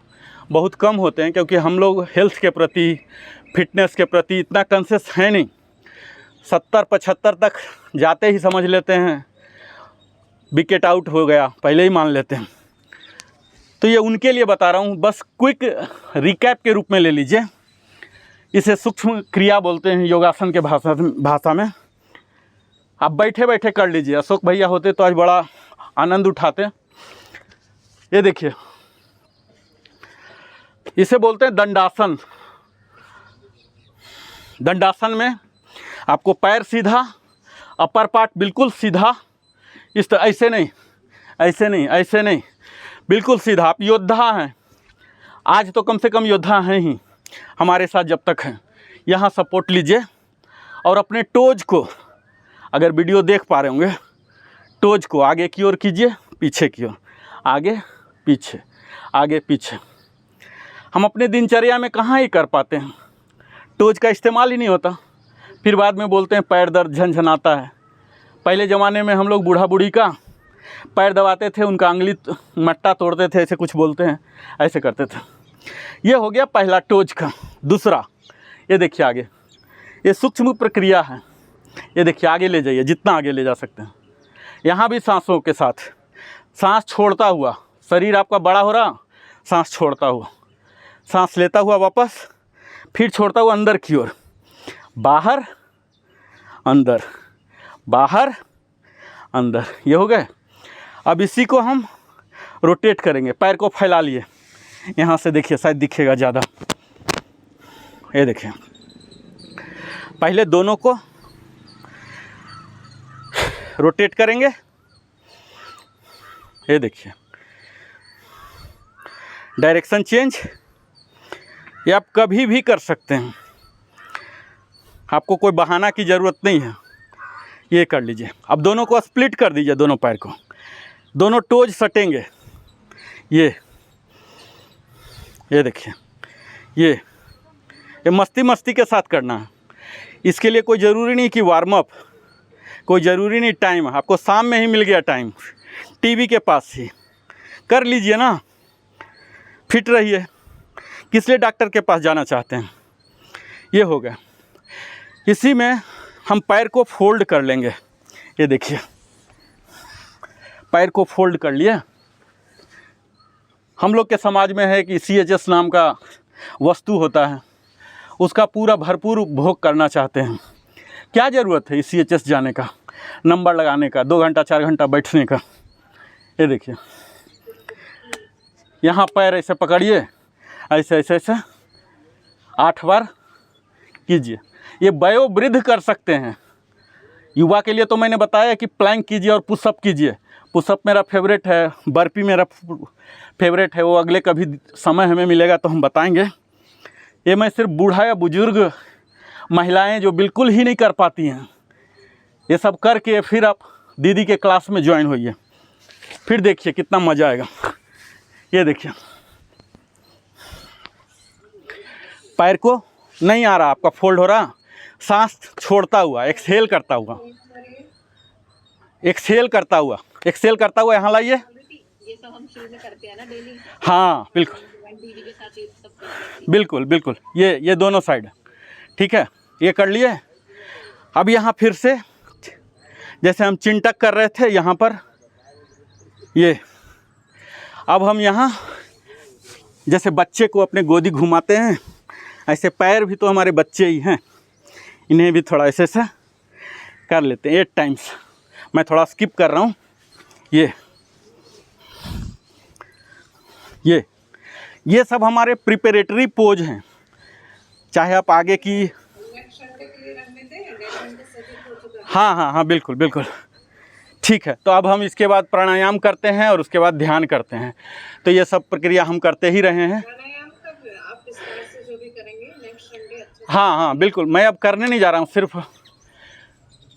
बहुत कम होते हैं, क्योंकि हम लोग हेल्थ के प्रति, फिटनेस के प्रति इतना कॉन्शियस है नहीं। 70-75 तक जाते ही समझ लेते हैं विकेट आउट हो गया, पहले ही मान लेते हैं। तो ये उनके लिए बता रहा हूँ, बस क्विक रिकैप के रूप में ले लीजिए। इसे सूक्ष्म क्रिया बोलते हैं योगासन के भाषा में। आप बैठे बैठे कर लीजिए। अशोक भैया होते तो आज बड़ा आनंद उठाते। ये देखिए, इसे बोलते हैं दंडासन। दंडासन में आपको पैर सीधा, अपर पार्ट बिल्कुल सीधा, इस तरह, ऐसे नहीं, ऐसे नहीं, ऐसे नहीं, बिल्कुल सीधा। आप योद्धा हैं, आज तो कम से कम योद्धा हैं ही हमारे साथ जब तक हैं। यहाँ सपोर्ट लीजिए और अपने टोज को, अगर वीडियो देख पा रहे होंगे, टोज को आगे की ओर कीजिए, पीछे की ओर, आगे पीछे, आगे पीछे। हम अपने दिनचर्या में कहाँ ही कर पाते हैं, टोज का इस्तेमाल ही नहीं होता। फिर बाद में बोलते हैं पैर दर्द झनझनाता है। पहले ज़माने में हम लोग बूढ़ा बूढ़ी का पैर दबाते थे, उनका अंगुली मट्टा तोड़ते थे, ऐसे कुछ बोलते हैं, ऐसे करते थे। ये हो गया पहला टोज का। दूसरा, ये देखिए आगे, ये सूक्ष्म प्रक्रिया है। ये देखिए आगे ले जाइए, जितना आगे ले जा सकते हैं। यहाँ भी सांसों के साथ, सांस छोड़ता हुआ, शरीर आपका बड़ा हो रहा, सांस छोड़ता हुआ, सांस लेता हुआ वापस, फिर छोड़ता हुआ अंदर की ओर, बाहर अंदर, बाहर अंदर। ये हो गए। अब इसी को हम रोटेट करेंगे। पैर को फैला लिए, यहाँ से देखिए, शायद दिखेगा ज़्यादा। ये देखिए, पहले दोनों को रोटेट करेंगे। ये देखिए, डायरेक्शन चेंज ये आप कभी भी कर सकते हैं, आपको कोई बहाना की ज़रूरत नहीं है। ये कर लीजिए। अब दोनों को स्प्लिट कर दीजिए, दोनों पैर को, दोनों टोज सटेंगे। ये देखिए, ये मस्ती मस्ती के साथ करना है। इसके लिए कोई ज़रूरी नहीं कि वार्म अप, कोई ज़रूरी नहीं टाइम, आपको शाम में ही मिल गया टाइम, टीवी के पास ही कर लीजिए ना। फिट रहिए, किस लिए डॉक्टर के पास जाना चाहते हैं। ये हो गया। इसी में हम पैर को फोल्ड कर लेंगे। ये देखिए, पैर को फोल्ड कर लिए। हम लोग के समाज में है कि CHS नाम का वस्तु होता है, उसका पूरा भरपूर उपभोग करना चाहते हैं। क्या ज़रूरत है इस CHS जाने का, नंबर लगाने का, 2 घंटा 4 घंटा बैठने का। ये देखिए, यहाँ पैर ऐसे पकड़िए, ऐसे ऐसे ऐसे 8 बार कीजिए। ये वयोवृद्ध कर सकते हैं। युवा के लिए तो मैंने बताया कि प्लैंक कीजिए और पुशअप कीजिए। पुशअप मेरा फेवरेट है, बर्पी मेरा फेवरेट है। वो अगले कभी समय हमें मिलेगा तो हम बताएंगे। ये मैं सिर्फ बूढ़ा या बुजुर्ग महिलाएं जो बिल्कुल ही नहीं कर पाती हैं, ये सब करके फिर आप दीदी के क्लास में ज्वाइन होइए, फिर देखिए कितना मज़ा आएगा। ये देखिए, पैर को नहीं आ रहा आपका फोल्ड हो रहा, सांस छोड़ता हुआ, एक्सहेल करता हुआ, एक्सहेल करता हुआ, एक्सहेल करता हुआ यहाँ लाइए। ये सब हम शुरू में करते हैं ना डेली। हाँ बिल्कुल दीदी के साथ ये सब करते हैं। बिल्कुल बिल्कुल। ये दोनों साइड, ठीक है, ये कर लिए। अब यहाँ फिर से जैसे हम चिंटक कर रहे थे यहाँ पर, ये अब हम यहाँ जैसे बच्चे को अपने गोदी घुमाते हैं, ऐसे पैर भी तो हमारे बच्चे ही हैं, इन्हें भी थोड़ा ऐसे से कर लेते हैं 8 टाइम्स। मैं थोड़ा स्किप कर रहा हूँ। ये सब हमारे प्रिपरेटरी पोज हैं। चाहे आप आगे की, हाँ बिल्कुल बिल्कुल, ठीक है। तो अब हम इसके बाद प्राणायाम करते हैं और उसके बाद ध्यान करते हैं। तो ये सब प्रक्रिया हम करते ही रहे हैं। हाँ बिल्कुल, मैं अब करने नहीं जा रहा हूँ, सिर्फ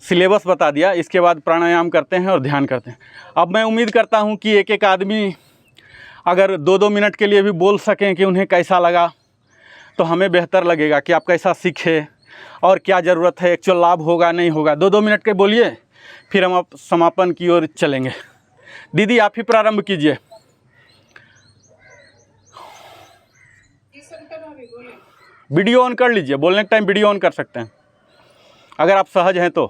सिलेबस बता दिया। इसके बाद प्राणायाम करते हैं और ध्यान करते हैं। अब मैं उम्मीद करता हूँ कि एक आदमी अगर 2-2 मिनट के लिए भी बोल सकें कि उन्हें कैसा लगा, तो हमें बेहतर लगेगा कि आप कैसा सीखे और क्या ज़रूरत है, एक्चुअल लाभ होगा नहीं होगा। 2-2 मिनट के बोलिए, फिर हम अब समापन की ओर चलेंगे। दीदी आप ही प्रारंभ कीजिए। वीडियो ऑन कर लीजिए, बोलने के टाइम वीडियो ऑन कर सकते हैं अगर आप सहज हैं तो।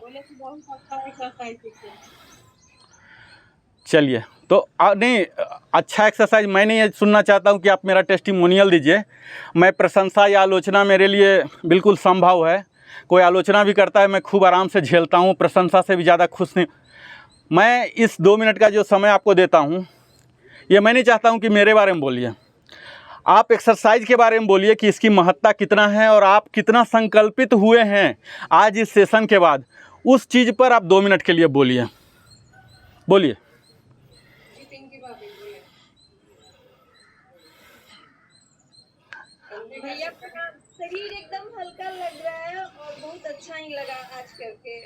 चलिए, तो नहीं, अच्छा एक्सरसाइज मैं नहीं सुनना चाहता हूँ कि आप मेरा टेस्टिमोनियल दीजिए। मैं प्रशंसा या आलोचना मेरे लिए बिल्कुल संभव है। कोई आलोचना भी करता है, मैं खूब आराम से झेलता हूँ, प्रशंसा से भी ज़्यादा खुश नहीं। मैं इस 2 मिनट का जो समय आपको देता हूँ, ये मैं नहीं चाहता हूँ कि मेरे बारे में बोलिए, आप एक्सरसाइज के बारे में बोलिए कि इसकी महत्ता कितना है और आप कितना संकल्पित हुए हैं आज इस सेशन के बाद। उस चीज़ पर आप 2 मिनट के लिए बोलिए। भैया शरीर एकदम हल्का लग रहा है और बहुत अच्छा ही लगा आज करके।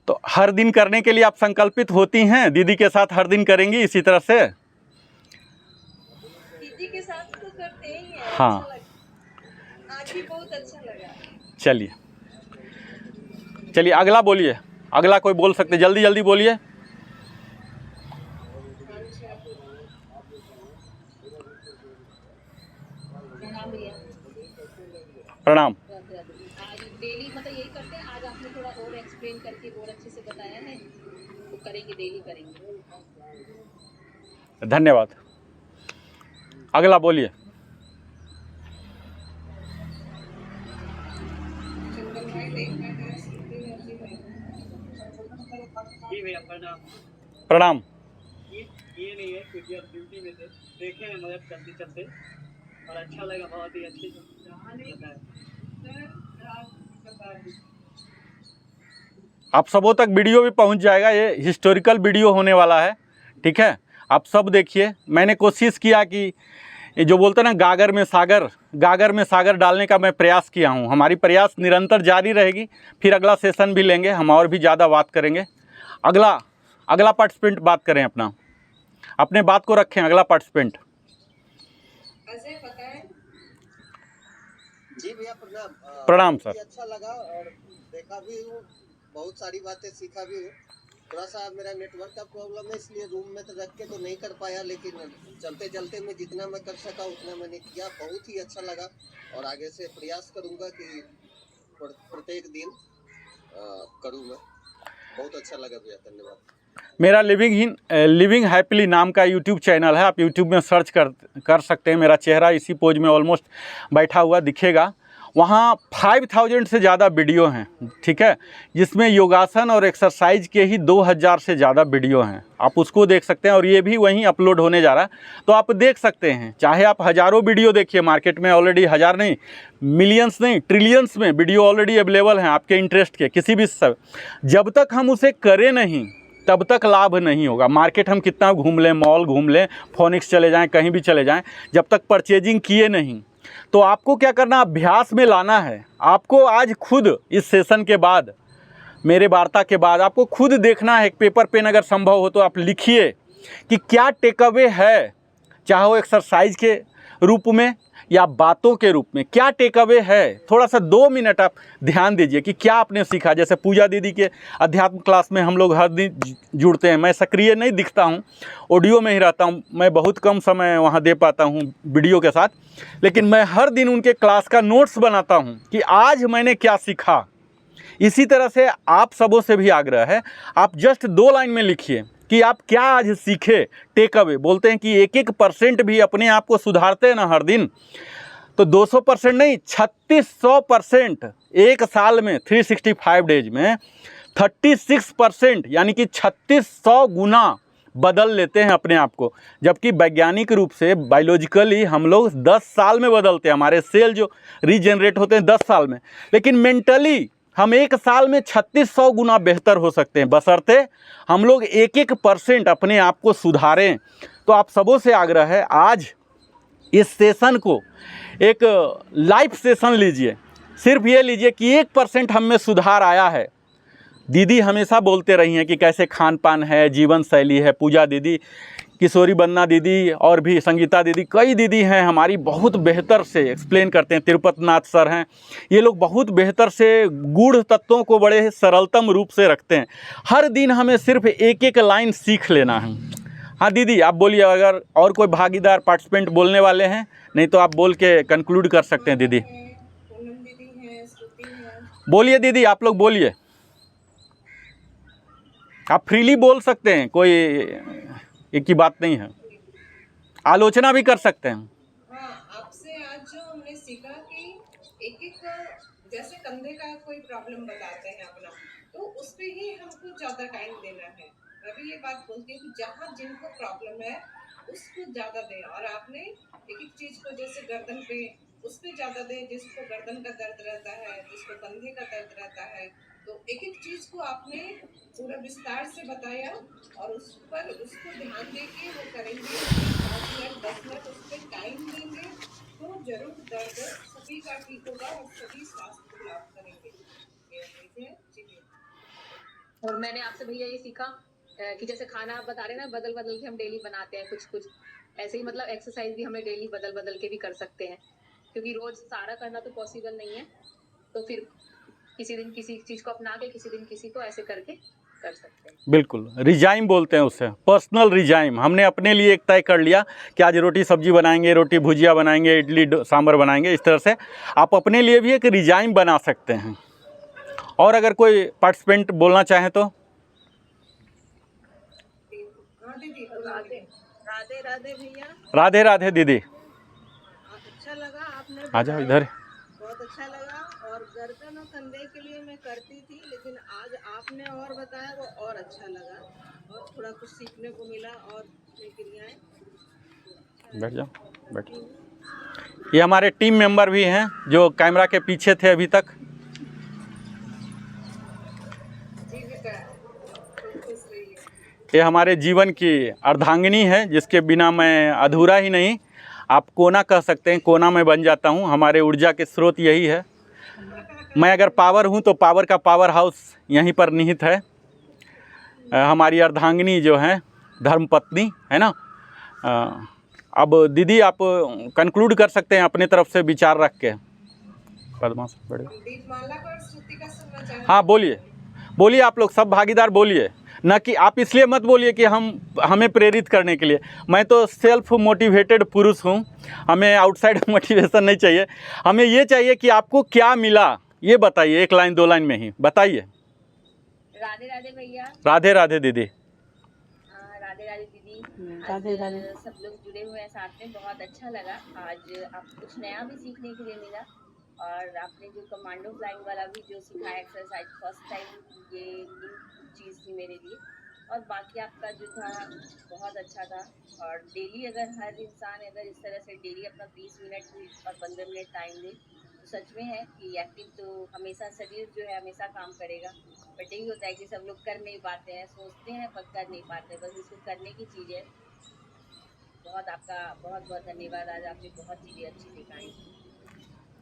तो हर दिन करने के लिए आप संकल्पित होती हैं, दीदी के साथ हर दिन करेंगी इसी तरह से? दीदी के साथ तो करते ही हैं। हाँ, अच्छा आज भी बहुत अच्छा लगा। चलिए अगला बोलिए। अगला कोई बोल सकते, जल्दी जल्दी बोलिए। प्रणाम भैया। प्रणाम। डेली मतलब यही करते हैं, आज आपने थोड़ा एक्सप्लेन करके बहुत अच्छे से बताया है, वो करेंगे, डेली करेंगे। धन्यवाद। अगला बोलिए। प्रणाम। ये नहीं है क्योंकि अब ड्यूटी में थे, देखे हैं मगर चलते चलते और अच्छा लगा, बहुत ही अच्छी आप सबों तक वीडियो भी पहुंच जाएगा, ये हिस्टोरिकल वीडियो होने वाला है, ठीक है। आप सब देखिए। मैंने कोशिश किया कि ये जो बोलते हैं ना गागर में सागर डालने का मैं प्रयास किया हूँ। हमारी प्रयास निरंतर जारी रहेगी। फिर अगला सेशन भी लेंगे हम और भी ज़्यादा बात करेंगे। अगला पार्टिसिपेंट बात करें, अपने बात को रखें। अगला पार्टिसिपेंट अजय बताएं। जी भैया प्रणाम। प्रणाम सर। अच्छा लगा और देखा भी हूँ, बहुत सारी बातें सीखा भी हूँ। थोड़ा सा मेरा नेटवर्क का प्रॉब्लम है, इसलिए रूम में तो रख के तो नहीं कर पाया, लेकिन चलते चलते मैं जितना मैं कर सका उतना मैंने किया। बहुत ही अच्छा लगा और आगे से प्रयास करूँगा कि प्रत्येक दिन करूँ मैं। बहुत अच्छा लगा भैया, धन्यवाद। मेरा लिविंग हैप्पीली नाम का यूट्यूब चैनल है, आप यूट्यूब में सर्च कर सकते हैं। मेरा चेहरा इसी पोज में ऑलमोस्ट बैठा हुआ दिखेगा। वहाँ 5000 से ज़्यादा वीडियो हैं, ठीक है, जिसमें योगासन और एक्सरसाइज के ही 2000 से ज़्यादा वीडियो हैं। आप उसको देख सकते हैं और ये भी वहीं अपलोड होने जा रहा है, तो आप देख सकते हैं। चाहे आप हज़ारों वीडियो देखिए, मार्केट में ऑलरेडी हज़ार नहीं, मिलियंस नहीं, ट्रिलियंस में वीडियो ऑलरेडी अवेलेबल हैं आपके इंटरेस्ट के किसी भी सब। जब तक हम उसे करें नहीं तब तक लाभ नहीं होगा। मार्केट हम कितना घूम लें, मॉल घूम लें, फोनिक्स चले जाएं, कहीं भी चले जाएं, जब तक परचेजिंग किए नहीं, तो आपको क्या करना, अभ्यास में लाना है। आपको आज खुद इस सेशन के बाद, मेरे वार्ता के बाद, आपको खुद देखना है। एक पेपर पेन अगर संभव हो तो आप लिखिए कि क्या टेक अवे है, चाहे वो एक्सरसाइज के रूप में या बातों के रूप में, क्या टेक अवे है। थोड़ा सा 2 मिनट आप ध्यान दीजिए कि क्या आपने सीखा। जैसे पूजा दीदी के अध्यात्म क्लास में हम लोग हर दिन जुड़ते हैं। मैं सक्रिय नहीं दिखता हूँ, ऑडियो में ही रहता हूँ, मैं बहुत कम समय वहाँ दे पाता हूँ वीडियो के साथ, लेकिन मैं हर दिन उनके क्लास का नोट्स बनाता हूँ कि आज मैंने क्या सीखा। इसी तरह से आप सबों से भी आग्रह है, आप जस्ट 2 लाइन में लिखिए कि आप क्या आज सीखे। टेक अवे बोलते हैं कि 1% भी अपने आप को सुधारते हैं ना हर दिन, तो 200% नहीं, 3600% एक साल में 365 डेज में 36%, यानी कि 3600 गुना बदल लेते हैं अपने आप को। जबकि वैज्ञानिक रूप से बायोलॉजिकली हम लोग 10 साल में बदलते हैं, हमारे सेल जो रीजनरेट होते हैं 10 साल में, लेकिन मेंटली हम एक साल में 3600 गुना बेहतर हो सकते हैं, बशर्ते हम लोग 1% अपने आप को सुधारें। तो आप सबों से आग्रह है, आज इस सेशन को एक लाइव सेशन लीजिए। सिर्फ ये लीजिए कि 1% हम में सुधार आया है। दीदी हमेशा बोलते रही हैं कि कैसे खान पान है, जीवन शैली है। पूजा दीदी, किशोरी बन्ना दीदी और भी संगीता दीदी, कई दीदी हैं हमारी, बहुत बेहतर से एक्सप्लेन करते हैं। तिरुपति नाथ सर हैं, ये लोग बहुत बेहतर से गूढ़ तत्वों को बड़े सरलतम रूप से रखते हैं। हर दिन हमें सिर्फ एक लाइन सीख लेना है। हाँ दीदी आप बोलिए, अगर और कोई भागीदार पार्टिसिपेंट बोलने वाले हैं, नहीं तो आप बोल के कंक्लूड कर सकते हैं। दीदी बोलिए, दीदी आप लोग बोलिए, आप फ्रीली बोल सकते हैं, कोई एक ही बात नहीं है, आलोचना भी कर सकते हैं। हाँ, आपसे आज जो हमने सीखा कि एक जैसे कंधे का कोई प्रॉब्लम बताते हैं अपना, तो उस पे ही हमको ज़्यादा टाइम देना है। रवि ये बात बोलती है कि जहाँ जिनको प्रॉब्लम है उसको ज़्यादा दें, और आपने एक चीज़ को जैसे गर्दन पे उस पर ध्यान दें, जिसको गर्दन का दर्द रहता है, जिसको कंधे का दर्द रहता है, तो एक एक चीज़ को आपने पूरा विस्तार से बताया और उस पर उसको ध्यान दे के वो करेंगे। 5 मिनट 10 मिनट उस पर टाइम देंगे तो जरूर दर्द सभी का ठीक होगा और सभी स्वास्थ्य को लाभ करेंगे। और मैंने आपसे भैया ये सीखा कि जैसे खाना आप बता रहे हैं ना, बदल बदल के हम डेली बनाते हैं कुछ कुछ, ऐसे ही मतलब एक्सरसाइज भी हमें डेली बदल बदल के भी कर सकते हैं, क्योंकि रोज सारा करना तो पॉसिबल नहीं है। तो फिर किसी दिन किसी चीज़ को अपना के, किसी दिन किसी को, ऐसे करके कर सकते हैं। बिल्कुल, रिजाइम बोलते हैं उसे, पर्सनल रिजाइम। हमने अपने लिए एक तय कर लिया कि आज रोटी सब्जी बनाएंगे, रोटी भुजिया बनाएंगे, इडली सांभर बनाएंगे। इस तरह से आप अपने लिए भी एक रिजाइम बना सकते हैं। और अगर कोई पार्टिसिपेंट बोलना चाहे तो। हाँ दीदी, राधे राधे राधे भैया, राधे राधे दीदी। अच्छा लगा आपने आ जाओ बताया, इधर। बहुत अच्छा लगा। और गर्दन और कंधे के लिए मैं करती थी, लेकिन आज आपने और बताया वो और अच्छा लगा, और थोड़ा कुछ सीखने को मिला और क्रियाएं। बैठ जाओ, बैठ। ये हमारे टीम मेंबर भी हैं जो कैमरा के पीछे थे अभी तक। जी बेटा, खूब खुश रहिए। ये हमारे जीवन की अर्धांगिनी है, जिसके बिना मैं अधूरा ही नहीं, आप कोना कह सकते हैं, कोना में बन जाता हूँ। हमारे ऊर्जा के स्रोत यही है। मैं अगर पावर हूँ तो पावर का पावर हाउस यहीं पर निहित है। हमारी अर्धांगिनी जो है, धर्मपत्नी है ना। अब दीदी आप कंक्लूड कर सकते हैं अपने तरफ से विचार रख के। बदमाश बड़े। दीपमाला को और श्रुति का सुनना चाहेंगे। हाँ बोलिए, बोलिए, आप लोग सब भागीदार बोलिए। न कि आप इसलिए मत बोलिए कि हमें प्रेरित करने के लिए। मैं तो सेल्फ मोटिवेटेड पुरुष हूँ, हमें आउटसाइड मोटिवेशन नहीं चाहिए। हमें ये चाहिए कि आपको क्या मिला, ये बताइए, 1 लाइन 2 लाइन में ही बताइए। राधे राधे भैया। राधे राधे दीदी। राधे राधे दीदी। राधे राधे। सब लोग जुड़े हुए हैं साथ में, बहुत अच्छा लगा। आज आप कुछ नया भी सीखने के लिए मिला, और आपने जो कमांडो फ्लाइंग वाला भी जो सिखाया एक्सरसाइज, फर्स्ट टाइम ये चीज़ थी मेरे लिए। और बाकी आपका जो था बहुत अच्छा था। और डेली अगर हर इंसान अगर इस तरह से डेली अपना 20 मिनट और 15 मिनट टाइम दे, तो सच में है कि एक्टिव तो हमेशा शरीर जो है हमेशा काम करेगा। बट यही होता है कि सब लोग कर नहीं पाते हैं, सोचते हैं पर कर नहीं पाते, बस इसको करने की चीज़ है। बहुत आपका बहुत बहुत धन्यवाद, आज आपने बहुत चीज़ें अच्छी दिखाई।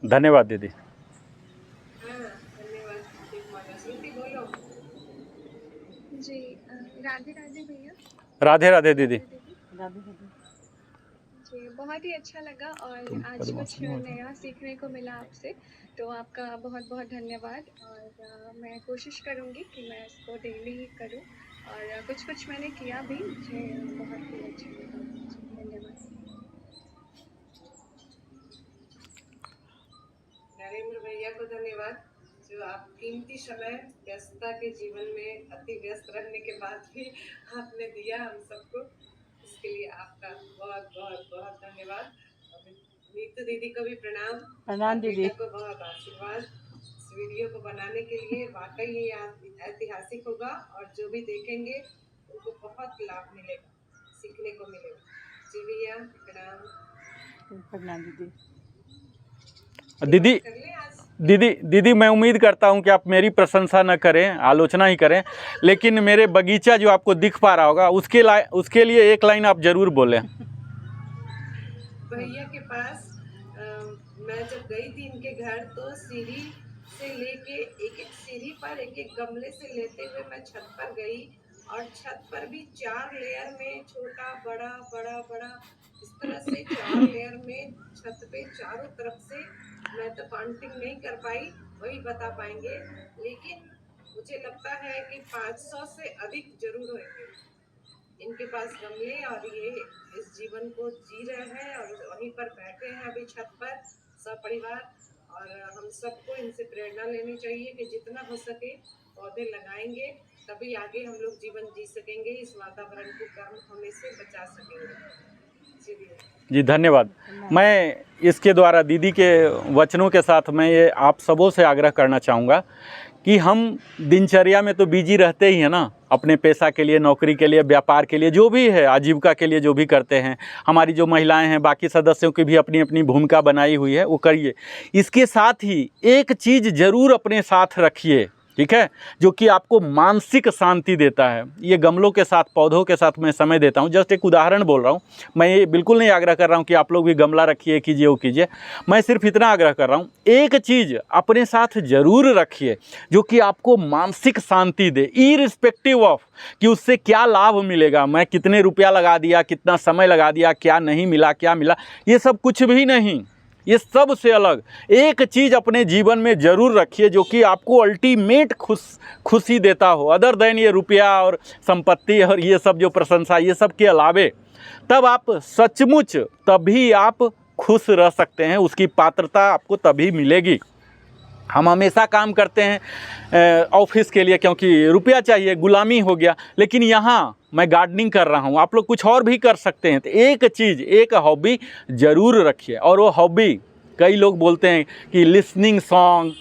धन्यवाद दीदी। हाँ, धन्यवाद दीपमाला। श्रुति बोलो। जी राधे राधे भैया। राधे राधे दीदी। जी बहुत ही अच्छा लगा, और तुम आज बदमाश कुछ नहीं हो। नया सीखने को मिला आपसे, तो आपका बहुत बहुत धन्यवाद। और मैं कोशिश करूँगी कि मैं इसको डेली ही करूँ, और कुछ कुछ मैंने किया भी, मुझे बहुत ही अच्छा लगा। धन्यवाद। नरेंद्र भैया को धन्यवाद, जो आप कीमती समय व्यस्तता के जीवन में अति व्यस्त रहने के बाद भी आपने दिया हम सबको, इसके लिए आपका बहुत बहुत बहुत धन्यवाद। और नीतू दीदी को भी प्रणाम। प्रणाम दीदी। को बहुत आशीर्वाद इस वीडियो को बनाने के लिए। वाकई ये ऐतिहासिक होगा, और जो भी देखेंगे उनको बहुत लाभ मिलेगा, सीखने को मिलेगा। जी भैया प्रणाम। प्रणाम दीदी। दीदी कर ले आज। दीदी मैं उम्मीद करता हूं कि आप मेरी प्रशंसा न करें, आलोचना ही करें, लेकिन मेरे बगीचा जो आपको दिख पा रहा होगा उसके लिए 1 लाइन आप ज़रूर बोलें। भैया के पास मैं जब गई थी इनके घर, तो सीढ़ी से लेके एक एक सीढ़ी पर एक एक गमले से लेते हुए मैं छत पर गई, और छत पर भी 4 लेयर में, छोटा बड़ा बड़ा बड़ा, इस तरह से 4 लेयर में छत पे चारों तरफ से। मैं तो काउंटिंग नहीं कर पाई, वही बता पाएंगे, लेकिन मुझे लगता है कि 500 से अधिक जरूर होंगे इनके पास गमले, और ये इस जीवन को जी रहे हैं, और वहीं पर बैठे हैं अभी छत पर सपरिवार। और हम सबको इनसे प्रेरणा लेनी चाहिए कि जितना हो सके पौधे लगाएंगे, तभी आगे हम लोग जीवन जी सकेंगे, इस वातावरण को गर्म होने से बचा सकेंगे। जी धन्यवाद। मैं इसके द्वारा दीदी के वचनों के साथ मैं ये आप सबों से आग्रह करना चाहूँगा कि हम दिनचर्या में तो बिजी रहते ही हैं ना, अपने पैसा के लिए, नौकरी के लिए, व्यापार के लिए, जो भी है, आजीविका के लिए जो भी करते हैं। हमारी जो महिलाएं हैं, बाकी सदस्यों की भी अपनी अपनी भूमिका बनाई हुई है, वो करिए। इसके साथ ही एक चीज़ ज़रूर अपने साथ रखिए, ठीक है, जो कि आपको मानसिक शांति देता है। ये गमलों के साथ, पौधों के साथ मैं समय देता हूँ, जस्ट एक उदाहरण बोल रहा हूँ। मैं ये बिल्कुल नहीं आग्रह कर रहा हूँ कि आप लोग भी गमला रखिए, कीजिए, वो कीजिए। मैं सिर्फ इतना आग्रह कर रहा हूँ, एक चीज़ अपने साथ ज़रूर रखिए जो कि आपको मानसिक शांति दे, इररिस्पेक्टिव ऑफ कि उससे क्या लाभ मिलेगा, मैं कितने रुपया लगा दिया, कितना समय लगा दिया, क्या नहीं मिला, क्या मिला, ये सब कुछ भी नहीं। ये सब से अलग एक चीज़ अपने जीवन में ज़रूर रखिए जो कि आपको अल्टीमेट खुशी देता हो, अदर देन ये रुपया और संपत्ति और ये सब जो प्रशंसा, ये सब के अलावे। तब आप सचमुच, तभी आप खुश रह सकते हैं, उसकी पात्रता आपको तभी मिलेगी। हम हमेशा काम करते हैं ऑफिस के लिए, क्योंकि रुपया चाहिए, गुलामी हो गया। लेकिन यहाँ मैं गार्डनिंग कर रहा हूँ, आप लोग कुछ और भी कर सकते हैं। तो एक चीज़, एक हॉबी ज़रूर रखिए। और वो हॉबी, कई लोग बोलते हैं कि listening song,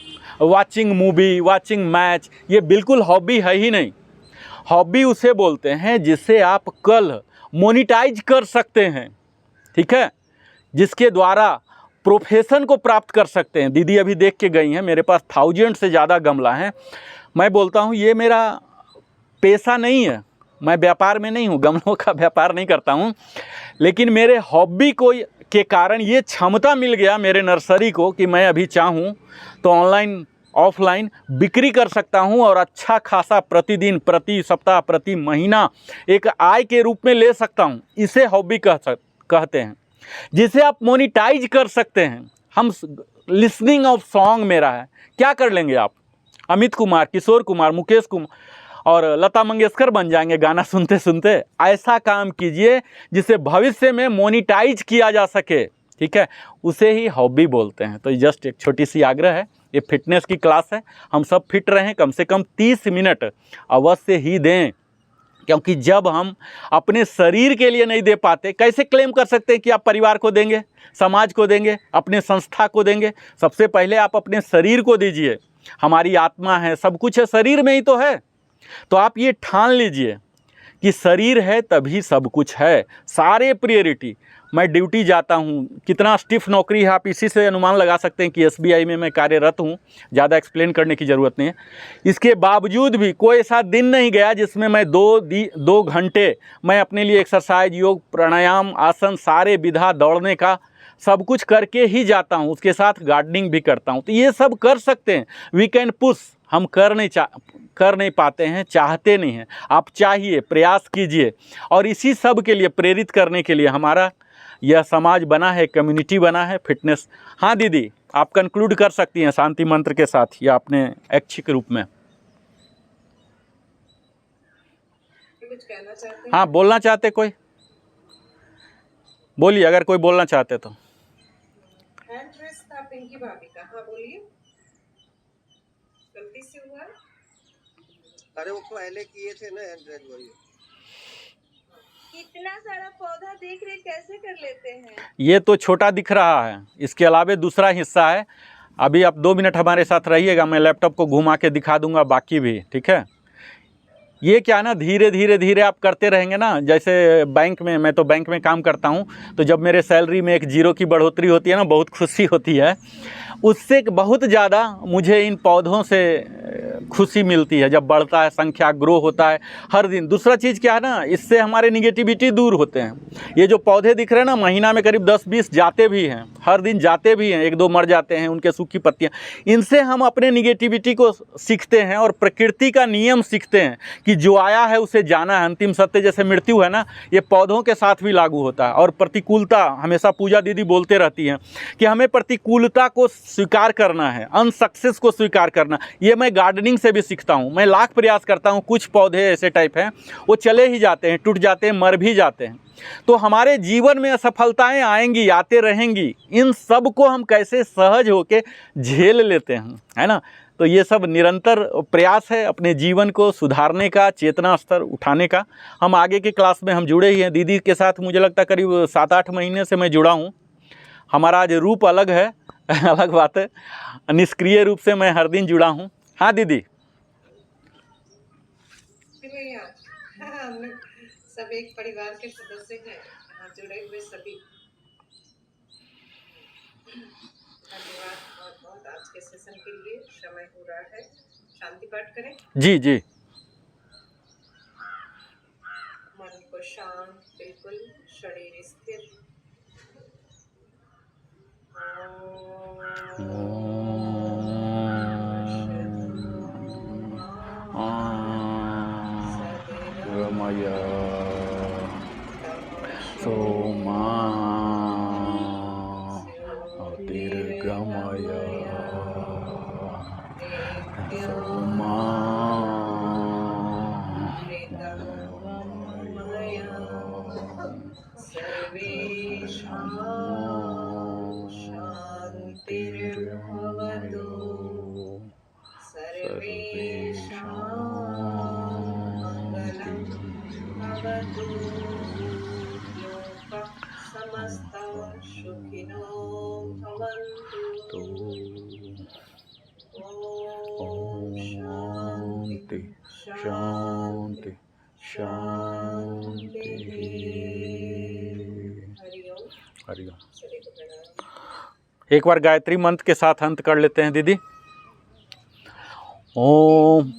watching movie, watching match, ये बिल्कुल हॉबी है ही नहीं। हॉबी उसे बोलते हैं जिसे आप कल मोनिटाइज कर सकते हैं, ठीक है, जिसके द्वारा प्रोफेशन को प्राप्त कर सकते हैं। दीदी अभी देख के गई हैं, मेरे पास 1000 से ज़्यादा गमला हैं। मैं बोलता हूँ ये मेरा पेशा नहीं है, मैं व्यापार में नहीं हूँ, गमलों का व्यापार नहीं करता हूँ, लेकिन मेरे हॉबी को के कारण ये क्षमता मिल गया मेरे नर्सरी को कि मैं अभी चाहूँ तो ऑनलाइन ऑफलाइन बिक्री कर सकता हूँ और अच्छा खासा प्रतिदिन, प्रति सप्ताह, प्रति महीना एक आय के रूप में ले सकता हूँ। इसे हॉबी कहते हैं, जिसे आप मोनिटाइज कर सकते हैं। हम लिसनिंग ऑफ सॉन्ग मेरा है, क्या कर लेंगे आप? अमित कुमार, किशोर कुमार, मुकेश कुमार और लता मंगेशकर बन जाएंगे गाना सुनते सुनते। ऐसा काम कीजिए जिसे भविष्य में मोनिटाइज किया जा सके, ठीक है, उसे ही हॉबी बोलते हैं। तो जस्ट एक छोटी सी आग्रह है, ये फिटनेस की क्लास है, हम सब फिट रहें, कम से कम 30 मिनट अवश्य ही दें। क्योंकि जब हम अपने शरीर के लिए नहीं दे पाते, कैसे क्लेम कर सकते हैं कि आप परिवार को देंगे, समाज को देंगे, अपने संस्था को देंगे? सबसे पहले आप अपने शरीर को दीजिए। हमारी आत्मा है, सब कुछ है, शरीर में ही तो है। तो आप ये ठान लीजिए कि शरीर है तभी सब कुछ है। सारे प्रायोरिटी, मैं ड्यूटी जाता हूँ, कितना स्टिफ नौकरी है आप इसी से अनुमान लगा सकते हैं कि SBI में मैं कार्यरत हूँ, ज़्यादा एक्सप्लेन करने की ज़रूरत नहीं है। इसके बावजूद भी कोई ऐसा दिन नहीं गया जिसमें मैं 2 घंटे मैं अपने लिए एक्सरसाइज, योग, प्राणायाम, आसन, सारे विधा, दौड़ने का सब कुछ करके ही जाता हूँ। उसके साथ गार्डनिंग भी करता हूँ। तो ये सब कर सकते हैं। वी कैन पुश, हम कर नहीं पाते हैं, चाहते नहीं हैं। आप चाहिए, प्रयास कीजिए। और इसी सब के लिए प्रेरित करने के लिए हमारा यह समाज बना है, कम्युनिटी बना है, फिटनेस। हाँ दीदी, आप कंक्लूड कर सकती हैं शांति मंत्र के साथ या अपने ऐच्छिक रूप में। कुछ कहना चाहते हैं? हाँ, बोलना चाहते कोई बोलिए, अगर कोई बोलना चाहते तो। हैंड रेस था पिंकी भाभी का, हाँ बोलिए। गलती से हुआ? अरे वो पहले किए थे ना हैंड वही। इतना सारा पौधा देख रहे कैसे कर लेते हैं? ये तो छोटा दिख रहा है, इसके अलावा दूसरा हिस्सा है। अभी आप 2 मिनट हमारे साथ रहिएगा, मैं लैपटॉप को घुमा के दिखा दूंगा बाकी भी, ठीक है। ये क्या ना, धीरे धीरे आप करते रहेंगे ना। जैसे बैंक में, मैं तो बैंक में काम करता हूँ, तो जब मेरे सैलरी में 1 0 की बढ़ोतरी होती है ना, बहुत खुशी होती है। उससे बहुत ज़्यादा मुझे इन पौधों से खुशी मिलती है जब बढ़ता है, संख्या ग्रो होता है हर दिन। दूसरा चीज़ क्या है ना, इससे हमारे निगेटिविटी दूर होते हैं। ये जो पौधे दिख रहे हैं ना, महीना में करीब 10-20 जाते भी हैं, हर दिन जाते भी हैं, 1-2 मर जाते हैं, उनके सूखी पत्तियाँ। इनसे हम अपने निगेटिविटी को सीखते हैं और प्रकृति का नियम सीखते हैं कि जो आया है उसे जाना है। अंतिम सत्य जैसे मृत्यु है ना, ये पौधों के साथ भी लागू होता है। और प्रतिकूलता, हमेशा पूजा दीदी बोलते रहती हैं कि हमें प्रतिकूलता को स्वीकार करना है, अनसक्सेस को स्वीकार करना। ये मैं गार्डनिंग से भी सीखता हूँ। मैं लाख प्रयास करता हूँ, कुछ पौधे ऐसे टाइप हैं वो चले ही जाते हैं, टूट जाते हैं, मर भी जाते हैं। तो हमारे जीवन में असफलताएं आएंगी, आते रहेंगी। इन सब को हम कैसे सहज होके झेल लेते हैं, है ना। तो ये सब निरंतर प्रयास है अपने जीवन को सुधारने का, चेतना स्तर उठाने का। हम आगे के क्लास में हम जुड़े ही हैं दीदी के साथ। मुझे लगता है करीब 7-8 महीने से मैं जुड़ा हूँ। हमारा आज रूप अलग है, अलग बात है, निष्क्रिय रूप से मैं हर दिन जुड़ा हूँ। हाँ दीदी, हम लोग सब एक परिवार के सदस्य हैं, यहाँ जुड़े हुए सभी। धन्यवाद बहुत बहुत आज के सेशन के लिए। समय हो रहा है, शांति पाठ करें। जी जी। मन को शांत, बिल्कुल शरीर स्थिर। गमया सोमा तिर्गमया सोमा सर्वेषां शान्तिर्भवतु। भवतु लोका समस्ता सुखिनो भवन्तु। ओम शांति शांति शांति। हरिओम। एक बार गायत्री मंत्र के साथ अंत कर लेते हैं दीदी। ओम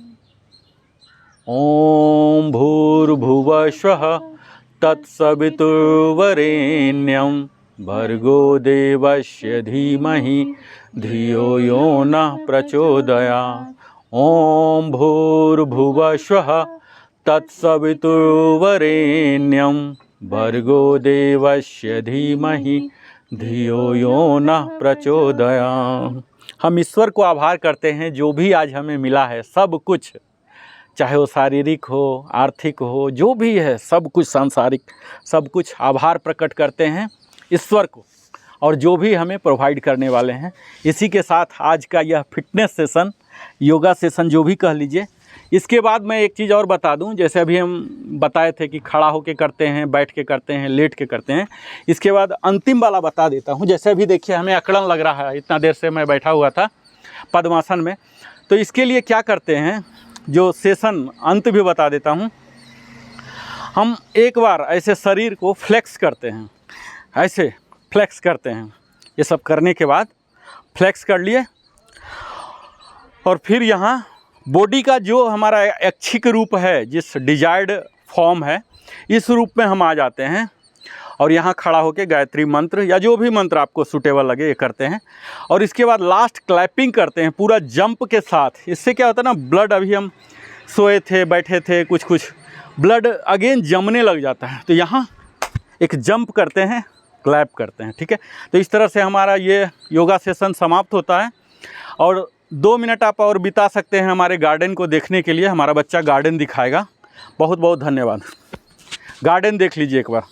ओम भूर्भुवस्वः तत्सवितुर्वरेण्यं भर्गो देवस्य धीमहि धियो यो नः प्रचोदयात्। ओम भूर्भुवस्वः तत्सवितुर्वरेण्यं भर्गो देवस्य धीमहि धियो यो नः प्रचोदयात्। हम ईश्वर को आभार करते हैं जो भी आज हमें मिला है, सब कुछ, चाहे वो शारीरिक हो, आर्थिक हो, जो भी है सब कुछ सांसारिक, सब कुछ आभार प्रकट करते हैं ईश्वर को, और जो भी हमें प्रोवाइड करने वाले हैं। इसी के साथ आज का यह फिटनेस सेशन, योगा सेशन जो भी कह लीजिए। इसके बाद मैं एक चीज़ और बता दूं, जैसे अभी हम बताए थे कि खड़ा होके करते हैं, बैठ के करते हैं, लेट के करते हैं। इसके बाद अंतिम वाला बता देता हूं। जैसे अभी देखिए हमें अकड़न लग रहा है, इतना देर से मैं बैठा हुआ था पद्मासन में, तो इसके लिए क्या करते हैं, जो सेशन अंत भी बता देता हूं। हम एक बार ऐसे शरीर को फ्लेक्स करते हैं, ऐसे फ्लेक्स करते हैं। ये सब करने के बाद फ्लेक्स कर लिए, और फिर यहाँ बॉडी का जो हमारा ऐच्छिक रूप है, जिस डिजायर्ड फॉर्म है, इस रूप में हम आ जाते हैं। और यहाँ खड़ा होकर गायत्री मंत्र या जो भी मंत्र आपको सूटेबल लगे ये करते हैं। और इसके बाद लास्ट क्लैपिंग करते हैं पूरा जंप के साथ। इससे क्या होता है ना, ब्लड, अभी हम सोए थे, बैठे थे, कुछ ब्लड अगेन जमने लग जाता है, तो यहाँ एक जंप करते हैं, क्लैप करते हैं। ठीक है, तो इस तरह से हमारा ये योगा सेशन समाप्त होता है। और 2 मिनट आप और बिता सकते हैं हमारे गार्डन को देखने के लिए। हमारा बच्चा गार्डन दिखाएगा। बहुत बहुत धन्यवाद। गार्डन देख लीजिए एक बार।